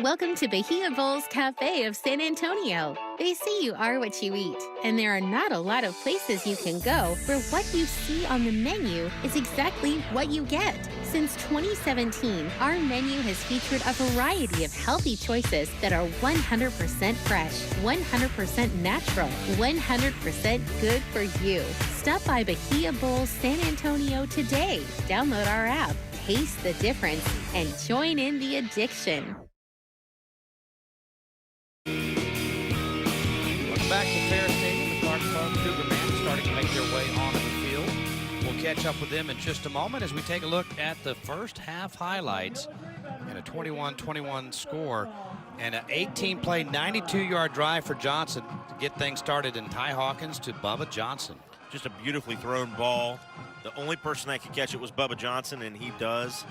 Welcome to Bahia Bowls Cafe of San Antonio. They say you are what you eat, and there are not a lot of places you can go where what you see on the menu is exactly what you get. Since 2017, our menu has featured a variety of healthy choices that are 100% fresh, 100% natural, 100% good for you. Stop by Bahia Bowls San Antonio today. Download our app, taste the difference, and join in the addiction. Welcome back to Ferris Stadium. The Clark Club Cougar Band starting to make their way onto the field. We'll catch up with them in just a moment as we take a look at the first half highlights and a 21-21 score and an 18-play, 92-yard drive for Johnson to get things started, in Ty Hawkins to Bubba Johnson. Just a beautifully thrown ball. The only person that could catch it was Bubba Johnson, and he does.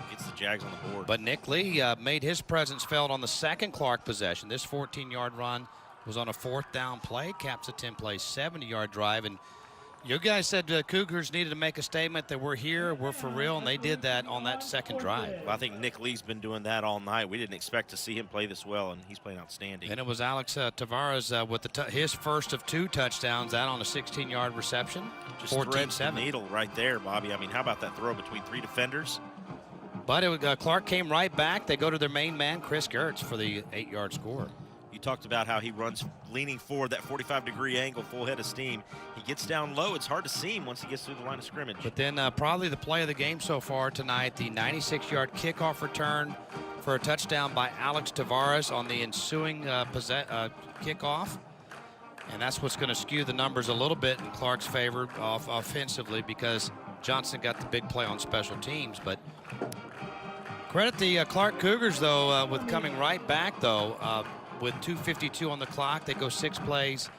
Gets the Jags on the board. But Nick Lee made his presence felt on the second Clark possession. This 14-yard run was on a 4th down play, caps a 10-play, 70-yard drive. And You guys said the Cougars needed to make a statement that we're here, we're for real, and they did that on that second drive. Well, I think Nick Lee's been doing that all night. We didn't expect to see him play this well, and he's playing outstanding. And it was Alex Tavares with his first of 2 touchdowns out on a 16-yard reception. Just threads the needle right there, Bobby. I mean, how about that throw between 3 defenders? But Clark came right back. They go to their main man, Chris Gertz, for the 8-yard score. You talked about how he runs leaning forward, that 45-degree angle, full head of steam. He gets down low. It's hard to see him once he gets through the line of scrimmage. But then probably the play of the game so far tonight, the 96-yard kickoff return for a touchdown by Alex Tavares on the ensuing kickoff. And that's what's going to skew the numbers a little bit in Clark's favor offensively, because Johnson got the big play on special teams. But credit the Clark Cougars, though, with coming right back, though. With 2:52 on the clock, they go 6 plays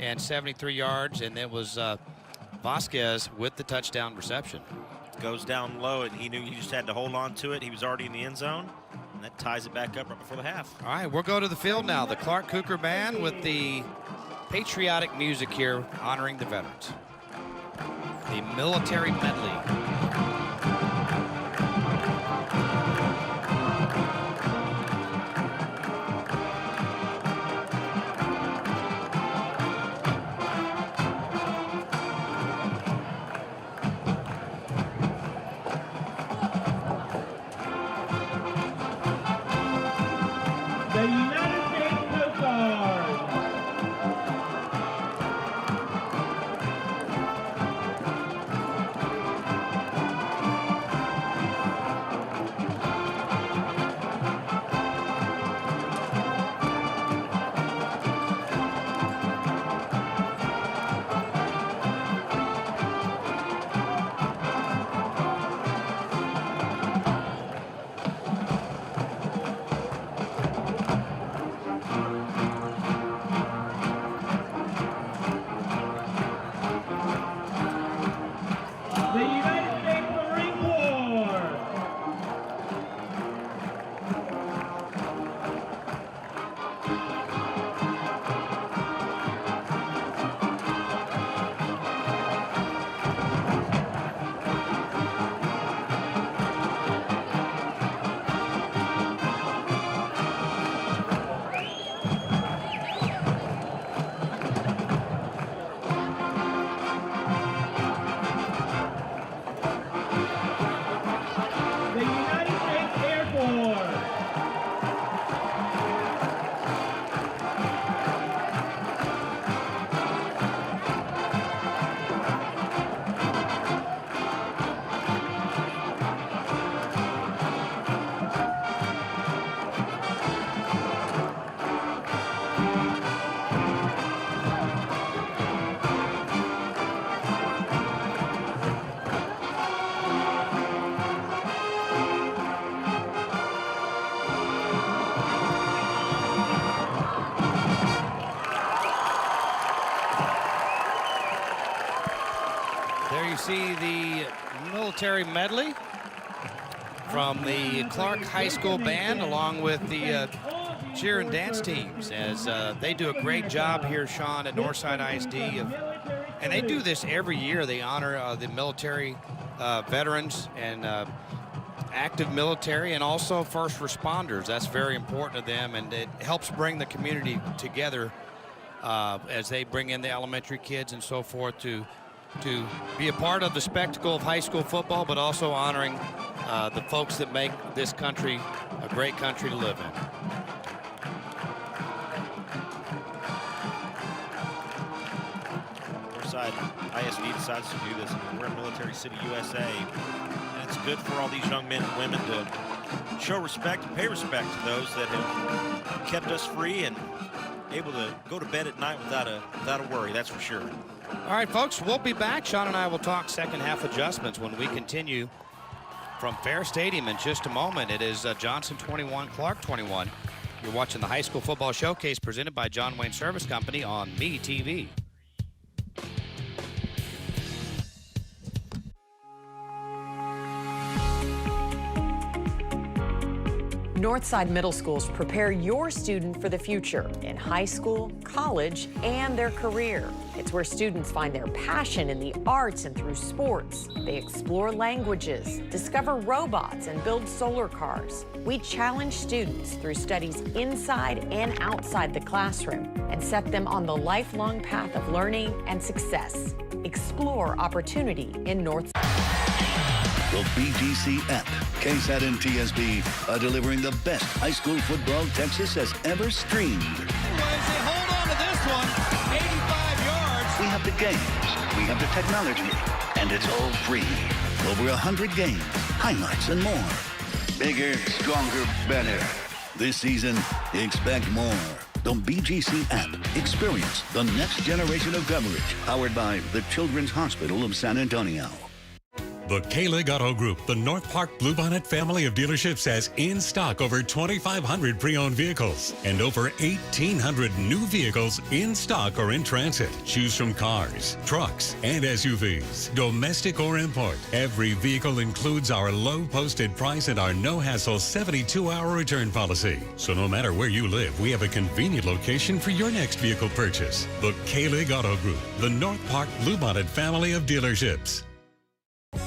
and 73 yards, and it was Vasquez with the touchdown reception. Goes down low, and he knew he just had to hold on to it. He was already in the end zone, and that ties it back up right before the half. All right, we'll go to the field now. The Clark Cougar Band with the patriotic music here honoring the veterans. The military medley. The United States Coast Guard. The United States Marine Corps. The United States Air Force. There you see the military medley from the Clark High School Band, along with the cheer and dance teams, as they do a great job here, Sean, at Northside ISD. And they do this every year. They honor the military veterans and active military, and also first responders. That's very important to them, and it helps bring the community together as they bring in the elementary kids and so forth to be a part of the spectacle of high school football, but also honoring the folks that make this country a great country to live in. Northside ISD decides to do this. I mean, we're in Military City, USA, and it's good for all these young men and women to show respect and pay respect to those that have kept us free and able to go to bed at night without a worry, that's for sure. All right, folks, we'll be back. Sean and I will talk second half adjustments when we continue from Fair Stadium in just a moment. It is Johnson 21, Clark 21. You're watching the High School Football Showcase presented by John Wayne Service Company on MeTV. Northside Middle Schools prepare your student for the future in high school, college, and their career. It's where students find their passion in the arts and through sports. They explore languages, discover robots, and build solar cars. We challenge students through studies inside and outside the classroom and set them on the lifelong path of learning and success. Explore opportunity in Northside. The BGC app. KSAT and TSB are delivering the best high school football Texas has ever streamed. Hold on to this one. 85 yards. We have the games, we have the technology, and it's all free. Over 100 games, highlights, and more. Bigger, stronger, better. This season, expect more. The BGC app. Experience the next generation of coverage. Powered by the Children's Hospital of San Antonio. The K-Lig Auto Group, the North Park Bluebonnet family of dealerships, has in stock over 2,500 pre-owned vehicles and over 1,800 new vehicles in stock or in transit. Choose from cars, trucks, and SUVs, domestic or import. Every vehicle includes our low posted price and our no-hassle 72-hour return policy. So no matter where you live, we have a convenient location for your next vehicle purchase. The K-Lig Auto Group, the North Park Bluebonnet family of dealerships.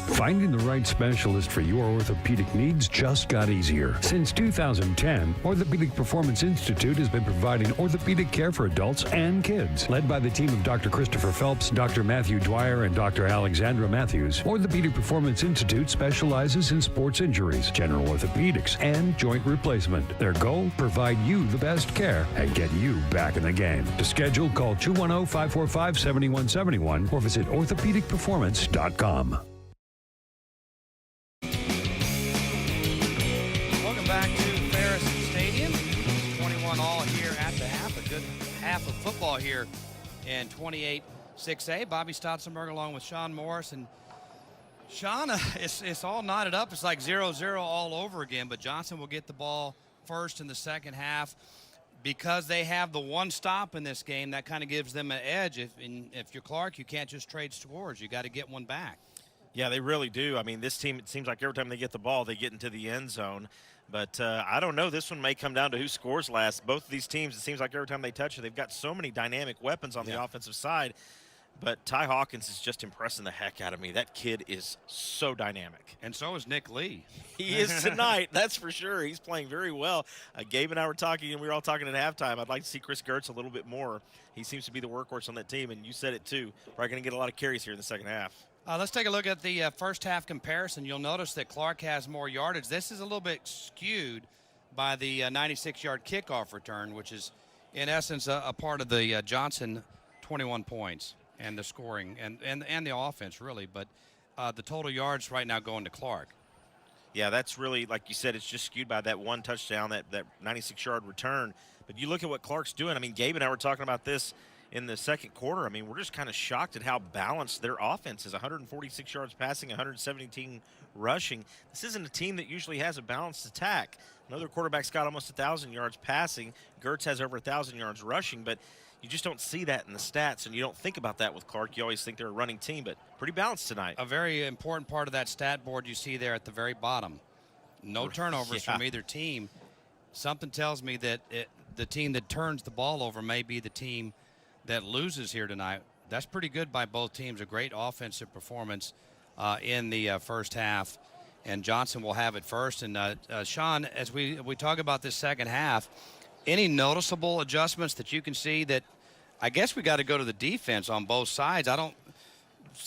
Finding the right specialist for your orthopedic needs just got easier. Since 2010, Orthopedic Performance Institute has been providing orthopedic care for adults and kids. Led by the team of Dr. Christopher Phelps, Dr. Matthew Dwyer, and Dr. Alexandra Matthews, Orthopedic Performance Institute specializes in sports injuries, general orthopedics, and joint replacement. Their goal? Provide you the best care and get you back in the game. To schedule, call 210-545-7171 or visit orthopedicperformance.com. Back to Ferris Stadium. 21 all here at the half. A good half of football here in 28-6A. Bobby Stotzenberg along with Sean Morris. And Sean, it's all knotted up. It's like 0-0 all over again. But Johnson will get the ball first in the second half. Because they have the one stop in this game, that kind of gives them an edge. If you're Clark, you can't just trade scores. You got to get one back. Yeah, they really do. I mean, this team, it seems like every time they get the ball, they get into the end zone. But I don't know. This one may come down to who scores last. Both of these teams, it seems like every time they touch it, they've got so many dynamic weapons on the offensive side. But Ty Hawkins is just impressing the heck out of me. That kid is so dynamic. And so is Nick Lee. He is tonight, that's for sure. He's playing very well. Gabe and I were talking, and we were all talking at halftime. I'd like to see Chris Gertz a little bit more. He seems to be the workhorse on that team, and you said it too. Probably going to get a lot of carries here in the second half. Let's take a look at the first half comparison. You'll notice that Clark has more yardage. This is a little bit skewed by the 96-yard kickoff return, which is, in essence, a part of the Johnson 21 points and the scoring and the offense, really. But the total yards right now going to Clark. Yeah, that's really, like you said, it's just skewed by that one touchdown, that 96-yard return. But you look at what Clark's doing. I mean, Gabe and I were talking about this in the second quarter. I mean, we're just kind of shocked at how balanced their offense is. 146 yards passing, 117 rushing. This isn't a team that usually has a balanced attack. Another quarterback's got almost 1,000 yards passing. Gertz has over 1,000 yards rushing, but you just don't see that in the stats, and you don't think about that with Clark. You always think they're a running team, but pretty balanced tonight. A very important part of that stat board you see there at the very bottom. No turnovers from either team. Something tells me that the team that turns the ball over may be the team that loses here tonight. That's pretty good by both teams. A great offensive performance in the first half, and Johnson will have it first. And Sean, as we talk about this second half, any noticeable adjustments that you can see? That I guess we got to go to the defense on both sides.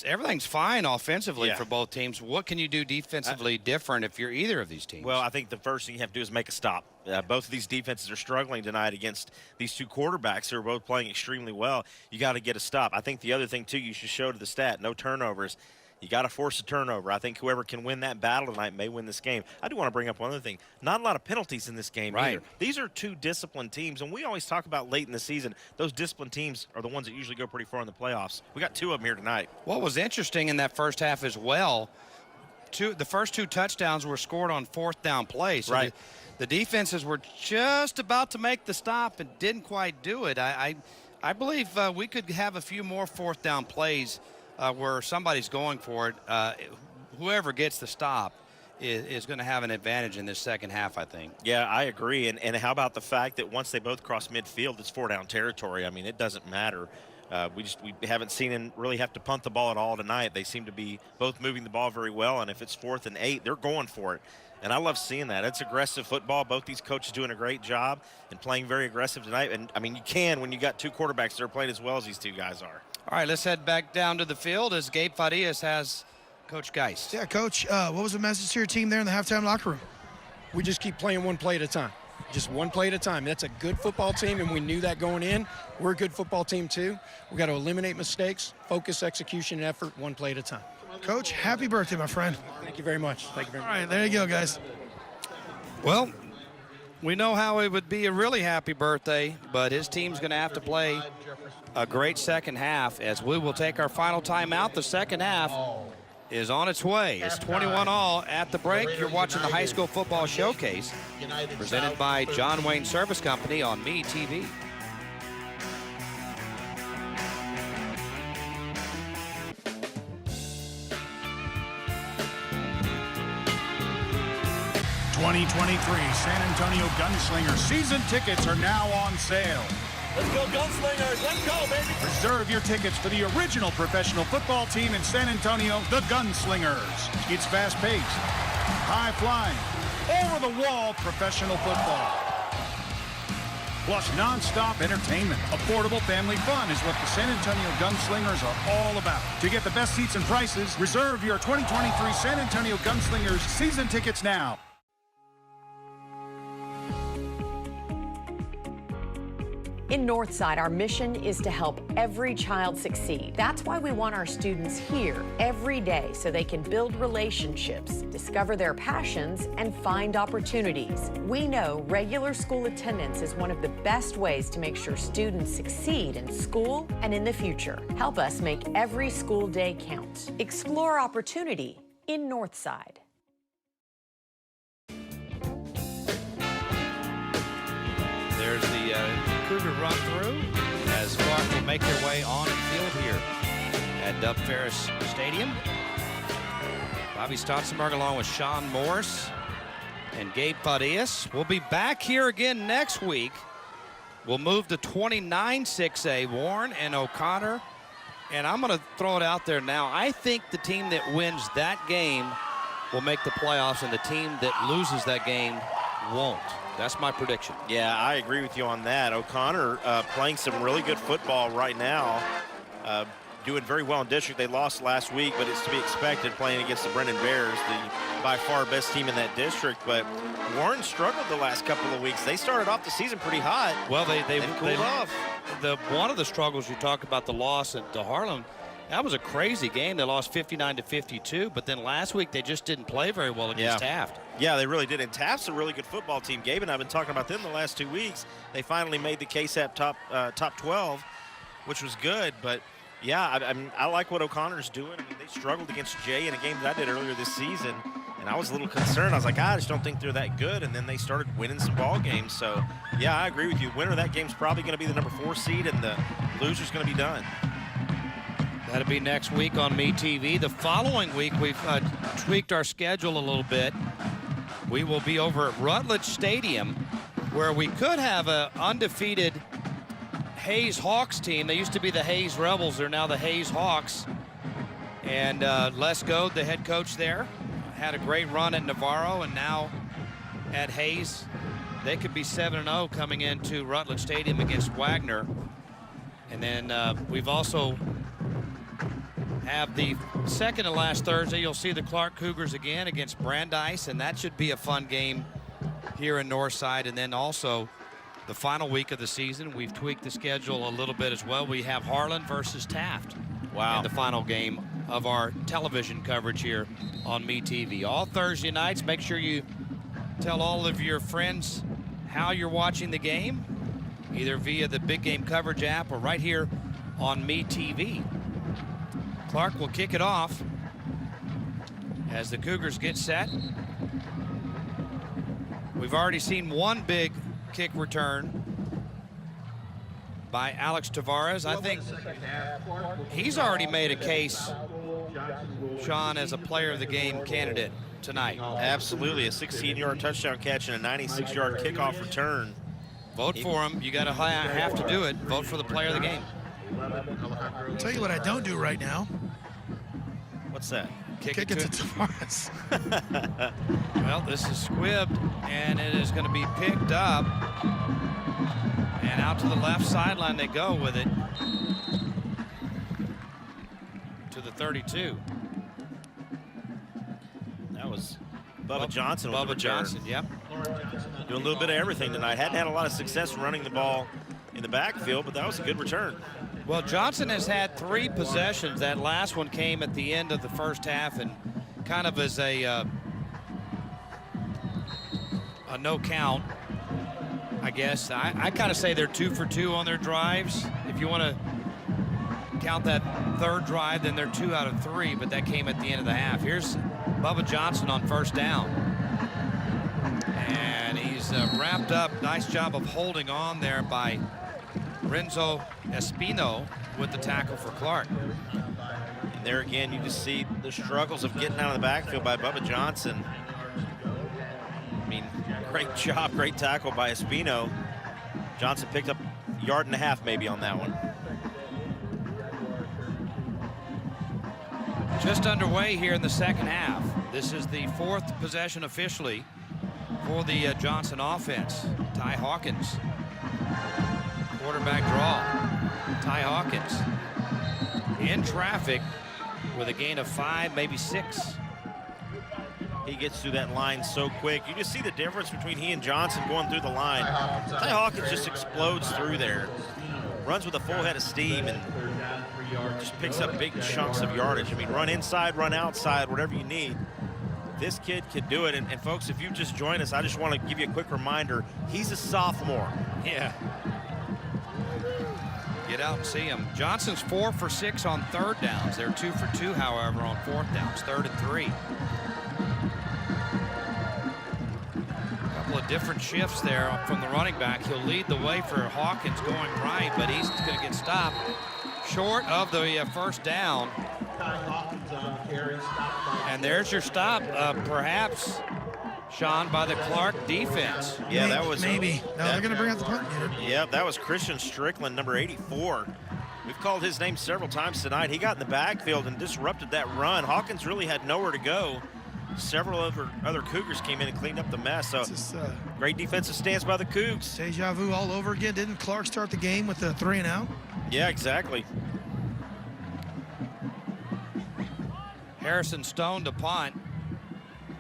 Everything's fine offensively for both teams. What can you do defensively different if you're either of these teams? Well, I think the first thing you have to do is make a stop. Both of these defenses are struggling tonight against these two quarterbacks who are both playing extremely well. You got to get a stop. I think the other thing, too, you should show to the stat, no turnovers. You got to force a turnover. I think whoever can win that battle tonight may win this game. I do want to bring up one other thing. Not a lot of penalties in this game either. These are two disciplined teams, and we always talk about late in the season, those disciplined teams are the ones that usually go pretty far in the playoffs. We got two of them here tonight. What was interesting in that first half as well, the first two touchdowns were scored on fourth down plays. So the defenses were just about to make the stop and didn't quite do it. I believe we could have a few more fourth down plays where somebody's going for it, whoever gets the stop. is going to have an advantage in this second half, I think. Yeah, I agree. And how about the fact that once they both cross midfield, it's 4-down territory. I mean, it doesn't matter. We haven't seen him really have to punt the ball at all tonight. They seem to be both moving the ball very well, and if it's 4th and 8, they're going for it. And I love seeing that. It's aggressive football. Both these coaches doing a great job and playing very aggressive tonight. And, I mean, you can when you got two quarterbacks that are playing as well as these two guys are. All right, let's head back down to the field as Gabe Farias has Coach Geist. Yeah, Coach, what was the message to your team there in the halftime locker room? We just keep playing one play at a time. Just one play at a time. That's a good football team, and we knew that going in. We're a good football team, too. We got to eliminate mistakes, focus, execution, and effort, one play at a time. Coach, happy birthday, my friend. Thank you very much. Thank you very much. All right, there you go, guys. Well, we know how it would be a really happy birthday, but his team's going to have to play a great second half as we will take our final timeout. The second half is on its way. It's 21-all at the break. You're watching the High School Football Showcase presented by John Wayne Service Company on MeTV. San Antonio Gunslinger season tickets are now on sale. Let's go Gunslingers, let's go, baby! Reserve your tickets for the original professional football team in San Antonio, the Gunslingers. It's fast-paced, high-flying, over-the-wall professional football. Plus non-stop entertainment. Affordable family fun is what the San Antonio Gunslingers are all about. To get the best seats and prices, reserve your 2023 San Antonio Gunslingers season tickets now. In Northside, our mission is to help every child succeed. That's why we want our students here every day so they can build relationships, discover their passions, and find opportunities. We know regular school attendance is one of the best ways to make sure students succeed in school and in the future. Help us make every school day count. Explore opportunity in Northside. There's the Cougar run through as Clark will make their way on the field here at Dub Ferris Stadium. Bobby Stotzenberg along with Sean Morris and Gabe Farias. We'll be back here again next week. We'll move to 29-6A, Warren and O'Connor. And I'm going to throw it out there now. I think the team that wins that game will make the playoffs, and the team that loses that game won't. That's my prediction. Yeah, I agree with you on that. O'Connor playing some really good football right now, doing very well in district. They lost last week, but it's to be expected playing against the Brennan Bears, the by far best team in that district. But Warren struggled the last couple of weeks. They started off the season pretty hot. Well, they cooled off. One of the struggles you talk about, the loss to Harlem, that was a crazy game. They lost 59-52, but then last week they just didn't play very well against Taft. Yeah, they really did. And Taft's a really good football team. Gabe and I have been talking about them the last 2 weeks. They finally made the KSAT top 12, which was good. But, yeah, I like what O'Connor's doing. I mean, they struggled against Jay in a game that I did earlier this season, and I was a little concerned. I was like, I just don't think they're that good. And then they started winning some ball games. So, yeah, I agree with you. Winner of that game's probably going to be the number 4 seed, and the loser's going to be done. That'll be next week on MeTV. The following week, we've tweaked our schedule a little bit. We will be over at Rutledge Stadium, where we could have an undefeated Hayes Hawks team. They used to be the Hayes Rebels. They're now the Hayes Hawks. And Les Goad, the head coach there, had a great run at Navarro, and now at Hayes. They could be 7-0 coming into Rutledge Stadium against Wagner. And then we've also have the second and last Thursday. You'll see the Clark Cougars again against Brandeis, and that should be a fun game here in Northside. And then also the final week of the season, we've tweaked the schedule a little bit as well. We have Harlan versus Taft. Wow. In the final game of our television coverage here on MeTV. All Thursday nights, make sure you tell all of your friends how you're watching the game, either via the Big Game Coverage app or right here on MeTV. Clark will kick it off as the Cougars get set. We've already seen one big kick return by Alex Tavares. I think he's already made a case Sean, as a player of the game candidate tonight? Absolutely, a 16-yard touchdown catch and a 96-yard kickoff return. Vote for him. You got to have to do it. Vote for the player of the game. I'll tell you what I don't do right now. What's that? Kick it to Tavares. Well, this is squibbed, and it is going to be picked up. And out to the left sideline they go with it. To the 32. That was Bubba Johnson. Bubba Johnson, yep. Doing a little bit of everything tonight. Hadn't had a lot of success running the ball in the backfield, but that was a good return. Well, Johnson has had 3 possessions. That last one came at the end of the first half and kind of as a no count, I guess. I kind of say they're 2 for 2 on their drives. If you want to count that third drive, then they're 2 out of 3, but that came at the end of the half. Here's Bubba Johnson on first down. And he's wrapped up. Nice job of holding on there by Renzo Espino with the tackle for Clark. And there again, you just see the struggles of getting out of the backfield by Bubba Johnson. I mean, great job, great tackle by Espino. Johnson picked up a yard and a half maybe on that one. Just underway here in the second half. This is the 4th possession officially for the Johnson offense. Ty Hawkins. Quarterback draw. Ty Hawkins in traffic with a gain of 5, maybe 6. He gets through that line so quick. You just see the difference between he and Johnson going through the line. Ty Hawkins just explodes through there. Runs with a full head of steam and just picks up big chunks of yardage. I mean, run inside, run outside, whatever you need. This kid can do it. And folks, if you just joined us, I just want to give you a quick reminder. He's a sophomore. Yeah. Get out and see him. Johnson's 4 for 6 on third downs. They're 2 for 2, however, on fourth downs, 3rd and 3. A couple of different shifts there from the running back. He'll lead the way for Hawkins going right, but he's going to get stopped short of the first down. And there's your stop, perhaps, Sean, by the Clark defense. Yeah, that was maybe. No, they're going to bring out the punt unit. Yeah, that was Christian Strickland, number 84. We've called his name several times tonight. He got in the backfield and disrupted that run. Hawkins really had nowhere to go. Several other Cougars came in and cleaned up the mess. So great defensive stance by the Cougs. Deja vu all over again. Didn't Clark start the game with a 3 and out? Yeah, exactly. Harrison Stone to punt.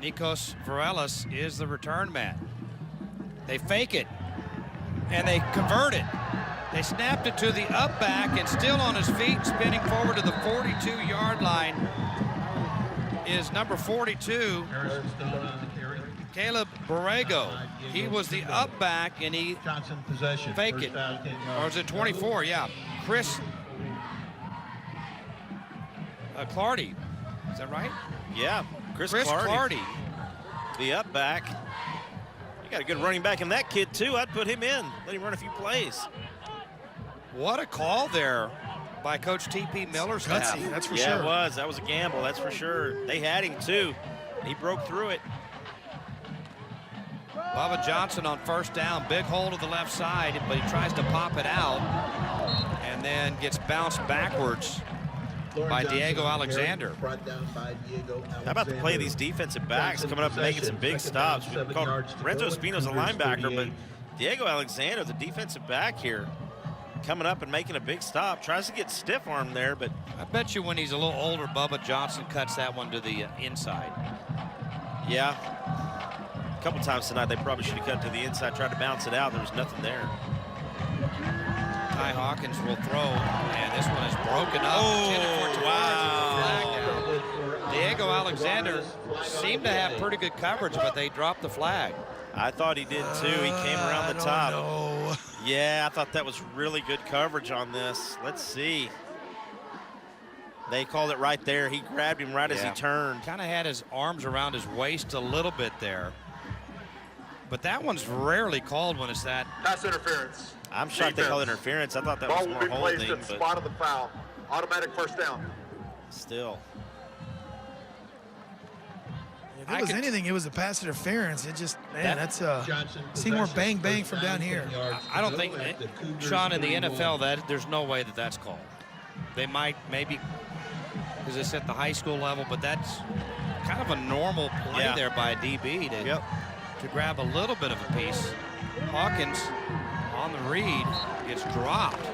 Nikos Varelis is the return man. They fake it, and they convert it. They snapped it to the up back, and still on his feet, spinning forward to the 42-yard line is number 42, Caleb Borrego. He was the up back, and he faked it. Or is it 24? Yeah. Chris Clardy. Is that right? Yeah, Chris Clardy. The up back. You got a good running back in that kid, too. I'd put him in. Let him run a few plays. What a call there by Coach T.P. Miller's staff. That's for sure. sure. It was. That was a gamble, that's for sure. They had him, too. He broke through it. Bubba Johnson on first down. Big hole to the left side, but he tries to pop it out and then gets bounced backwards by Diego Alexander. How about the play of these defensive backs coming up and making some big stops? We called Renzo Espino's a linebacker, but Diego Alexander, the defensive back here, coming up and making a big stop. Tries to get stiff arm there, but I bet you when he's a little older, Bubba Johnson cuts that one to the inside. Yeah. A couple times tonight, they probably should have cut to the inside, tried to bounce it out. There was nothing there. Ty Hawkins will throw, and this one is broken up. Oh, wow. Diego Alexander seemed to have pretty good coverage, but they dropped the flag. I thought he did too. He came around the top. No. Yeah, I thought that was really good coverage on this. Let's see. They called it right there. He grabbed him right as he turned. Kind of had his arms around his waist a little bit there. But that one's rarely called when it's that. That's interference. I'm shocked they called interference. I thought that was more holding. Ball will be placed at the spot of the foul. Automatic first down. Still. If it was anything, it was a pass interference. It just, man, that's see more bang bang from down here. I don't think, Sean, in the NFL, that there's no way that that's called. They might, maybe, because it's at the high school level, but that's kind of a normal play there by a DB to grab a little bit of a piece. Hawkins on the read gets dropped.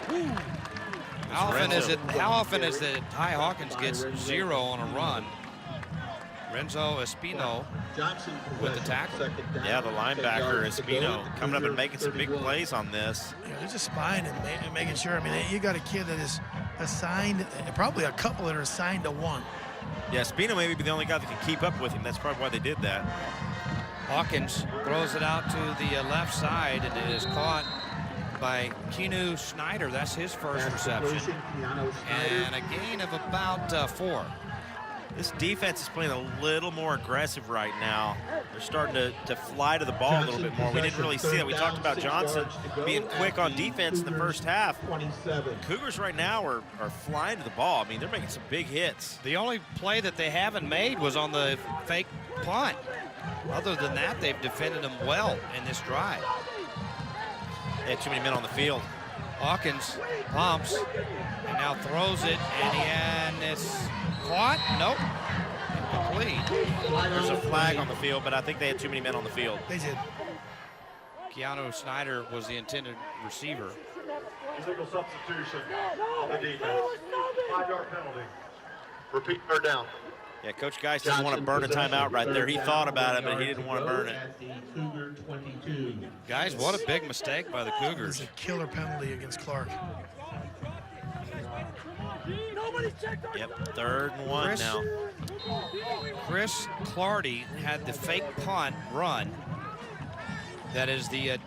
How often is it Ty Hawkins gets 0 on a run? Renzo Espino with the tackle. Yeah, the linebacker Espino coming up and making some big plays on this. Yeah, they're just spying and making sure. I mean, you got a kid that is assigned, probably a couple that are assigned to one. Yeah, Espino may be the only guy that can keep up with him. That's probably why they did that. Hawkins throws it out to the left side, and it is caught by Keanu Snyder. That's his first reception. And a gain of about 4. This defense is playing a little more aggressive right now. They're starting to fly to the ball a little bit more. We didn't really see that. We talked about Johnson being quick on defense in the first half. Cougars right now are flying to the ball. I mean, they're making some big hits. The only play that they haven't made was on the fake punt. Other than that, they've defended them well in this drive. They had too many men on the field. Hawkins pumps and now throws it, and it's caught. Nope. Incomplete. There's a flag on the field, but I think they had too many men on the field. They did. Keanu Snyder was the intended receiver. Illegal substitution on the defense. 5-yard penalty. Repeat third down. Yeah, Coach Geist didn't want to burn a timeout right there. He thought about it, but he didn't want to burn it. Guys, what a big mistake by the Cougars. It's a killer penalty against Clark. Yep, 3rd and 1 now. Chris Clardy had the fake punt run. That is the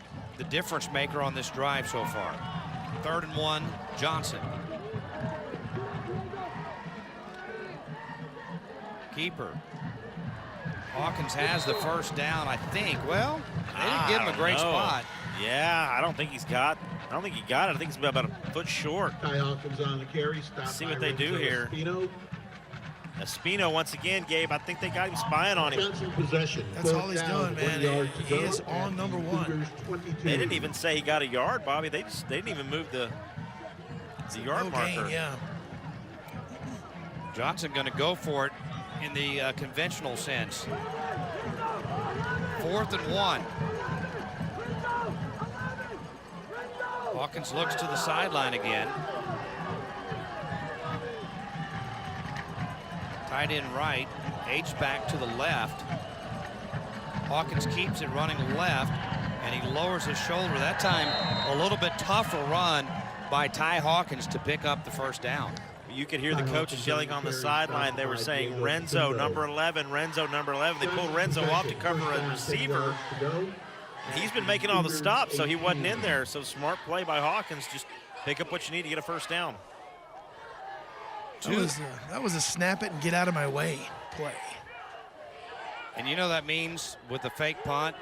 difference maker on this drive so far. 3rd and 1, Johnson. Keeper. Hawkins has the first down, I think. Well, they didn't give him a great spot. Yeah, I don't think he got it. I think it's about a foot short. Ty Hawkins on the carry. Let's see what they do here. Espino once again, Gabe. I think they got him spying on him. Possession. That's all he's doing, man. He is on number 1. They didn't even say he got a yard, Bobby. They didn't even move the yard marker. Gain, yeah. Johnson going to go for it in the conventional sense. 4th and 1. Hawkins looks to the sideline again. Tight end right, H-back to the left. Hawkins keeps it running left, and he lowers his shoulder. That time, a little bit tougher run by Ty Hawkins to pick up the first down. You could hear the coaches yelling on the sideline. They were saying, Renzo, number 11, Renzo, number 11. They pulled Renzo off to cover a receiver. He's been making all the stops, so he wasn't in there. So smart play by Hawkins. Just pick up what you need to get a first down. That was a snap it and get out of my way play. And you know that means with the fake punt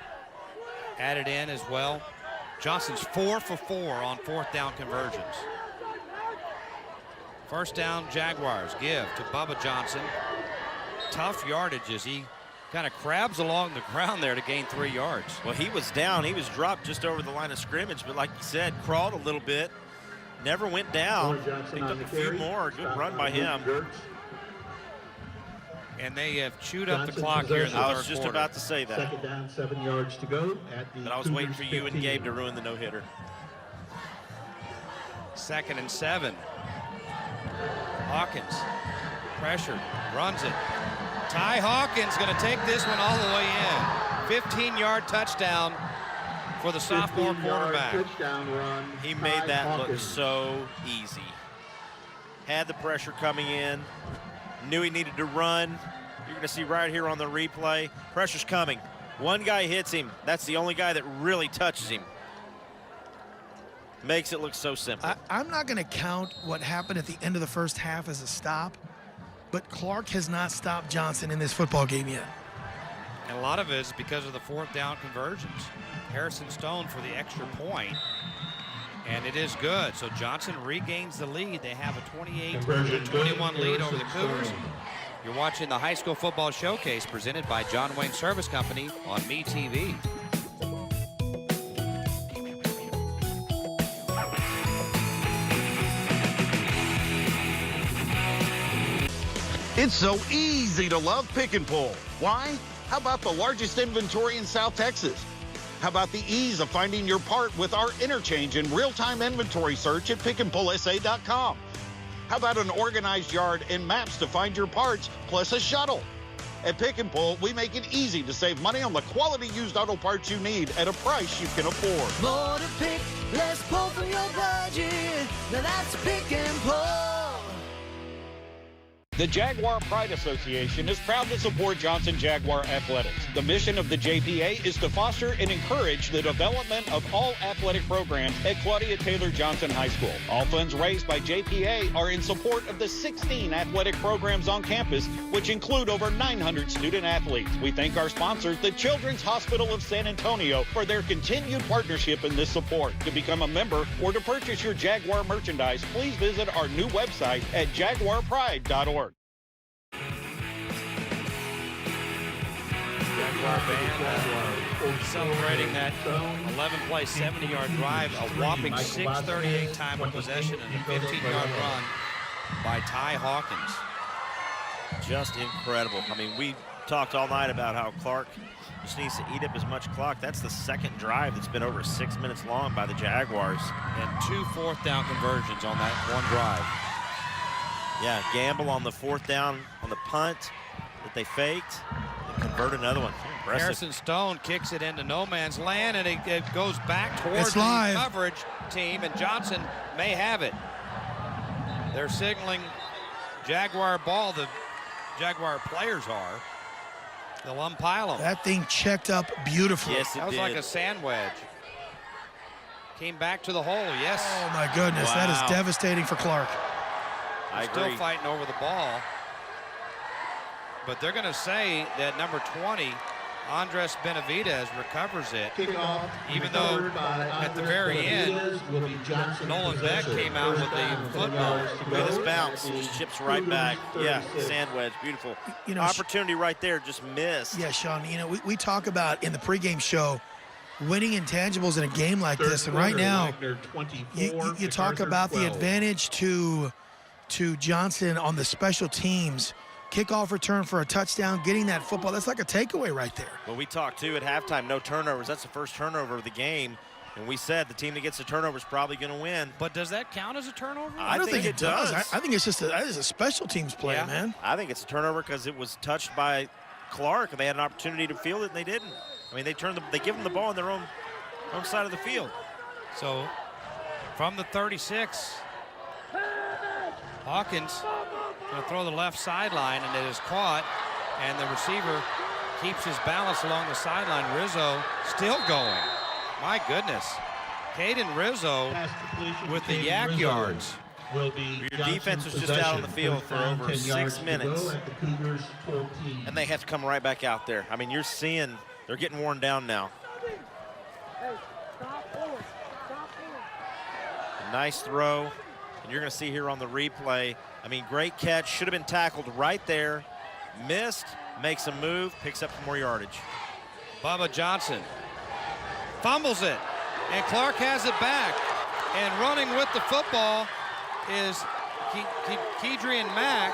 added in as well. Johnson's 4 for 4 on 4th down conversions. First down, Jaguars. Give to Bubba Johnson. Tough yardage as he kind of crabs along the ground there to gain 3 yards. Well, he was down. He was dropped just over the line of scrimmage, but like you said, crawled a little bit. Never went down. Picked up a few more. Good run by him. And they have chewed up the clock here in the third quarter. I was just about to say that. 2nd down, 7 yards to go. But I was waiting for you and Gabe to ruin the no-hitter. 2nd and 7. Hawkins, pressured, runs it. Ty Hawkins going to take this one all the way in. 15-yard touchdown for the sophomore quarterback. He made that look so easy. Had the pressure coming in. Knew he needed to run. You're going to see right here on the replay. Pressure's coming. One guy hits him. That's the only guy that really touches him. Makes it look so simple. I'm not going to count what happened at the end of the first half as a stop, but Clark has not stopped Johnson in this football game yet. And a lot of it is because of the 4th down conversions. Harrison Stone for the extra point, and it is good. So Johnson regains the lead. They have a 28-21 lead over the Cougars. You're watching the High School Football Showcase presented by John Wayne Service Company on MeTV. It's so easy to love Pick and Pull. Why? How about the largest inventory in South Texas? How about the ease of finding your part with our interchange and real-time inventory search at pickandpullsa.com? How about an organized yard and maps to find your parts, plus a shuttle? At Pick and Pull, we make it easy to save money on the quality used auto parts you need at a price you can afford. More to pick, less pull from your budget. Now that's Pick and Pull. The Jaguar Pride Association is proud to support Johnson Jaguar Athletics. The mission of the JPA is to foster and encourage the development of all athletic programs at Claudia Taylor Johnson High School. All funds raised by JPA are in support of the 16 athletic programs on campus, which include over 900 student athletes. We thank our sponsors, the Children's Hospital of San Antonio, for their continued partnership in this support. To become a member or to purchase your Jaguar merchandise, please visit our new website at jaguarpride.org. Jaguar band celebrating that 11-play, 70-yard drive, a whopping 6:38 time of possession, and a 15-yard run by Ty Hawkins. Just incredible. I mean, we talked all night about how Clark just needs to eat up as much clock. That's the second drive that's been over 6 minutes long by the Jaguars. And 2 fourth-down conversions on that one drive. Yeah, gamble on the fourth down on the punt that they faked. Convert another one. Impressive. Harrison Stone kicks it into no man's land, and it goes back towards the coverage team, and Johnson may have it. They're signaling Jaguar ball. The Jaguar players are. They'll umpile them. That thing checked up beautifully. Yes, that was like a sand wedge. Came back to the hole, yes. Oh, my goodness. Wow. That is devastating for Clark. Still fighting over the ball. But they're going to say that number 20, Andres Benavidez, recovers it. Kickoff, even though at the very end, Nolan Beck came out with the football. Look at this bounce. Just chips right back. Yeah, sand wedge. Beautiful. You know, opportunity right there, just missed. Yeah, Sean, you know, we talk about in the pregame show winning intangibles in a game like this. And right now, you talk about the advantage to Johnson on the special teams. Kickoff return for a touchdown, getting that football. That's like a takeaway right there. Well, we talked, too, at halftime, no turnovers. That's the first turnover of the game. And we said the team that gets the turnover is probably going to win. But does that count as a turnover? I don't think it does. I think it's just that is a special teams play, man. I think it's a turnover because it was touched by Clark, and they had an opportunity to field it, and they didn't. I mean, they give them the ball on their own side of the field. So, from the 36, Hawkins going to throw the left sideline, and it is caught, and the receiver keeps his balance along the sideline. Rizzo still going. My goodness. Caden Rizzo with the yak yards. Your defense was just out on the field for over 6 minutes. And they have to come right back out there. I mean, you're seeing they're getting worn down now. A nice throw. And you're going to see here on the replay, I mean, great catch. Should have been tackled right there. Missed, makes a move, picks up some more yardage. Bubba Johnson fumbles it, and Clark has it back. And running with the football is Kedrian Mack.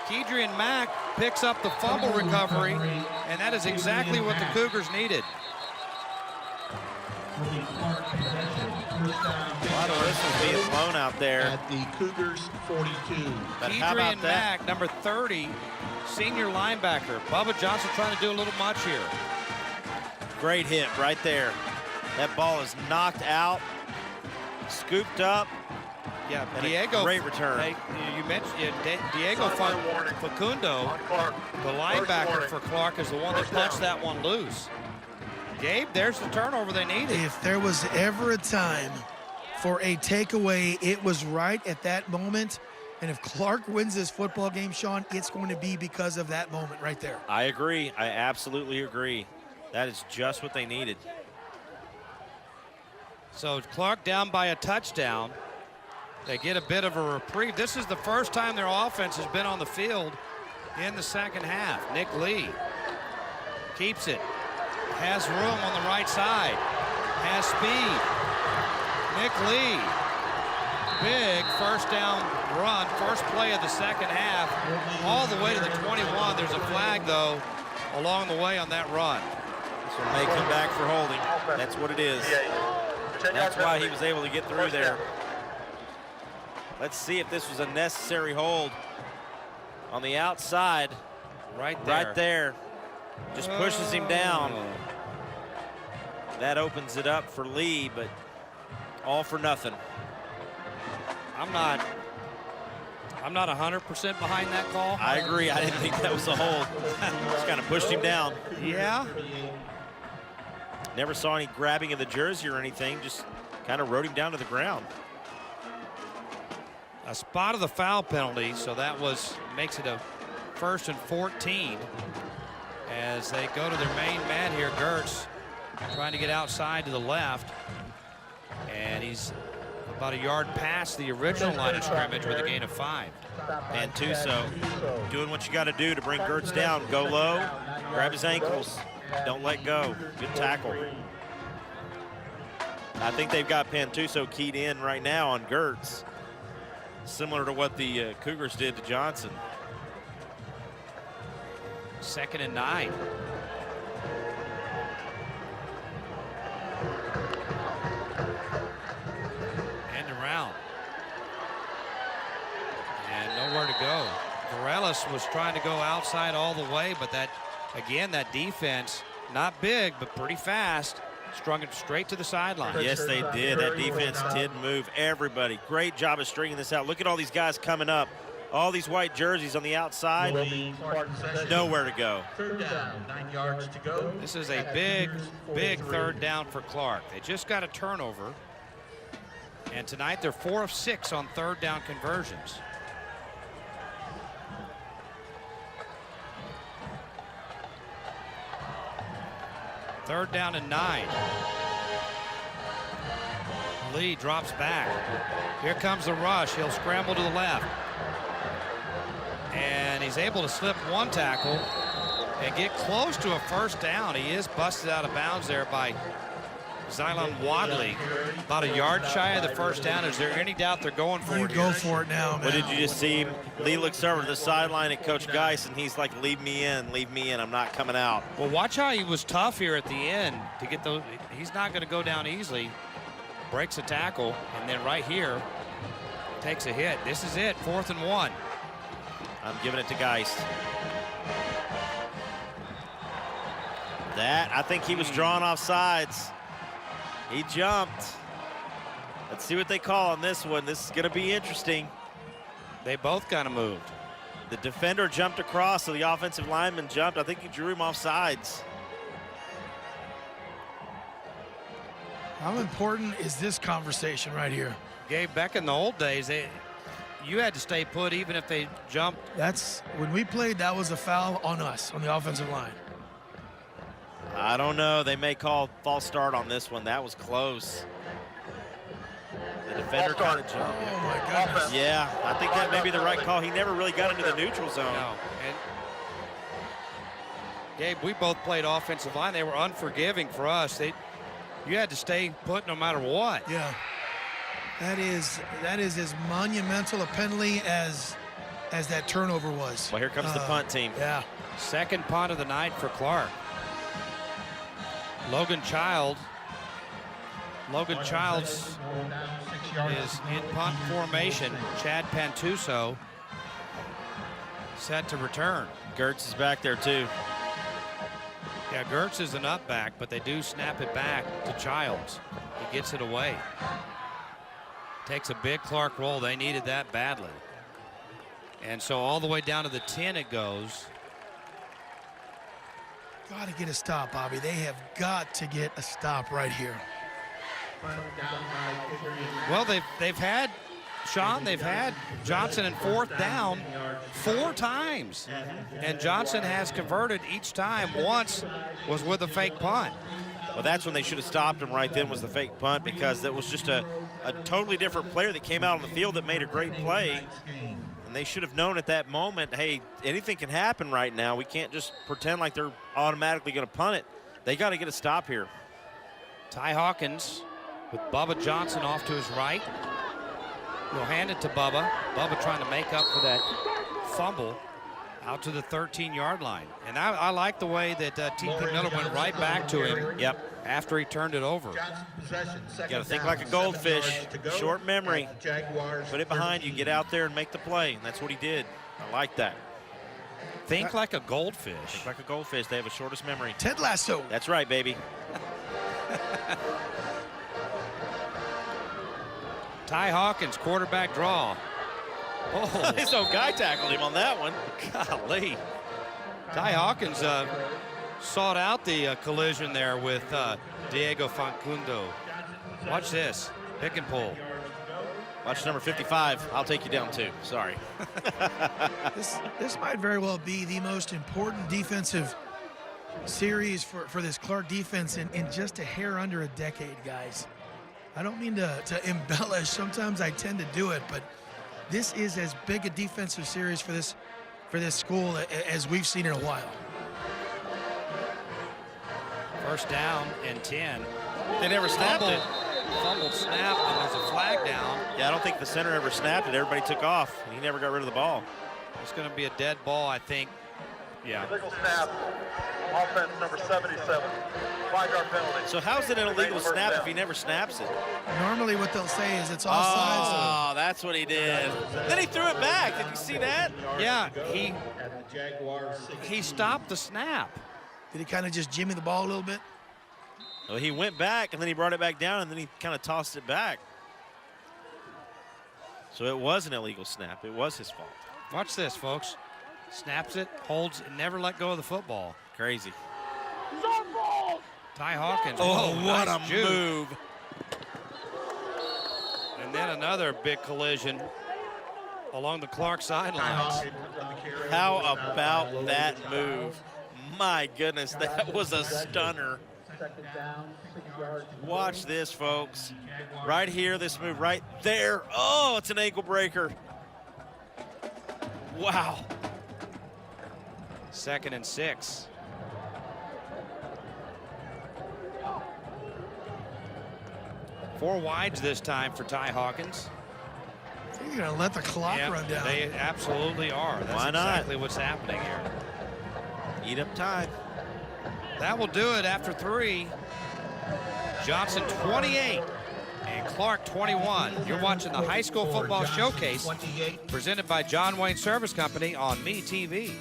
Kedrian Mack picks up the fumble recovery, and that is exactly what the Cougars needed. A lot of whistles being blown out there. At the Cougars 42. But how about Kedrian that? Mack, number 30, senior linebacker. Bubba Johnson trying to do a little much here. Great hit right there. That ball is knocked out, scooped up. Yeah, and Diego. A great return. Hey, you mentioned Diego Facundo, the linebacker for Clark, is the one that punched that one loose. Gabe, there's the turnover they needed. If there was ever a time for a takeaway, it was right at that moment. And if Clark wins this football game, Sean, it's going to be because of that moment right there. I agree. I absolutely agree. That is just what they needed. So Clark down by a touchdown. They get a bit of a reprieve. This is the first time their offense has been on the field in the second half. Nick Lee keeps it. Has room on the right side. Has speed. Nick Lee. Big first down run. First play of the second half. All the way to the 21. There's a flag, though, along the way on that run. So they come back for holding. That's what it is. That's why he was able to get through there. Let's see if this was a necessary hold on the outside. Right there. Just pushes him down. That opens it up for Lee, but all for nothing. I'm not 100% behind that call. I agree. I didn't think that was a hold. Just kind of pushed him down. Yeah. Never saw any grabbing of the jersey or anything. Just kind of rode him down to the ground. A spot of the foul penalty, so that makes it a 1st and 14 as they go to their main man here. Gertz trying to get outside to the left, and he's about a yard past the original line of scrimmage with a gain of 5. Pantuso doing what you got to do to bring Gertz down. Go low, grab his ankles, don't let go. Good tackle. I think they've got Pantuso keyed in right now on Gertz, similar to what the Cougars did to Johnson. 2nd and 9. End around. And nowhere to go. Varelis was trying to go outside all the way, but that defense, not big, but pretty fast, strung it straight to the sideline. Yes, they did. That defense did move everybody. Great job of stringing this out. Look at all these guys coming up. All these white jerseys on the outside. Nowhere to go. 3rd down, 9 yards to go. This is a big 3rd down for Clark. They just got a turnover. And tonight they're 4 of 6 on 3rd down conversions. Third down and 9. Lee drops back. Here comes the rush. He'll scramble to the left. And he's able to slip one tackle and get close to a 1st down. He is busted out of bounds there by Xylon Wadley. About a yard shy of the 1st down. Is there any doubt they're going for it? Go for it now, man. What did you just see? Lee looks over to the sideline at Coach Geis, and he's like, leave me in, I'm not coming out. Well, watch how he was tough here at the end to get those. He's not going to go down easily. Breaks a tackle, and then right here takes a hit. This is it, 4th and 1. I'm giving it to Geis. I think he was drawn off sides. He jumped. Let's see what they call on this one. This is going to be interesting. They both kind of moved. The defender jumped across, so the offensive lineman jumped. I think he drew him off sides. How important is this conversation right here? Gabe, back in the old days, you had to stay put even if they jumped. That's when we played, that was a foul on us on the offensive line. I don't know. They may call false start on this one. That was close. The defender kind of jumped. Oh my goodness. Yeah, I think that may be the right call. He never really got into the neutral zone. No. And Gabe, we both played offensive line. They were unforgiving for us. You had to stay put no matter what. Yeah. That is as monumental a penalty as that turnover was. Well, here comes the punt team. Yeah. 2nd punt of the night for Clark. Logan Childs is in punt formation. Chad Pantuso set to return. Gertz is back there too. Yeah, Gertz is an up back, but they do snap it back to Childs. He gets it away. Takes a big Clark roll. They needed that badly. And so all the way down to the 10 it goes. Got to get a stop, Bobby. They have got to get a stop right here. Well, they've had, Sean, they've had Johnson in 4th down 4 times. And Johnson has converted each time. Once was with a fake punt. Well, that's when they should have stopped him right then, was the fake punt, because that was just a totally different player that came out on the field that made a great play. And they should have known at that moment, hey, anything can happen right now. We can't just pretend like they're automatically going to punt it. They got to get a stop here. Ty Hawkins with Bubba Johnson off to his right. He'll hand it to Bubba. Bubba trying to make up for that fumble out to the 13-yard line. And I like the way that T.P. Miller went right back to him. Yep. After he turned it over. You got to think like a goldfish. Short memory. Put it behind you. Get out there and make the play. And that's what he did. I like that. Think like a goldfish. Think like a goldfish. They have the shortest memory. Ted Lasso. That's right, baby. Ty Hawkins, quarterback draw. Oh, his own guy tackled him on that one. Golly. Ty Hawkins sought out the collision there with Diego Facundo. Watch this. Pick and pull. Watch number 55. I'll take you down too. Sorry. This might very well be the most important defensive series for this Clark defense in just a hair under a decade, guys. I don't mean to embellish. Sometimes I tend to do it, but this is as big a defensive series for this school as we've seen in a while. First down and 10. They never snapped it. Fumbled snap, and there's a flag down. Yeah, I don't think the center ever snapped it. Everybody took off, and he never got rid of the ball. It's going to be a dead ball, I think. Yeah. Illegal snap. Offense number 77. 5-yard penalty. So how's it an illegal snap if he never snaps it? Normally what they'll say is it's offsides. Oh, that's what he did. Then he threw it back. Did you see that? Yeah, he stopped the snap. Did he kind of just jimmy the ball a little bit? Well, he went back, and then he brought it back down, and then he kind of tossed it back. So it was an illegal snap. It was his fault. Watch this, folks. Snaps it, holds, and never let go of the football. Crazy. Ty Hawkins. Oh, what nice a move. And then another big collision along the Clark sidelines. How about that move? My goodness, that was a stunner. Watch this, folks. Right here, this move right there. Oh, it's an ankle breaker. Wow. 2nd and 6. Four wides this time for Ty Hawkins. I think they're going to let the clock run down. They absolutely are. That's Why not? exactly what's happening here. Eat up time. That will do it after 3. Johnson 28 and Clark 21. You're watching the High School Football Showcase presented by John Wayne Service Company on MeTV.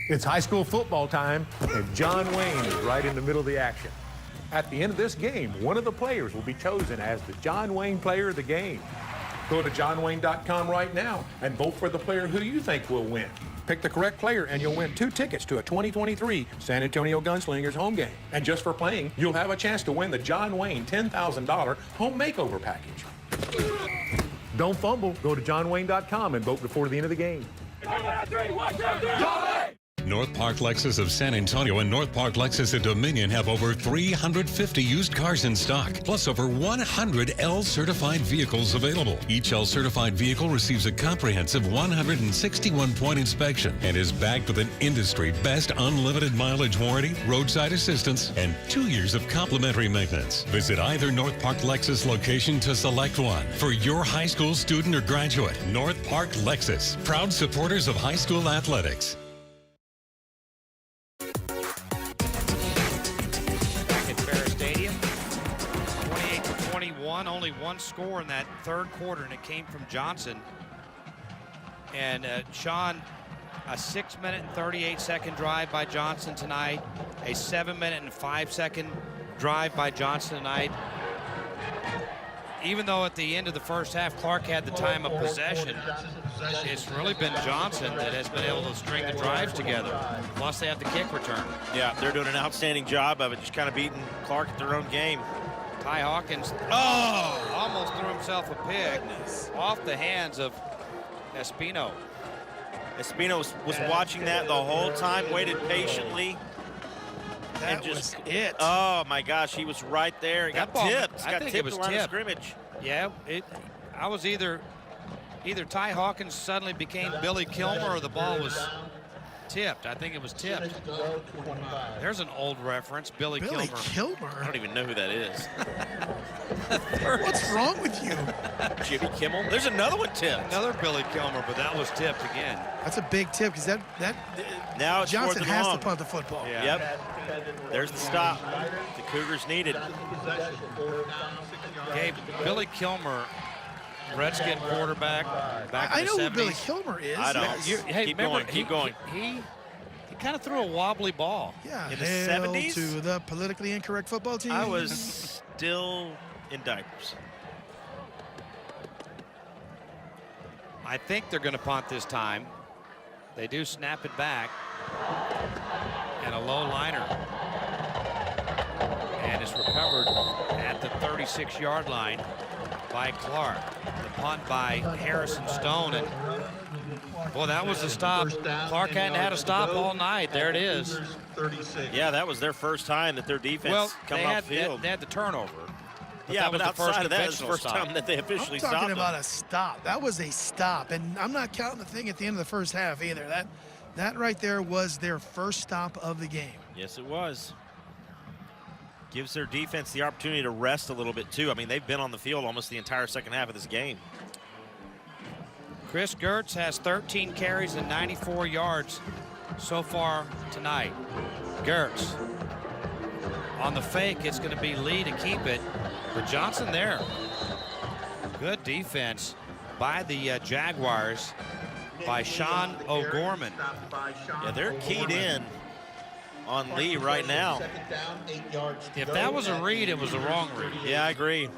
It's high school football time, and John Wayne is right in the middle of the action. At the end of this game, one of the players will be chosen as the John Wayne Player of the Game. Go to johnwayne.com right now and vote for the player who you think will win. Pick the correct player and you'll win 2 tickets to a 2023 San Antonio Gunslingers home game. And just for playing, you'll have a chance to win the John Wayne $10,000 home makeover package. Don't fumble. Go to johnwayne.com and vote before the end of the game. North Park Lexus of San Antonio and North Park Lexus of Dominion have over 350 used cars in stock, plus over 100 L-certified vehicles available. Each L-certified vehicle receives a comprehensive 161-point inspection and is backed with an industry-best unlimited mileage warranty, roadside assistance, and 2 years of complimentary maintenance. Visit either North Park Lexus location to select one for your high school student or graduate. North Park Lexus, proud supporters of high school athletics. Only one score in that third quarter, and it came from Johnson. And Sean, a 6-minute and 38-second drive by Johnson tonight, a 7-minute and 5-second drive by Johnson tonight. Even though at the end of the first half, Clark had the time of possession, it's really been Johnson that has been able to string the drives together. Plus, they have the kick return. Yeah, they're doing an outstanding job of it, just kind of beating Clark at their own game. Ty Hawkins, almost threw himself a pig off the hands of Espino. Espino was watching that the whole time, waited patiently. That was it. Oh my gosh, he was right there. He got tipped. I think it was line of tipped. scrimmage. Yeah, I was either Ty Hawkins suddenly became Billy Kilmer or the ball was tipped. I think it was tipped. There's an old reference, Billy Kilmer. I don't even know who that is. What's wrong with you? Jimmy Kimmel. There's another one tipped. Another Billy Kilmer, but that was tipped again. That's a big tip because now it's Johnson has long. to punt the football. Yeah. Yep. There's the stop. The Cougars needed. Gabe, Billy Kilmer, Redskin quarterback back I in the know 70s. who Billy Kilmer is. I don't. Hey, keep remember, going. Keep going. He kind of threw a wobbly ball. Yeah, In the hail 70s? to the politically incorrect football team. I was still in diapers. I think they're going to punt this time. They do snap it back. And a low liner. And it's recovered at the 36-yard line by Clark. The punt by Harrison Stone. And boy, that was a stop. Clark hadn't had a stop all night. There it is. Yeah, that was their first time that their defense coming off the field. They had the turnover. Yeah, but that was the outside of that, it's the conventional first time that they officially stopped I'm talking them. about a stop. That was a stop, and I'm not counting the thing at the end of the first half either. That right there was their first stop of the game. Yes, it was. Gives their defense the opportunity to rest a little bit, too. I mean, they've been on the field almost the entire second half of this game. Chris Gertz has 13 carries and 94 yards so far tonight. Gertz. On the fake, it's going to be Lee to keep it. But Johnson there. Good defense by the Jaguars by Sean O'Gorman. Yeah, they're keyed in on Lee right now. If that was a read, it was the wrong read. Yeah, I agree.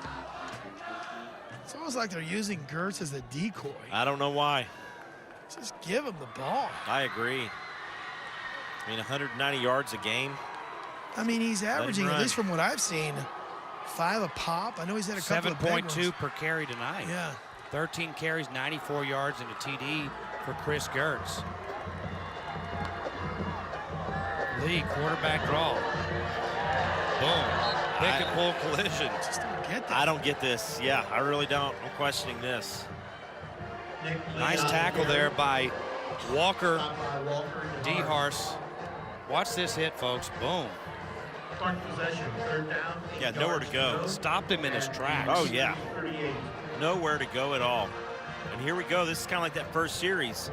It's almost like they're using Gertz as a decoy. I don't know why. Just give him the ball. I agree. I mean, 190 yards a game. I mean, he's averaging, at run. least from what I've seen, 5 a pop. I know he's had a couple of big ones. 7.2 per carry tonight. Yeah. 13 carries, 94 yards, and a TD for Chris Gertz. Lee, quarterback draw. Boom. Pick and pull collision. Just don't get that. I don't get this. Yeah, I really don't. I'm questioning this. Nice tackle there by Walker DeHarce. Watch this hit, folks. Boom. Yeah, nowhere to go. Stopped him in his tracks. Oh, yeah. Nowhere to go at all. And here we go. This is kind of like that first series.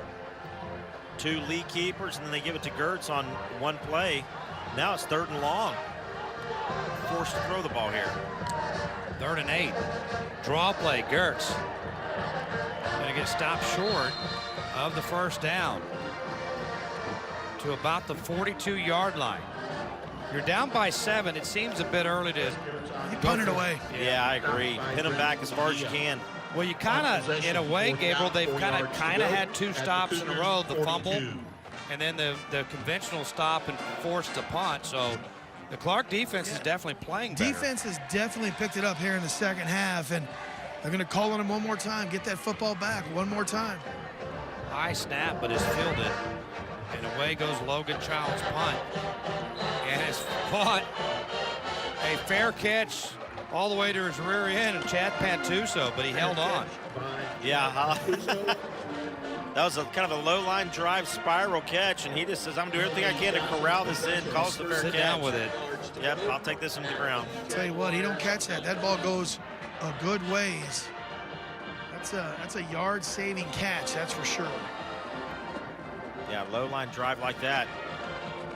2 Lee keepers, and then they give it to Gertz on one play. Now it's 3rd and long. Forced to throw the ball here. 3rd and 8. Draw play, Gertz. Going to get stopped short of the first down to about the 42-yard line. You're down by 7. It seems a bit early to punt it away. Yeah, I agree. Pin them back as far as you can. Well, you kind of, in a way, Gabriel, they've kind of had 2 stops in a row, the fumble, and then the conventional stop and forced to punt. So the Clark defense is definitely playing better. Defense has definitely picked it up here in the second half, and they're going to call on him one more time. Get that football back one more time. High snap, but it's fielded. And away goes Logan Child's punt. And it's caught. A fair catch all the way to his rear end of Chad Pantuso, but he held on. Yeah, that was kind of a low-line drive spiral catch, and he just says, I'm doing everything I can to corral this in, calls the fair catch. Sit down with it. Yep, I'll take this into the ground. Tell you what, he don't catch that. That ball goes a good ways. That's a yard-saving catch, that's for sure. Yeah, low-line drive like that.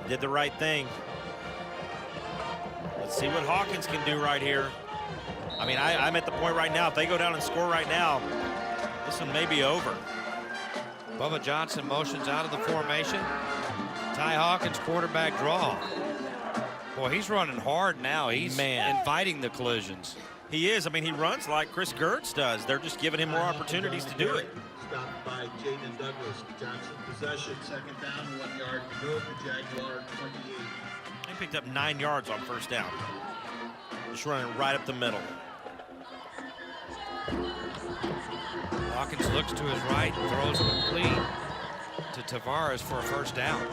Did the right thing. Let's see what Hawkins can do right here. I mean, I'm at the point right now, if they go down and score right now, this one may be over. Bubba Johnson motions out of the formation. Ty Hawkins quarterback draw. Boy, he's running hard now. He's inviting the collisions. He is. I mean, he runs like Chris Gertz does. They're just giving him more opportunities to do it. Stopped by Jaden Douglas. Johnson possession, 2nd down, 1 yard. Go for Jaguar 28. He picked up 9 yards on first down. Just running right up the middle. Hawkins looks to his right, throws complete to Tavares for a first down.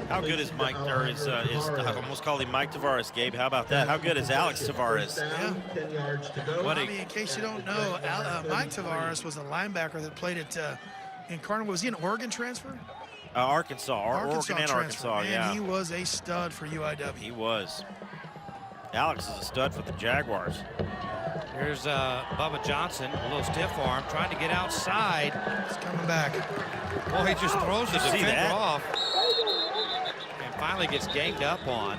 How good is Mike, or is I almost called him Mike Tavares, Gabe. How about that? How good is Alex Tavares? Yeah. In case you don't know, Mike Tavares was a linebacker that played at in Carnegie. Was he an Oregon transfer? Arkansas, Oregon and transfer. Arkansas, Man, yeah. he was a stud for UIW. He was. Alex is a stud for the Jaguars. Here's Bubba Johnson, a little stiff arm, trying to get outside. He's coming back. Well, he just throws the See defender that? off. And finally gets ganged up on.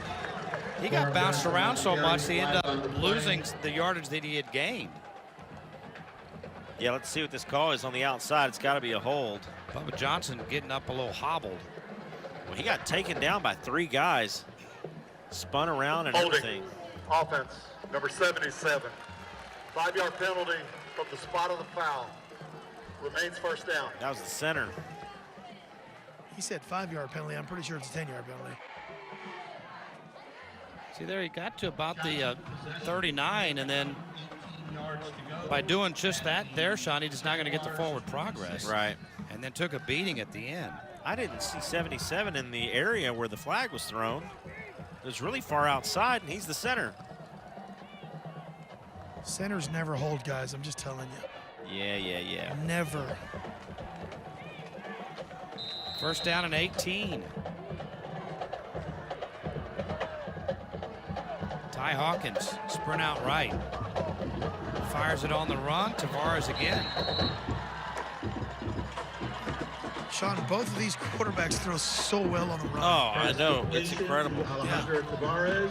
He got bounced around so much, he ended up losing the yardage that he had gained. Yeah, let's see what this call is on the outside. It's got to be a hold. Bubba Johnson getting up a little hobbled. Well, he got taken down by 3 guys. Spun around and Holding. everything. Offense, number 77. 5-yard penalty from the spot of the foul. Remains first down. That was the center. He said 5-yard penalty. I'm pretty sure it's a 10-yard penalty. See, there he got to about the 39, and then by doing just that there, Sean, he's just not going to get the forward progress. Right. And then took a beating at the end. I didn't see 77 in the area where the flag was thrown. It was really far outside, and he's the center. Centers never hold, guys. I'm just telling you. Yeah. Never. First down and 18. Ty Hawkins, sprint out right. Fires it on the run. Tavares again. Sean, both of these quarterbacks throw so well on the run. Oh, I know. It's incredible. Alejandro Tavares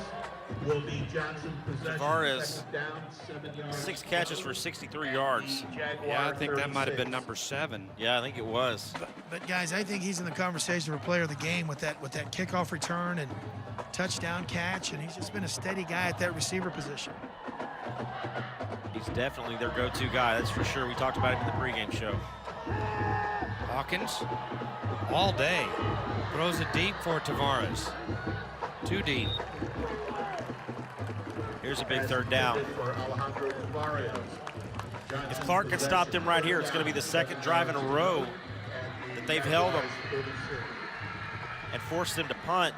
will be Johnson possession. Tavares, Second down, 7 yards. 6 catches for 63 yards. Yeah, I think that might have been number 7. Yeah, I think it was. But guys, I think he's in the conversation for player of the game with that kickoff return and touchdown catch, and he's just been a steady guy at that receiver position. He's definitely their go-to guy, that's for sure. We talked about him in the pregame show. Hawkins, all day, throws it deep for Tavares. 2 deep. Here's a big third down. If Clark can stop them right here, it's going to be the second drive in a row that they've held them and forced them to punt.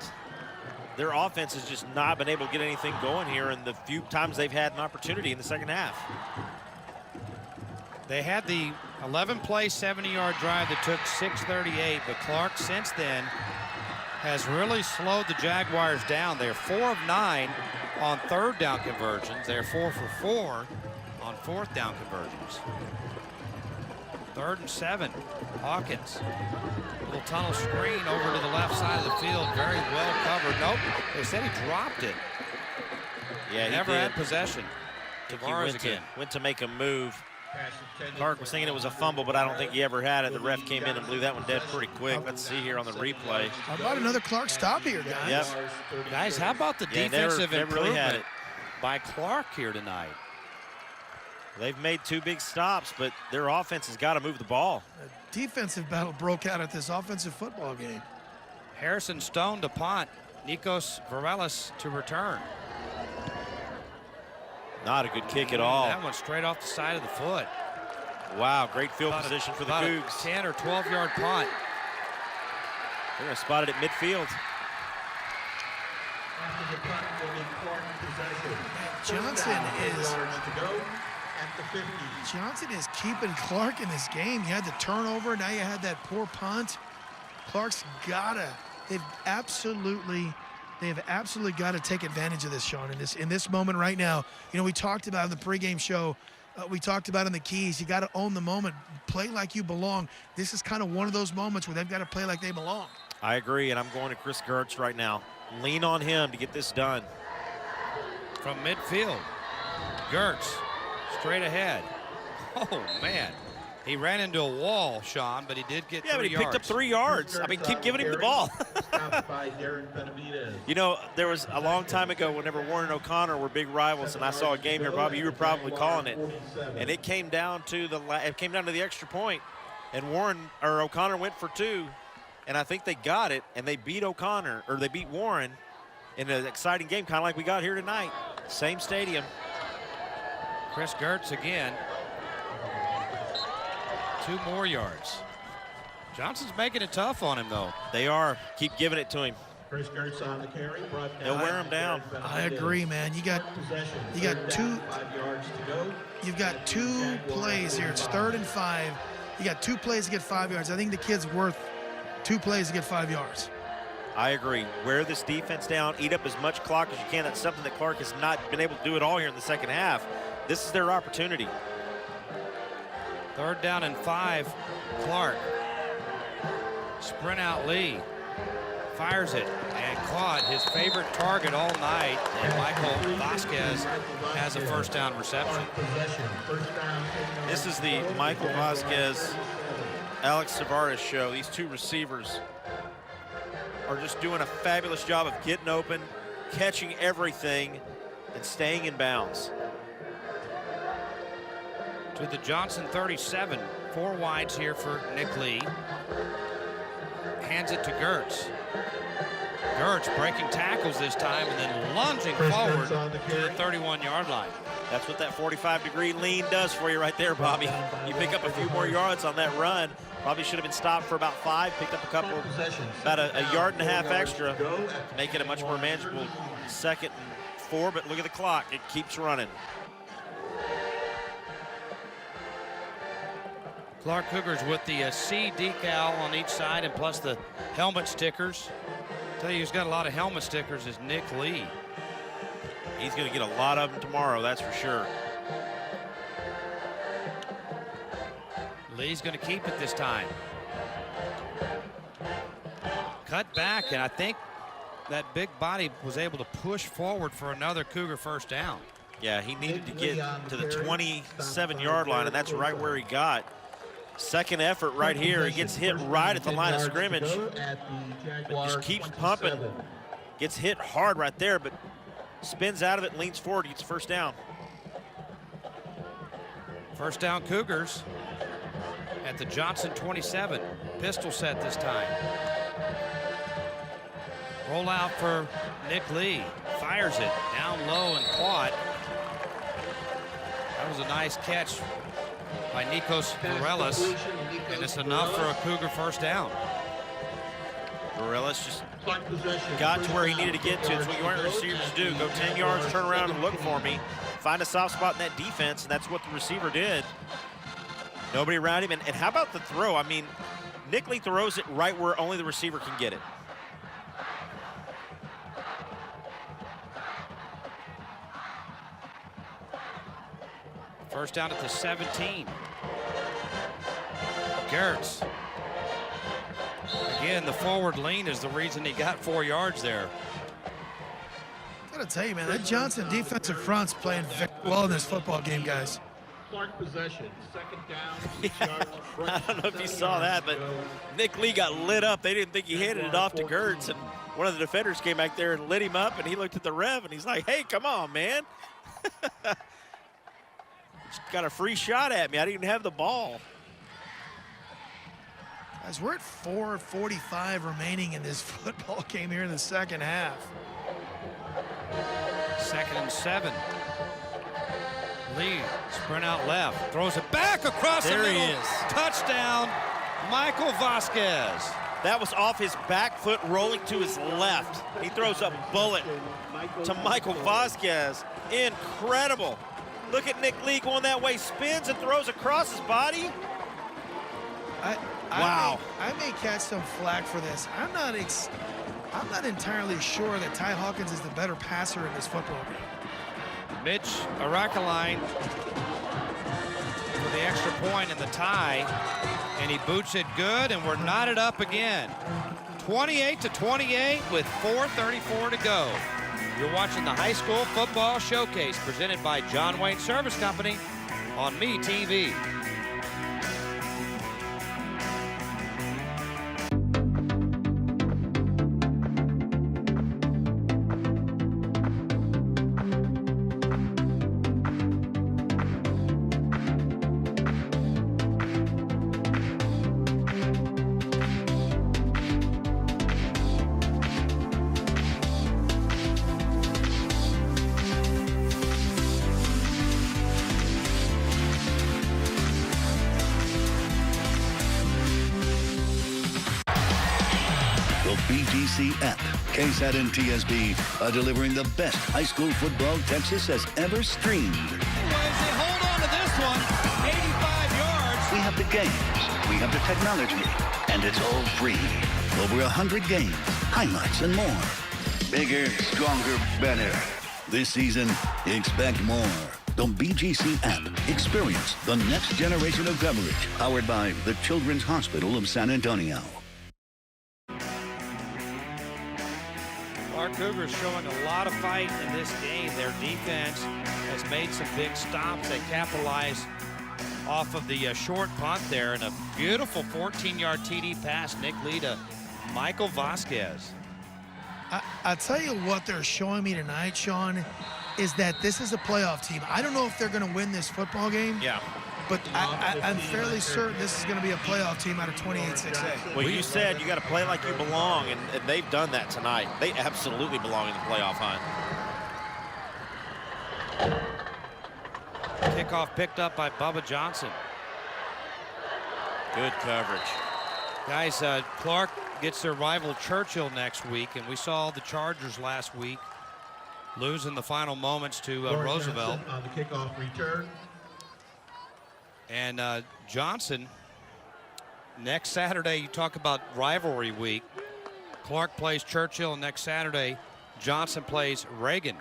Their offense has just not been able to get anything going here in the few times they've had an opportunity in the second half. They had the 11-play, 70-yard drive that took 6:38, but Clark since then has really slowed the Jaguars down. They're 4 of 9 on third down conversions. They're 4 for 4 on fourth down conversions. 3rd and 7. Hawkins. Little tunnel screen over to the left side of the field. Very well covered. Nope. They said he dropped it. Yeah, he never did. had possession. Tavares again. Went to make a move. Clark was thinking it was a fumble, but I don't think he ever had it. The ref came in and blew that one dead pretty quick. Let's see here on the replay. How about another Clark stop here, guys? Yep. Guys, how about the defensive never really improvement had it. by Clark here tonight? They've made 2 big stops, but their offense has got to move the ball. A defensive battle broke out at this offensive football game. Harrison Stone to punt. Nikos Varelis to return. Not a good kick at all. That one straight off the side of the foot. Wow, great field position for the Cougs. 10 or 12-yard punt. They're going to spot it at midfield. Johnson is keeping Clark in this game. You had the turnover, now you had that poor punt. Clark's they've absolutely got to take advantage of this, Sean, in this moment right now. You know, we talked about in the pregame show, we talked about in the keys, you got to own the moment, play like you belong. This is kind of one of those moments where they've got to play like they belong. I agree, and I'm going to Chris Gertz right now. Lean on him to get this done. From midfield, Gertz straight ahead. Oh, man. He ran into a wall, Sean, but he did get 3 yards. Yeah, but he picked up 3 yards. I mean, keep giving him the ball. You know, there was a long time ago whenever Warren and O'Connor were big rivals, and I saw a game here, Bobby, you were probably calling it, and it came down to the extra point, and O'Connor went for 2, and I think they got it, and they beat Warren in an exciting game, kind of like we got here tonight. Same stadium. Chris Gertz again. 2 more yards. Johnson's making it tough on him, though. They are. Keep giving it to him. Chris Gertz on the carry. They'll wear him down. I agree, man. You got two. 5 yards to go. You've got 2 plays here. It's 3rd and 5. You got 2 plays to get 5 yards. I think the kid's worth 2 plays to get 5 yards. I agree. Wear this defense down. Eat up as much clock as you can. That's something that Clark has not been able to do at all here in the second half. This is their opportunity. 3rd down and 5. Clark. Sprint out Lee. Fires it and caught his favorite target all night. And Michael Vasquez has a 1st down reception. This is the Michael Vasquez, Alex Tavares show. These 2 receivers are just doing a fabulous job of getting open, catching everything, and staying in bounds. To the Johnson 37. 4 wides here for Nick Lee. Hands it to Gertz. Gertz breaking tackles this time and then lunging forward to the 31-yard line. That's what that 45-degree lean does for you right there, Bobby. You pick up a few more yards on that run. Probably should have been stopped for about 5, picked up a couple, about a yard and a half extra, make it a much more manageable 2nd and 4, but look at the clock. It keeps running. Clark Cougars with the C decal on each side and plus the helmet stickers. Tell you who's got a lot of helmet stickers is Nick Lee. He's going to get a lot of them tomorrow, that's for sure. Lee's going to keep it this time. Cut back, and I think that big body was able to push forward for another Cougar 1st down. Yeah, he needed to get to the 27-yard line, and that's right where he got. 2nd effort right here. He gets hit right at the line of scrimmage. But just keeps pumping. Gets hit hard right there, but spins out of it, leans forward, gets 1st down. 1st down Cougars at the Johnson 27. Pistol set this time. Roll out for Nick Lee. Fires it down low and caught. That was a nice catch by Nikos Varelis, and it's enough for a Cougar 1st down. Varelis just got to where he needed to get to. It's what you want receivers to do. Go 10 yards, turn around and look for me. Find a soft spot in that defense, and that's what the receiver did. Nobody around him, and how about the throw? I mean, Nick Lee throws it right where only the receiver can get it. First down at the 17. Gertz. Again, the forward lean is the reason he got 4 yards there. I gotta tell you, man, that Johnson defensive front's playing very well in this football game, guys. Clark possession, 2nd down. I don't know if you saw that, but Nick Lee got lit up. They didn't think he handed it off to Gertz, and one of the defenders came back there and lit him up, and he looked at the ref, and he's like, hey, come on, man. Got a free shot at me. I didn't even have the ball. Guys, we're at 4:45 remaining in this football game here in the 2nd half. 2nd and 7. Lee, sprint out left, throws it back across the middle. There he is. Touchdown, Michael Vasquez. That was off his back foot, rolling to his left. He throws a bullet to Michael Vasquez. Incredible. Look at Nick Lee going that way, spins and throws across his body. Wow. I may catch some flack for this. I'm not entirely sure that Ty Hawkins is the better passer in this football game. Mitch Arakaline for the extra point and the tie, and he boots it good, and we're knotted up again. 28-28 with 4:34 to go. You're watching the High School Football Showcase presented by John Wayne Service Company on MeTV. app. KSAT and TSB are delivering the best high school football Texas has ever streamed. Hold on to this one. 85 yards. We have the games, we have the technology, and it's all free. Over 100 games, highlights, and more. Bigger, stronger, better. This season, expect more. The BGC app. Experience the next generation of coverage. Powered by the Children's Hospital of San Antonio. Our Cougars showing a lot of fight in this game. Their defense has made some big stops. They capitalize off of the short punt there, and a beautiful 14-yard TD pass, Nick Lee to Michael Vasquez. I tell you what they're showing me tonight, Sean, is that this is a playoff team. I don't know if they're going to win this football game. Yeah. But I'm fairly certain this is going to be a playoff team out of 28-6A. Well, you said you got to play like you belong, and they've done that tonight. They absolutely belong in the playoff hunt. Kickoff picked up by Bubba Johnson. Good coverage. Guys, Clark gets their rival Churchill next week, and we saw the Chargers last week lose in the final moments to Roosevelt. On the kickoff return. And Johnson, next Saturday, you talk about rivalry week. Clark plays Churchill next Saturday. Johnson plays Reagan.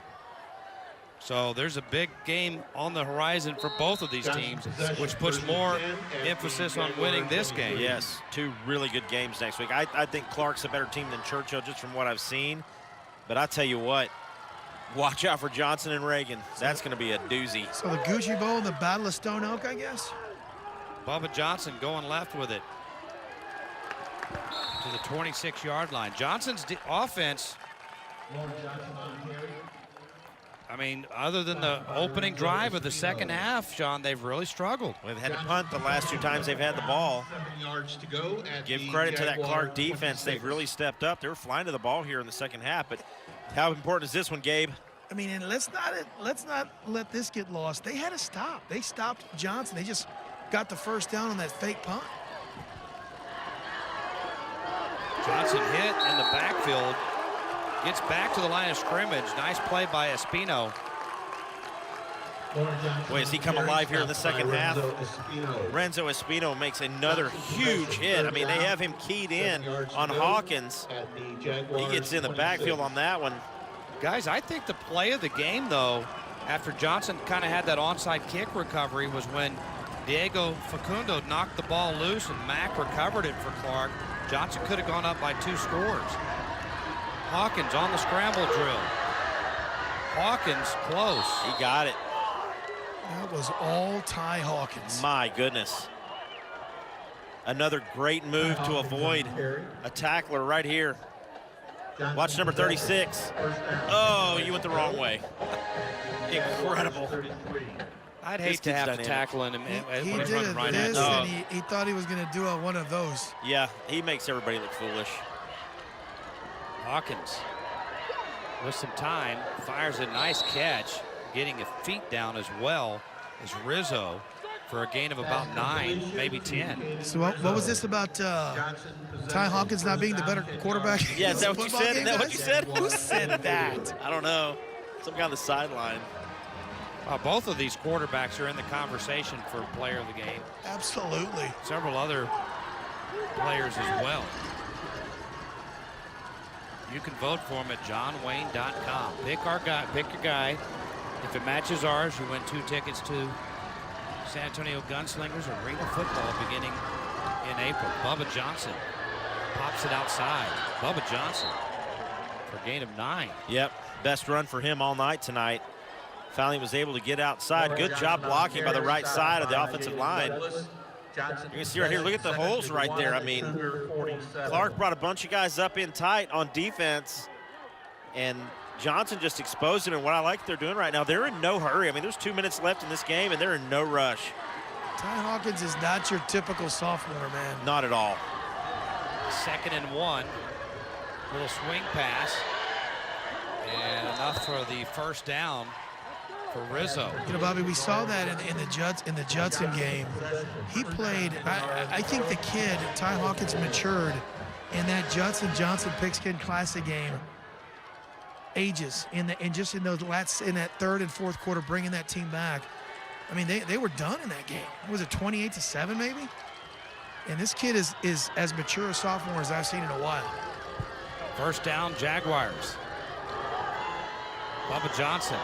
So there's a big game on the horizon for both of these teams, which puts more emphasis on winning this game. Yes, two really good games next week. I think Clark's a better team than Churchill just from what I've seen. But I tell you what, watch out for Johnson and Reagan. That's going to be a doozy. So the Gucci Bowl and the Battle of Stone Oak, I guess? Bubba Johnson going left with it to the 26-yard line. Johnson's offense, I mean, other than the opening drive of the second half, Sean, they've really struggled. They've had to punt the last two times they've had the ball. 7 yards to go. Give credit to that Clark defense. They've really stepped up. They were flying to the ball here in the second half. But how important is this one, Gabe? I mean, and let's not let this get lost. They had to stop. They stopped Johnson. They just got the first down on that fake punt. Johnson hit in the backfield. Gets back to the line of scrimmage. Nice play by Espino. Boy, has he come alive here in the second half? Renzo Espino makes another huge hit. I mean, they have him keyed in on Hawkins. He gets in the backfield on that one. Guys, I think the play of the game, though, after Johnson kind of had that onside kick recovery, was when Diego Facundo knocked the ball loose and Mack recovered it for Clark. Johnson could have gone up by 2 scores. Hawkins on the scramble drill. Hawkins close. He got it. That was all Ty Hawkins. My goodness. Another great move to avoid a tackler right here. Watch number 36. Oh, you went the wrong way. Incredible. I'd hate to have to tackle him. He did this, and he thought he was going to do one of those. Yeah, he makes everybody look foolish. Hawkins, with some time, fires a nice catch, getting a feet down as well as Rizzo for a gain of about 9, maybe 10. So what was this about Ty Hawkins not being the better quarterback? Yeah, is that what you said? Is that what you said? Who said that? I don't know. Some guy on the sideline. Both of these quarterbacks are in the conversation for player of the game. Absolutely. Several other players as well. You can vote for him at johnwayne.com. Pick your guy. If it matches ours, you win 2 tickets to San Antonio Gunslingers Arena Football beginning in April. Bubba Johnson pops it outside. Bubba Johnson for a gain of 9. Yep, best run for him all night tonight. Finally was able to get outside. Good job blocking by the right side of the offensive line. You can see right here, look at the holes right there. I mean, Clark brought a bunch of guys up in tight on defense, and Johnson just exposed it. And what I like they're doing right now, they're in no hurry. I mean, there's 2 minutes left in this game, and they're in no rush. Ty Hawkins is not your typical sophomore, man. Not at all. 2nd and 1. Little swing pass. And enough for the first down for Rizzo. You know, Bobby, we saw that in the Judson game. He played, I think the kid, Ty Hawkins, matured in that Judson Johnson Pigskin Classic game, ages in that third and fourth quarter, bringing that team back. I mean, they were done in that game. Was it 28-7 maybe? And this kid is as mature a sophomore as I've seen in a while. First down, Jaguars. Bubba Johnson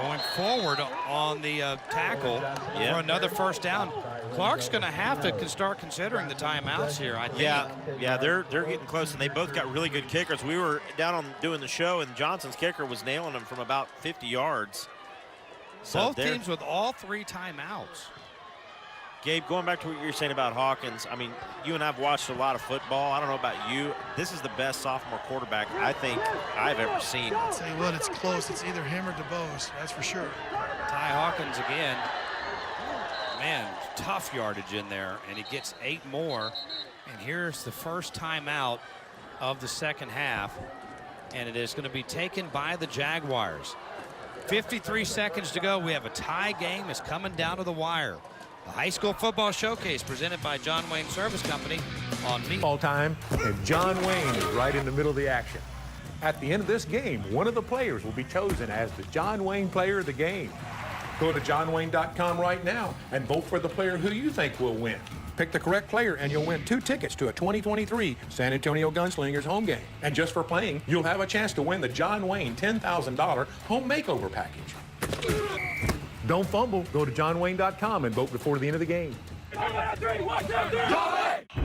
going forward on the tackle for another first down. Clark's going to have to start considering the timeouts here, I think. Yeah, they're getting close, and they both got really good kickers. We were down on doing the show, and Johnson's kicker was nailing them from about 50 yards. So both teams with all 3 timeouts. Gabe, going back to what you were saying about Hawkins, I mean, you and I have watched a lot of football. I don't know about you. This is the best sophomore quarterback I think I've ever seen. I'll tell you what, it's close. It's either him or DeBose, that's for sure. Ty Hawkins again. Man, tough yardage in there, and he gets 8 more. And here's the first timeout of the second half, and it is going to be taken by the Jaguars. 53 seconds to go. We have a tie game. It's coming down to the wire. The High School Football Showcase presented by John Wayne Service Company on me. All time, and John Wayne is right in the middle of the action. At the end of this game, one of the players will be chosen as the John Wayne Player of the Game. Go to johnwayne.com right now and vote for the player who you think will win. Pick the correct player and you'll win 2 tickets to a 2023 San Antonio Gunslingers home game. And just for playing, you'll have a chance to win the John Wayne $10,000 home makeover package. Don't fumble. Go to johnwayne.com and vote before the end of the game.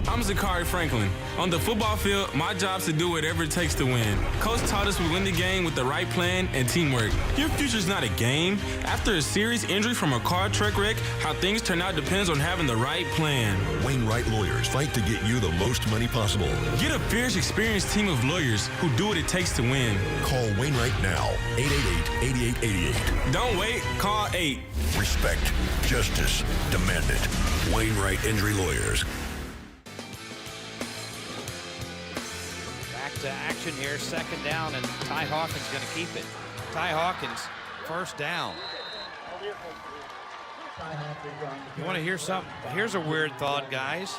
I'm Zachary Franklin. On the football field, my job is to do whatever it takes to win. Coach taught us we win the game with the right plan and teamwork. Your future's not a game. After a serious injury from a car truck wreck, how things turn out depends on having the right plan. Wainwright Lawyers fight to get you the most money possible. Get a fierce, experienced team of lawyers who do what it takes to win. Call Wainwright now, 888-8888. Don't wait, call 8. Respect, justice, demand it. Wainwright Injury Lawyers. Back to action here, second down, and Ty Hawkins going to keep it. Ty Hawkins, first down. You want to hear something? Here's a weird thought, guys.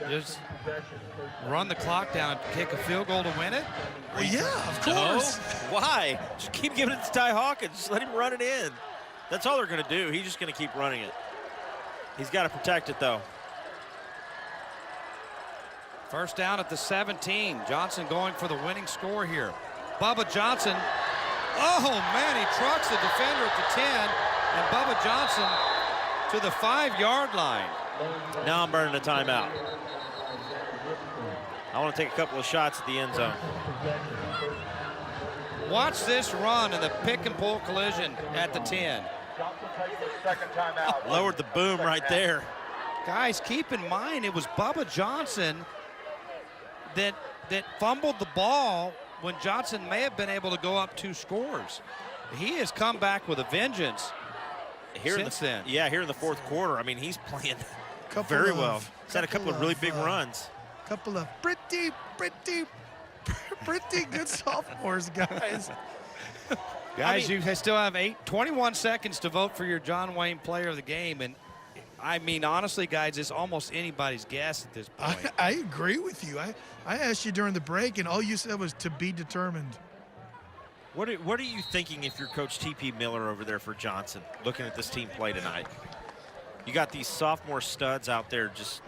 Just run the clock down and kick a field goal to win it? Well, yeah, of course. No. Why? Just keep giving it to Ty Hawkins. Just let him run it in. That's all they're going to do. He's just going to keep running it. He's got to protect it, though. First down at the 17. Johnson going for the winning score here. Bubba Johnson. Oh, man, he trucks the defender at the 10. And Bubba Johnson to the 5-yard line. Now I'm burning a timeout. I want to take a couple of shots at the end zone. Watch this run in the pick-and-pull collision at the 10. Lowered the boom right there. Guys, keep in mind it was Bubba Johnson that fumbled the ball when Johnson may have been able to go up 2 scores. He has come back with a vengeance since then. Yeah, here in the fourth quarter. I mean, he's playing very well. He's had a couple of really big runs. Couple of pretty good sophomores, guys. Guys, you still have 21 seconds to vote for your John Wayne Player of the Game. And I mean, honestly, guys, it's almost anybody's guess at this point. I agree with you. I asked you during the break, and all you said was to be determined. What are you thinking if you're Coach T.P. Miller over there for Johnson, looking at this team play tonight? You got these sophomore studs out there just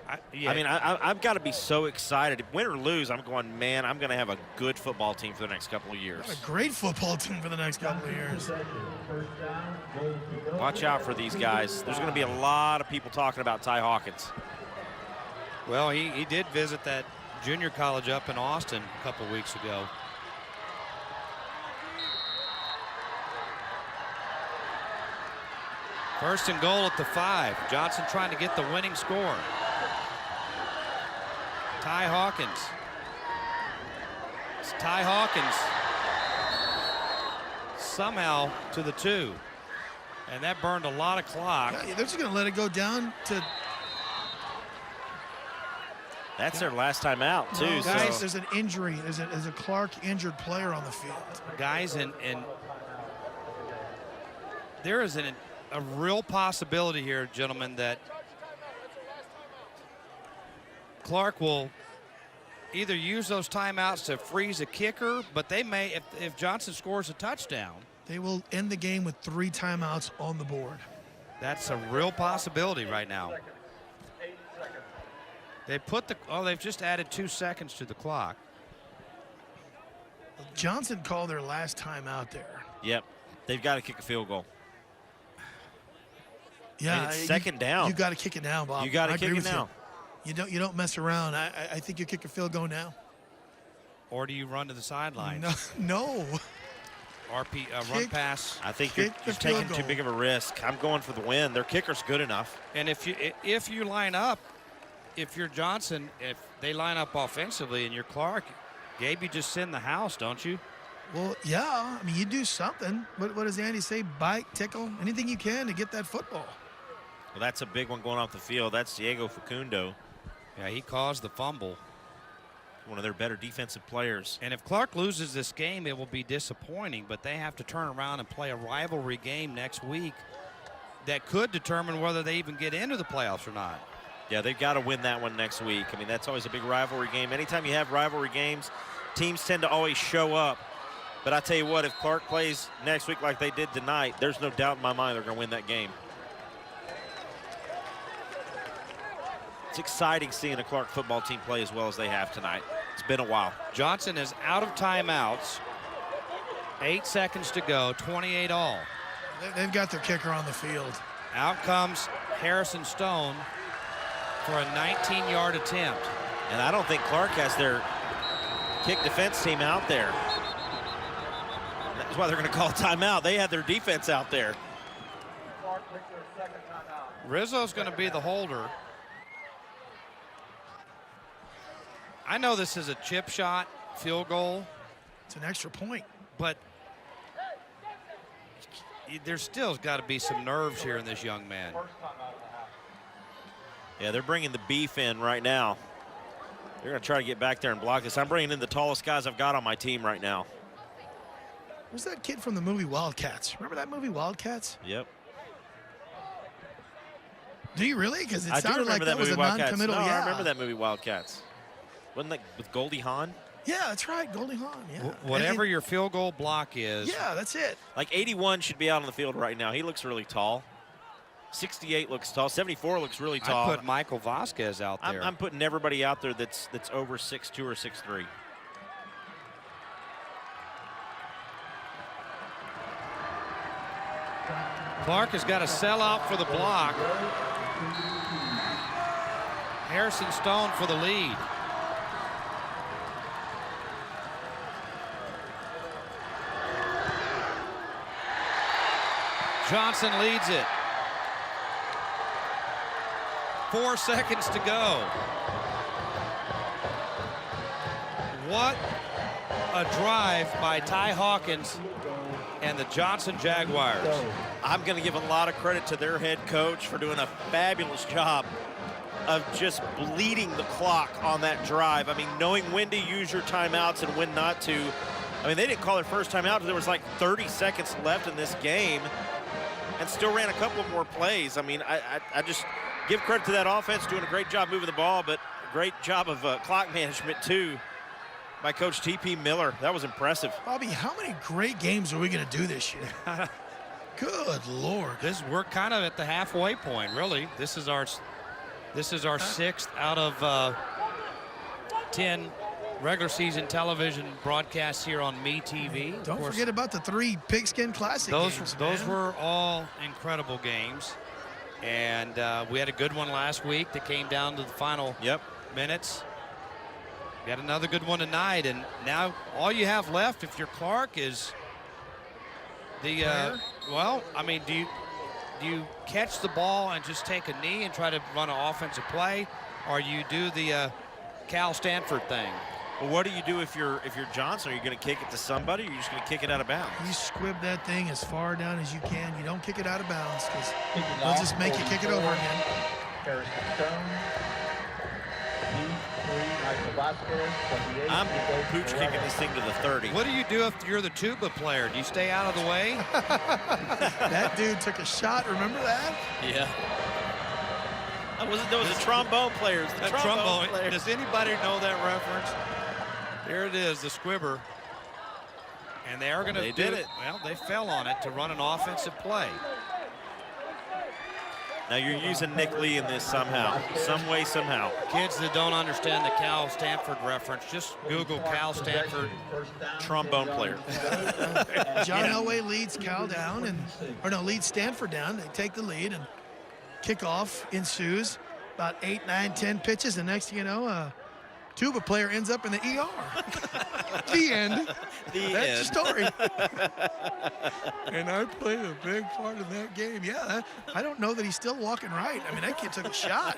I mean, I've got to be so excited. Win or lose, I'm going, man, I'm going to have a good football team for the next couple of years. A great football team for the next couple of years. Watch out for these guys. There's going to be a lot of people talking about Ty Hawkins. Well, he did visit that junior college up in Austin a couple weeks ago. First and goal at the 5. Johnson trying to get the winning score. Ty Hawkins. It's Ty Hawkins somehow to the 2. And that burned a lot of clock. Yeah, they're just going to let it go down to... That's their last time out, too. No, guys, there's an injury. There's a Clark injured player on the field. Guys, and there is a real possibility here, gentlemen, that Clark will either use those timeouts to freeze a kicker, but they may, if Johnson scores a touchdown. They will end the game with 3 timeouts on the board. That's a real possibility right now. They put they've just added 2 seconds to the clock. Johnson called their last time out there. Yep. They've got to kick a field goal. Yeah, I mean, it's second down. You got to kick it now, Bob. You got to kick it now. You don't mess around. I think you kick a field goal now. Or do you run to the sidelines? No. Run pass. I think you're just taking too big of a risk. I'm going for the win. Their kicker's good enough. And if you line up, if you're Johnson, if they line up offensively and you're Clark, Gabe, you just send the house, don't you? Well, yeah. I mean, you do something. What does Andy say? Bite, tickle, anything you can to get that football. Well, that's a big one going off the field. That's Diego Facundo. Yeah, he caused the fumble. One of their better defensive players. And if Clark loses this game, it will be disappointing, but they have to turn around and play a rivalry game next week that could determine whether they even get into the playoffs or not. Yeah, they've got to win that one next week. I mean, that's always a big rivalry game. Anytime you have rivalry games, teams tend to always show up. But I tell you what, if Clark plays next week like they did tonight, there's no doubt in my mind they're going to win that game. It's exciting seeing a Clark football team play as well as they have tonight. It's been a while. Johnson is out of timeouts. 8 seconds to go, 28 all. They've got their kicker on the field. Out comes Harrison Stone for a 19-yard attempt. And I don't think Clark has their kick defense team out there. That's why they're going to call timeout. They had their defense out there. Rizzo's going to be the holder. I know this is a chip shot field goal. It's an extra point. But there's still got to be some nerves here in this young man. Yeah, they're bringing the beef in right now. They're going to try to get back there and block this. I'm bringing in the tallest guys I've got on my team right now. Who's that kid from the movie Wildcats? Remember that movie Wildcats? Yep. Do you really? Because it I sounded like that was a non-committal. No, yeah. I remember that movie Wildcats. Wasn't that with Goldie Hawn? Yeah, that's right, Goldie Hawn. Yeah. Whatever your field goal block is. Yeah, that's it. Like 81 should be out on the field right now. He looks really tall. 68 looks tall. 74 looks really tall. I put Michael Vasquez out there. I'm putting everybody out there that's over 6'2" or 6'3". Clark has got to sell out for the block. Harrison Stone for the lead. Johnson leads it. 4 seconds to go. What a drive by Ty Hawkins and the Johnson Jaguars. I'm going to give a lot of credit to their head coach for doing a fabulous job of just bleeding the clock on that drive. I mean, knowing when to use your timeouts and when not to. I mean, they didn't call their first timeout. There was like 30 seconds left in this game and still ran a couple more plays. I mean, I just give credit to that offense, doing a great job moving the ball, but a great job of clock management, too, by Coach T.P. Miller. That was impressive. Bobby, how many great games are we going to do this year? Good Lord. We're kind of at the halfway point, really. This is our 6th out of 10 regular season television broadcasts here on MeTV. Don't forget about the 3 Pigskin Classic games. Those were all incredible games. And we had a good one last week that came down to the final minutes. We had another good one tonight, and now all you have left if you're Clark is the well, I mean, do you catch the ball and just take a knee and try to run an offensive play, or you do the Cal Stanford thing? Well, what do you do if you're Johnson? Are you going to kick it to somebody, or are you just going to kick it out of bounds? You squib that thing as far down as you can. You don't kick it out of bounds because they'll just make you kick it over again. Harrison Stone, I'm pooch kicking this thing to the 30. What do you do if you're the tuba player? Do you stay out of the way? That dude took a shot. Remember that? Yeah. Those are trombone players. The trombone players. Does anybody know that reference? Here it is, the squibber. And they are going to do did it. Well, they fell on it to run an offensive play. Now you're using Nick Lee in this somehow, some way, somehow. Kids that don't understand the Cal Stanford reference, just Google Cal Stanford trombone player. John Elway leads Cal down, leads Stanford down. They take the lead, and kickoff ensues. About 8, 9, 10 pitches, and next thing you know, tuba player ends up in the ER. The end. That's the story. And I played a big part in that game. Yeah, I don't know that he's still walking right. I mean, that kid took a shot.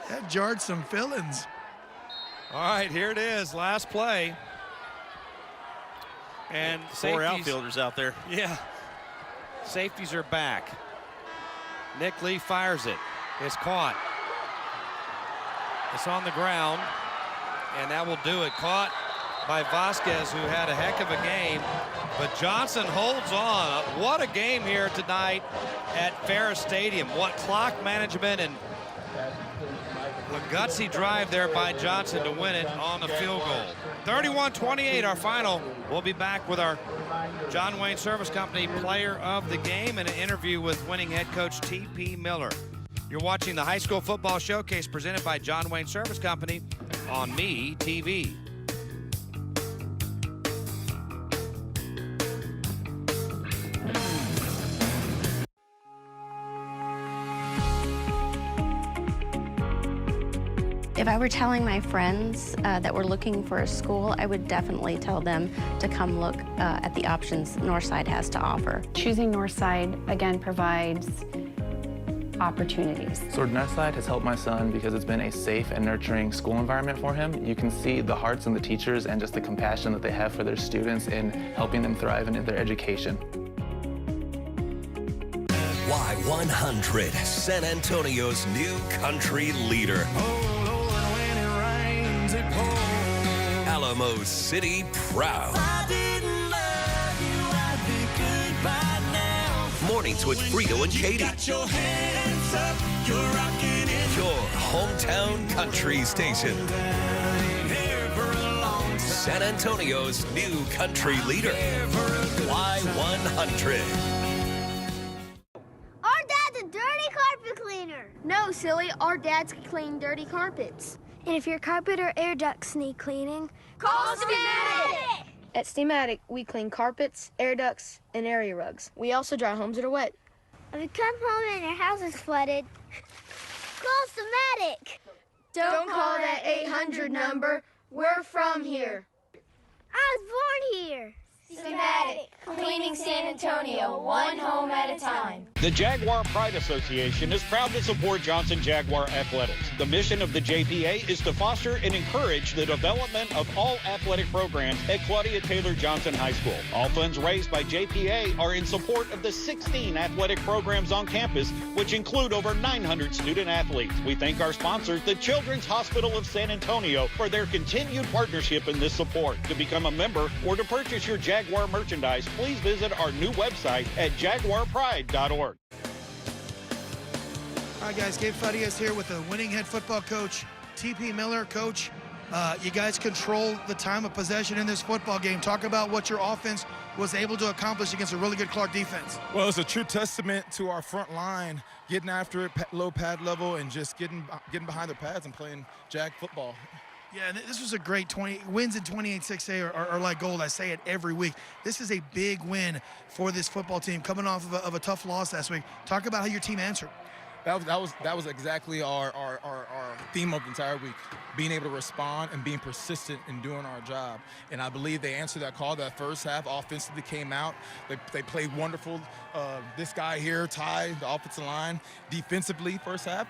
That jarred some feelings. All right, here it is, last play. And 4 outfielders out there. Yeah. Safeties are back. Nick Lee fires it. It's caught. It's on the ground. And that will do it. Caught by Vasquez, who had a heck of a game. But Johnson holds on. What a game here tonight at Ferris Stadium. What clock management and a gutsy drive there by Johnson to win it on the field goal. 31-28, our final. We'll be back with our John Wayne Service Company Player of the Game and an interview with winning head coach T.P. Miller. You're watching the High School Football Showcase presented by John Wayne Service Company on Me TV. If I were telling my friends that were looking for a school, I would definitely tell them to come look at the options Northside has to offer. Choosing Northside, again, provides opportunities. So Northside has helped my son because it's been a safe and nurturing school environment for him. You can see the hearts in the teachers and just the compassion that they have for their students in helping them thrive in their education. Y100, San Antonio's new country leader. Alamo City proud. Mornings with Frito and Katie. Your hometown country station. San Antonio's new country leader. Y100. Our dad's a dirty carpet cleaner. No, silly. Our dads clean dirty carpets. And if your carpet or air ducts need cleaning, call Steamatic! At Steamatic, we clean carpets, air ducts, and area rugs. We also dry homes that are wet. If you come home and your house is flooded, call Steamatic! Don't call that 800 number. We're from here. I was born here. Steamatic, cleaning San Antonio, one home at a time. The Jaguar Pride Association is proud to support Johnson Jaguar athletics. The mission of the JPA is to foster and encourage the development of all athletic programs at Claudia Taylor Johnson High School. All funds raised by JPA are in support of the 16 athletic programs on campus, which include over 900 student athletes. We thank our sponsors, the Children's Hospital of San Antonio, for their continued partnership in this support. To become a member or to purchase your Jaguar merchandise, please visit our new website at jaguarpride.org. All right, guys, Gabe Farias here with the winning head football coach, T.P. Miller. Coach, you guys control the time of possession in this football game. Talk about what your offense was able to accomplish against a really good Clark defense. Well, it's a true testament to our front line, getting after it, low pad level, and just getting behind their pads and playing Jag football. Yeah, and this was a great 20 wins in 28-6A are like gold. I say it every week. This is a big win for this football team coming off of a tough loss last week. Talk about how your team answered. That was exactly our theme of the entire week, being able to respond and being persistent in doing our job. And I believe they answered that call. That first half offensively came out. They played wonderful. This guy here, Ty, the offensive line, defensively first half.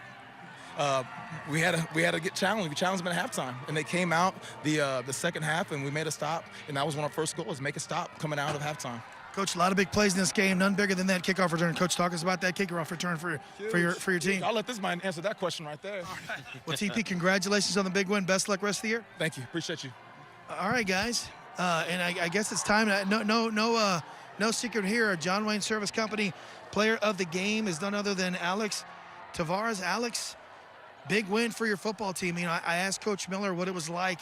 We had to get challenged. We challenged them at halftime, and they came out the second half, and we made a stop. And that was one of our first goals: make a stop coming out of halftime. Coach, a lot of big plays in this game, none bigger than that kickoff return. Coach, talk us about that kickoff return for your team. I'll let this man answer that question right there. Right. Well, TP, congratulations on the big win. Best luck rest of the year. Thank you. Appreciate you. All right, guys, and I guess it's time. No secret here. Our John Wayne Service Company Player of the Game is none other than Alex Tavares. Alex, big win for your football team. You know, I asked Coach Miller what it was like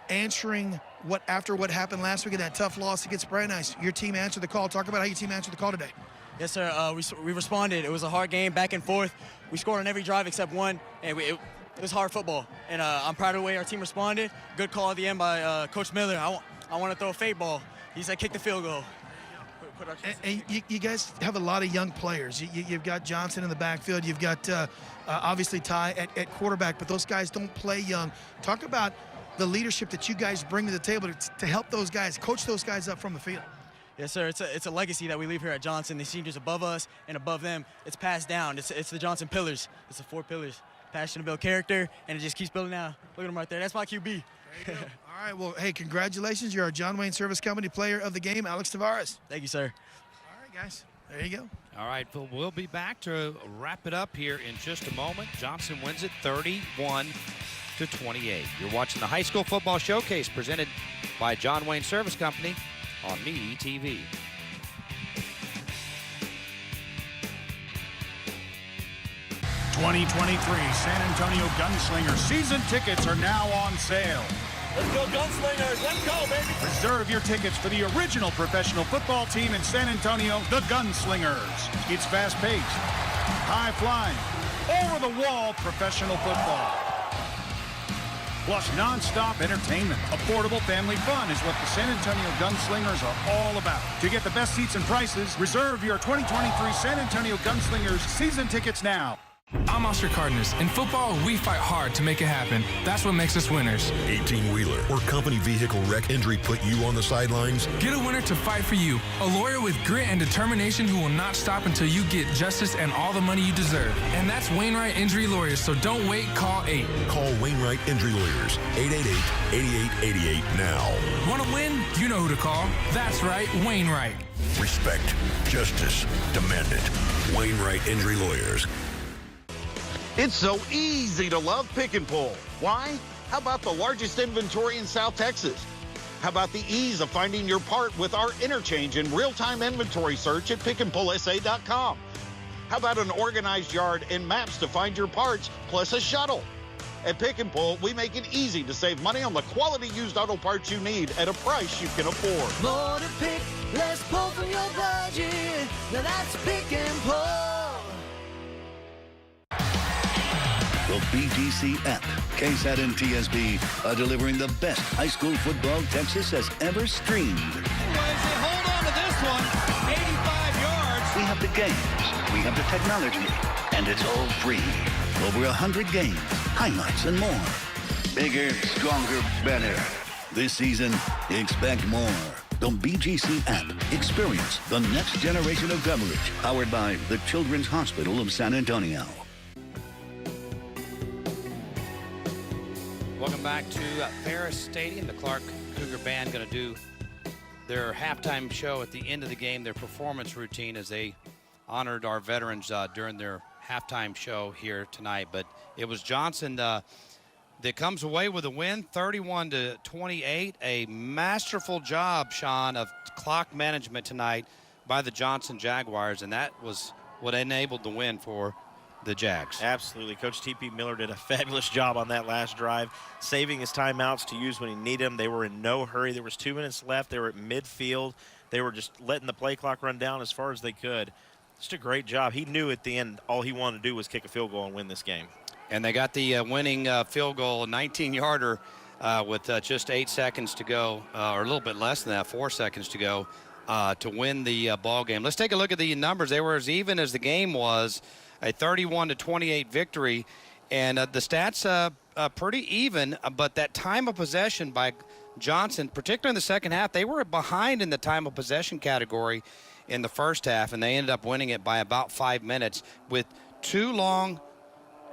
answering after what happened last week in that tough loss against Brandeis. Your team answered the call. Talk about how your team answered the call today. Yes, sir. We responded. It was a hard game, back and forth. We scored on every drive except one, and it was hard football. And I'm proud of the way our team responded. Good call at the end by Coach Miller. I want to throw a fade ball. He said kick the field goal. And you guys have a lot of young players. You've got Johnson in the backfield. You've got obviously Ty at quarterback, but those guys don't play young. Talk about the leadership that you guys bring to the table to help those guys, coach those guys up from the field. Yes, sir. It's a legacy that we leave here at Johnson. The seniors above us and above them, it's passed down. It's the Johnson pillars. It's the 4 pillars. Passion to build character, and it just keeps building now. Look at him right there. That's my QB. There you go. All right, well, hey, congratulations. You're our John Wayne Service Company Player of the Game, Alex Tavares. Thank you, sir. All right, guys. There you go. All right, we'll be back to wrap it up here in just a moment. Johnson wins it 31-28. You're watching the High School Football Showcase presented by John Wayne Service Company on Media TV. '23 San Antonio Gunslinger season tickets are now on sale. Let's go Gunslingers, let's go, baby. Reserve your tickets for the original professional football team in San Antonio, the Gunslingers. It's fast-paced, high-flying, over-the-wall professional football. Plus non-stop entertainment. Affordable family fun is what the San Antonio Gunslingers are all about. To get the best seats and prices, reserve your 2023 San Antonio Gunslingers season tickets now. I'm Oscar Cardenas. In football, we fight hard to make it happen. That's what makes us winners. 18-wheeler or company vehicle wreck injury put you on the sidelines? Get a winner to fight for you. A lawyer with grit and determination who will not stop until you get justice and all the money you deserve. And that's Wainwright Injury Lawyers, so don't wait, call 8. Call Wainwright Injury Lawyers, 888-8888 now. Want to win? You know who to call. That's right, Wainwright. Respect. Justice. Demand it. Wainwright Injury Lawyers. It's so easy to love Pick and Pull. Why? How about the largest inventory in South Texas? How about the ease of finding your part with our interchange and real-time inventory search at pickandpullsa.com? How about an organized yard and maps to find your parts, plus a shuttle? At Pick and Pull, we make it easy to save money on the quality used auto parts you need at a price you can afford. More to pick, less pull from your budget. Now that's Pick and Pull. The BGC app, KSAT and TSB are delivering the best high school football Texas has ever streamed. Hold on to this one. 85 yards. We have the games, we have the technology, and it's all free. Over 100 games, highlights, and more. Bigger, stronger, better. This season, expect more. The BGC app. Experience the next generation of coverage. Powered by the Children's Hospital of San Antonio. Welcome back to Ferris Stadium. The Clark Cougar Band going to do their halftime show at the end of the game, their performance routine as they honored our veterans during their halftime show here tonight. But it was Johnson that comes away with a win, 31-28. A masterful job, Sean, of clock management tonight by the Johnson Jaguars, and that was what enabled the win for the Jags. Absolutely. Coach T.P. Miller did a fabulous job on that last drive, saving his timeouts to use when he needed them. They were in no hurry. There was 2 minutes left. They were at midfield. They were just letting the play clock run down as far as they could. Just a great job. He knew at the end all he wanted to do was kick a field goal and win this game. And they got the winning field goal, a 19-yarder with just 8 seconds to go, or a little bit less than that, 4 seconds to go, to win the ball game. Let's take a look at the numbers. They were as even as the game was, a 31-28 victory, and the stats pretty even, but that time of possession by Johnson, particularly in the second half, they were behind in the time of possession category in the first half, and they ended up winning it by about 5 minutes with 2 long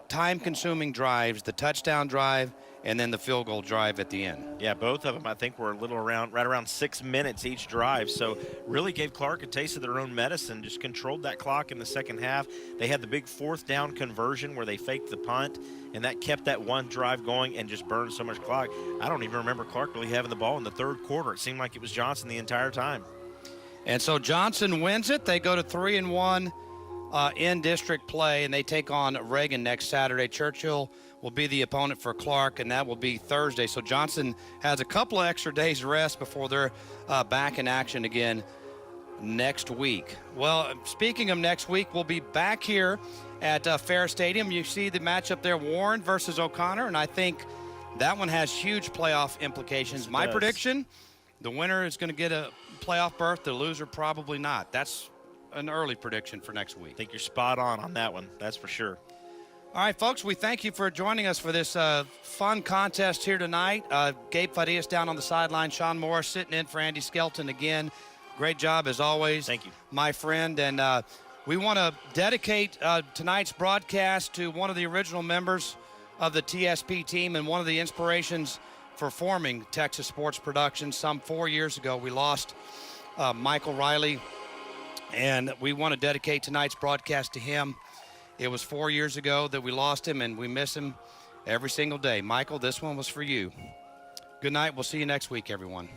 time-consuming drives, the touchdown drive and then the field goal drive at the end. Yeah, both of them I think were right around 6 minutes each drive, so really gave Clark a taste of their own medicine, just controlled that clock in the second half. They had the big 4th down conversion where they faked the punt, and that kept that one drive going and just burned so much clock. I don't even remember Clark really having the ball in the 3rd quarter. It seemed like it was Johnson the entire time. And so Johnson wins it. They go to 3-1 in district play, and they take on Reagan next Saturday. Churchill will be the opponent for Clark, and that will be Thursday. So Johnson has a couple of extra days rest before they're back in action again next week. Well, speaking of next week, we'll be back here at Fair Stadium. You see the matchup there, Warren versus O'Connor, and I think that one has huge playoff implications. Yes, My prediction, the winner is going to get a playoff berth, the loser probably not. That's an early prediction for next week. I think you're spot on that one. That's for sure. All right, folks, we thank you for joining us for this fun contest here tonight. Gabe Fadias down on the sideline. Sean Morris sitting in for Andy Skelton again. Great job, as always. Thank you. My friend. And we want to dedicate tonight's broadcast to one of the original members of the TSP team and one of the inspirations for forming Texas Sports Productions. Some 4 years ago, we lost Michael Riley, and we want to dedicate tonight's broadcast to him. It was 4 years ago that we lost him, and we miss him every single day. Michael, this one was for you. Good night. We'll see you next week, everyone.